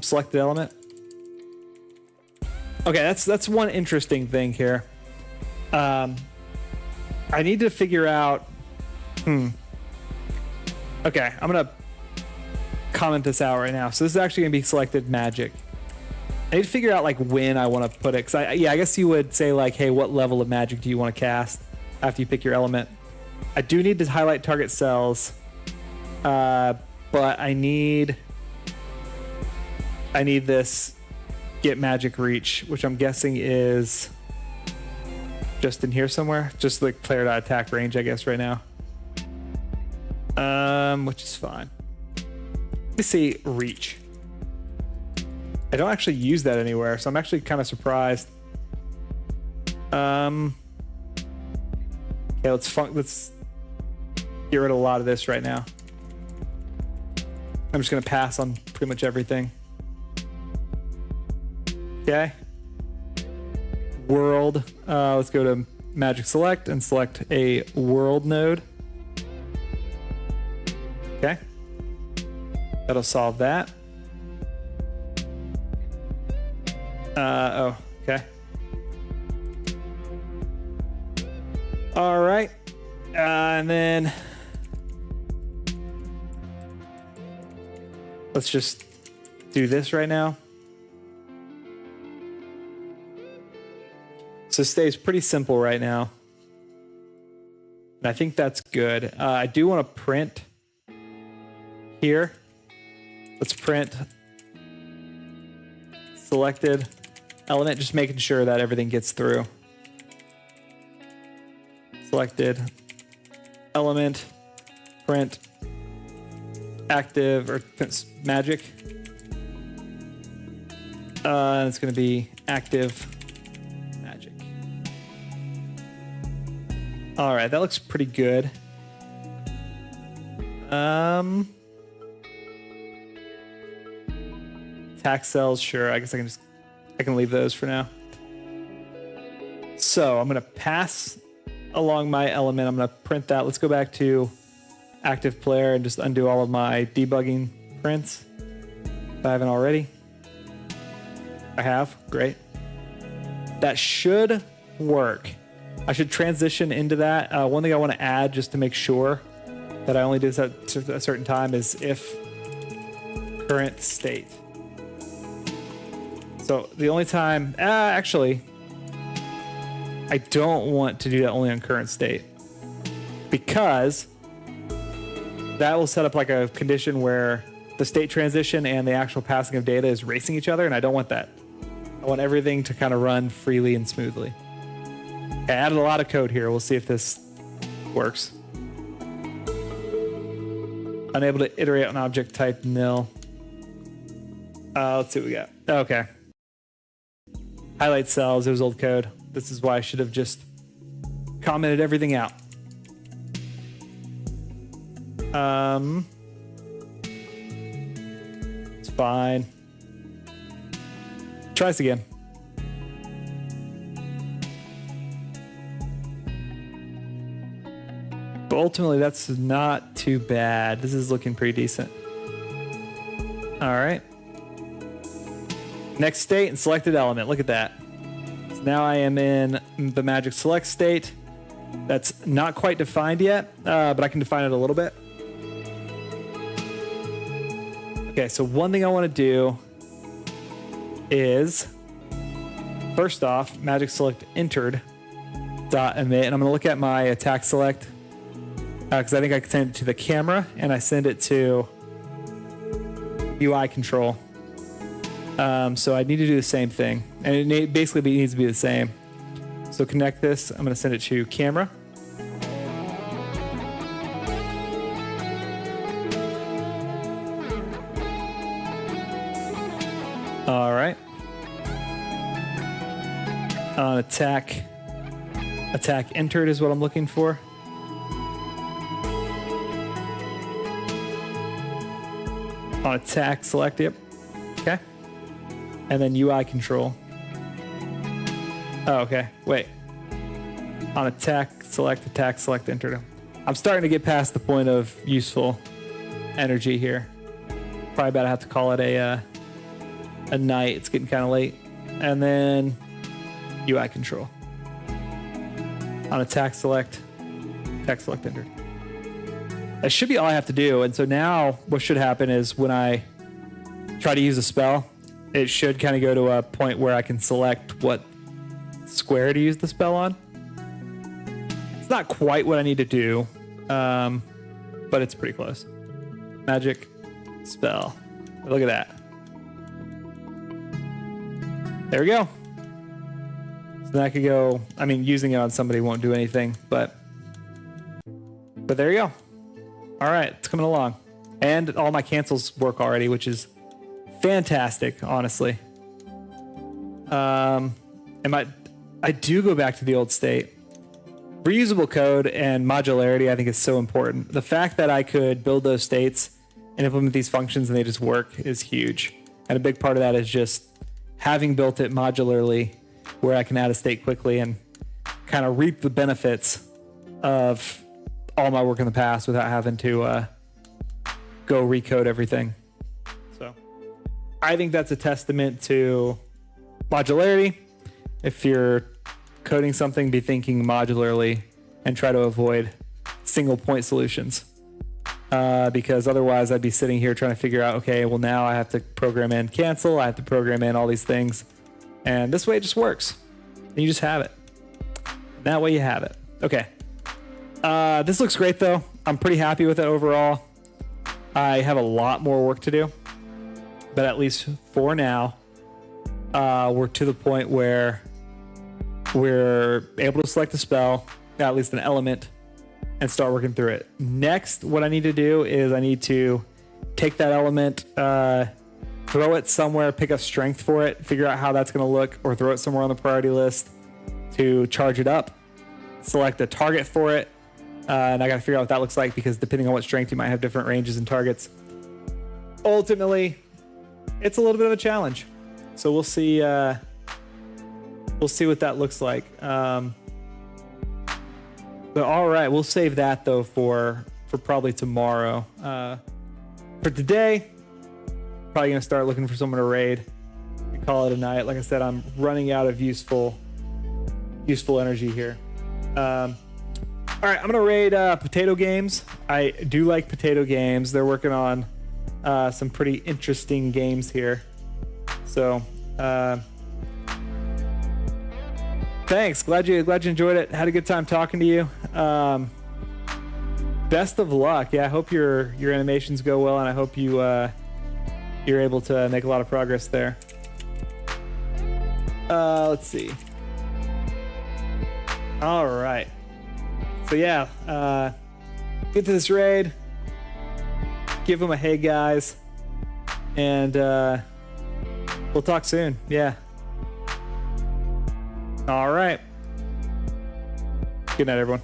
Selected element. Okay, that's one interesting thing here. I need to figure out. Okay, I'm gonna comment this out right now. So this is actually gonna be selected magic. I need to figure out like when I want to put it. Cause I guess you would say like, hey, what level of magic do you want to cast after you pick your element? I do need to highlight target cells, but I need this get magic reach, which I'm guessing is just in here somewhere. Just like player.attack range, I guess, right now. Which is fine. Let me see reach. I don't actually use that anywhere, so I'm actually kind of surprised. Okay, let's get rid of a lot of this right now. I'm just gonna pass on pretty much everything. Okay. World. Let's go to magic select and select a world node. Okay. That'll solve that. Oh, okay. All right. And then let's just do this right now. So it stays pretty simple right now. And I think that's good. I do want to print here. Let's print selected element, just making sure that everything gets through. Selected element, print active, or magic. It's going to be active magic. All right, that looks pretty good. Attack cells, sure. I guess I can leave those for now. So I'm gonna pass along my element. I'm gonna print that. Let's go back to active player and just undo all of my debugging prints if I haven't already. I have, great. That should work. I should transition into that. One thing I want to add just to make sure that I only do this at a certain time is if current state. So the only time, actually, I don't want to do that only on current state, because that will set up like a condition where the state transition and the actual passing of data is racing each other, and I don't want that. I want everything to kind of run freely and smoothly. I added a lot of code here. We'll see if this works. Unable to iterate on object type nil. Let's see what we got. Okay. Highlight cells. It was old code. This is why I should have just commented everything out. It's fine. Try this again. But ultimately, that's not too bad. This is looking pretty decent. All right. Next state and selected element. Look at that. So now I am in the magic select state. That's not quite defined yet, but I can define it a little bit. Okay, so one thing I want to do is, first off, magic select entered dot emit, and I'm going to look at my attack select because I think I can send it to the camera, and I send it to UI control. So I need to do the same thing, and it basically needs to be the same. So connect this. I'm going to send it to camera. All right. On attack entered is what I'm looking for. On attack select, yep. Okay. And then UI control. Oh, okay. Wait. On attack select entered. I'm starting to get past the point of useful energy here. Probably about to have to call it a night. It's getting kind of late. And then UI control. On attack select entered. That should be all I have to do. And so now what should happen is when I try to use a spell, it should kind of go to a point where I can select what square to use the spell on. It's not quite what I need to do, but it's pretty close. Magic spell. Look at that. There we go. So then I could go, I mean, using it on somebody won't do anything, but there you go. All right, it's coming along. And all my cancels work already, which is fantastic, honestly. I do go back to the old state. Reusable code and modularity, I think, is so important. The fact that I could build those states and implement these functions and they just work is huge. And a big part of that is just having built it modularly where I can add a state quickly and kind of reap the benefits of all my work in the past without having to go recode everything. So I think that's a testament to modularity. If you're coding something, be thinking modularly and try to avoid single point solutions. Because otherwise I'd be sitting here trying to figure out, okay, well now I have to program in cancel, I have to program in all these things. And this way it just works. And you just have it. That way you have it. Okay. This looks great though. I'm pretty happy with it overall. I have a lot more work to do, but at least for now, we're to the point where we're able to select a spell, at least an element, and start working through it. Next, what I need to do is I need to take that element, throw it somewhere, pick up strength for it, figure out how that's going to look, or throw it somewhere on the priority list to charge it up, select a target for it, and I got to figure out what that looks like because depending on what strength, you might have different ranges and targets. Ultimately, it's a little bit of a challenge. So we'll see what that looks like. But all right, we'll save that though for probably tomorrow. For today, probably gonna start looking for someone to raid and call it a night. Like I said, I'm running out of useful energy here. All right, I'm gonna raid Potato Games. I do like Potato Games. They're working on some pretty interesting games here. So thanks. Glad you enjoyed it. Had a good time talking to you. Best of luck. Yeah, I hope your animations go well, and I hope you're able to make a lot of progress there. Let's see. All right. So yeah, get to this raid. Give them a hey guys, and we'll talk soon. Yeah. All right. Good night, everyone.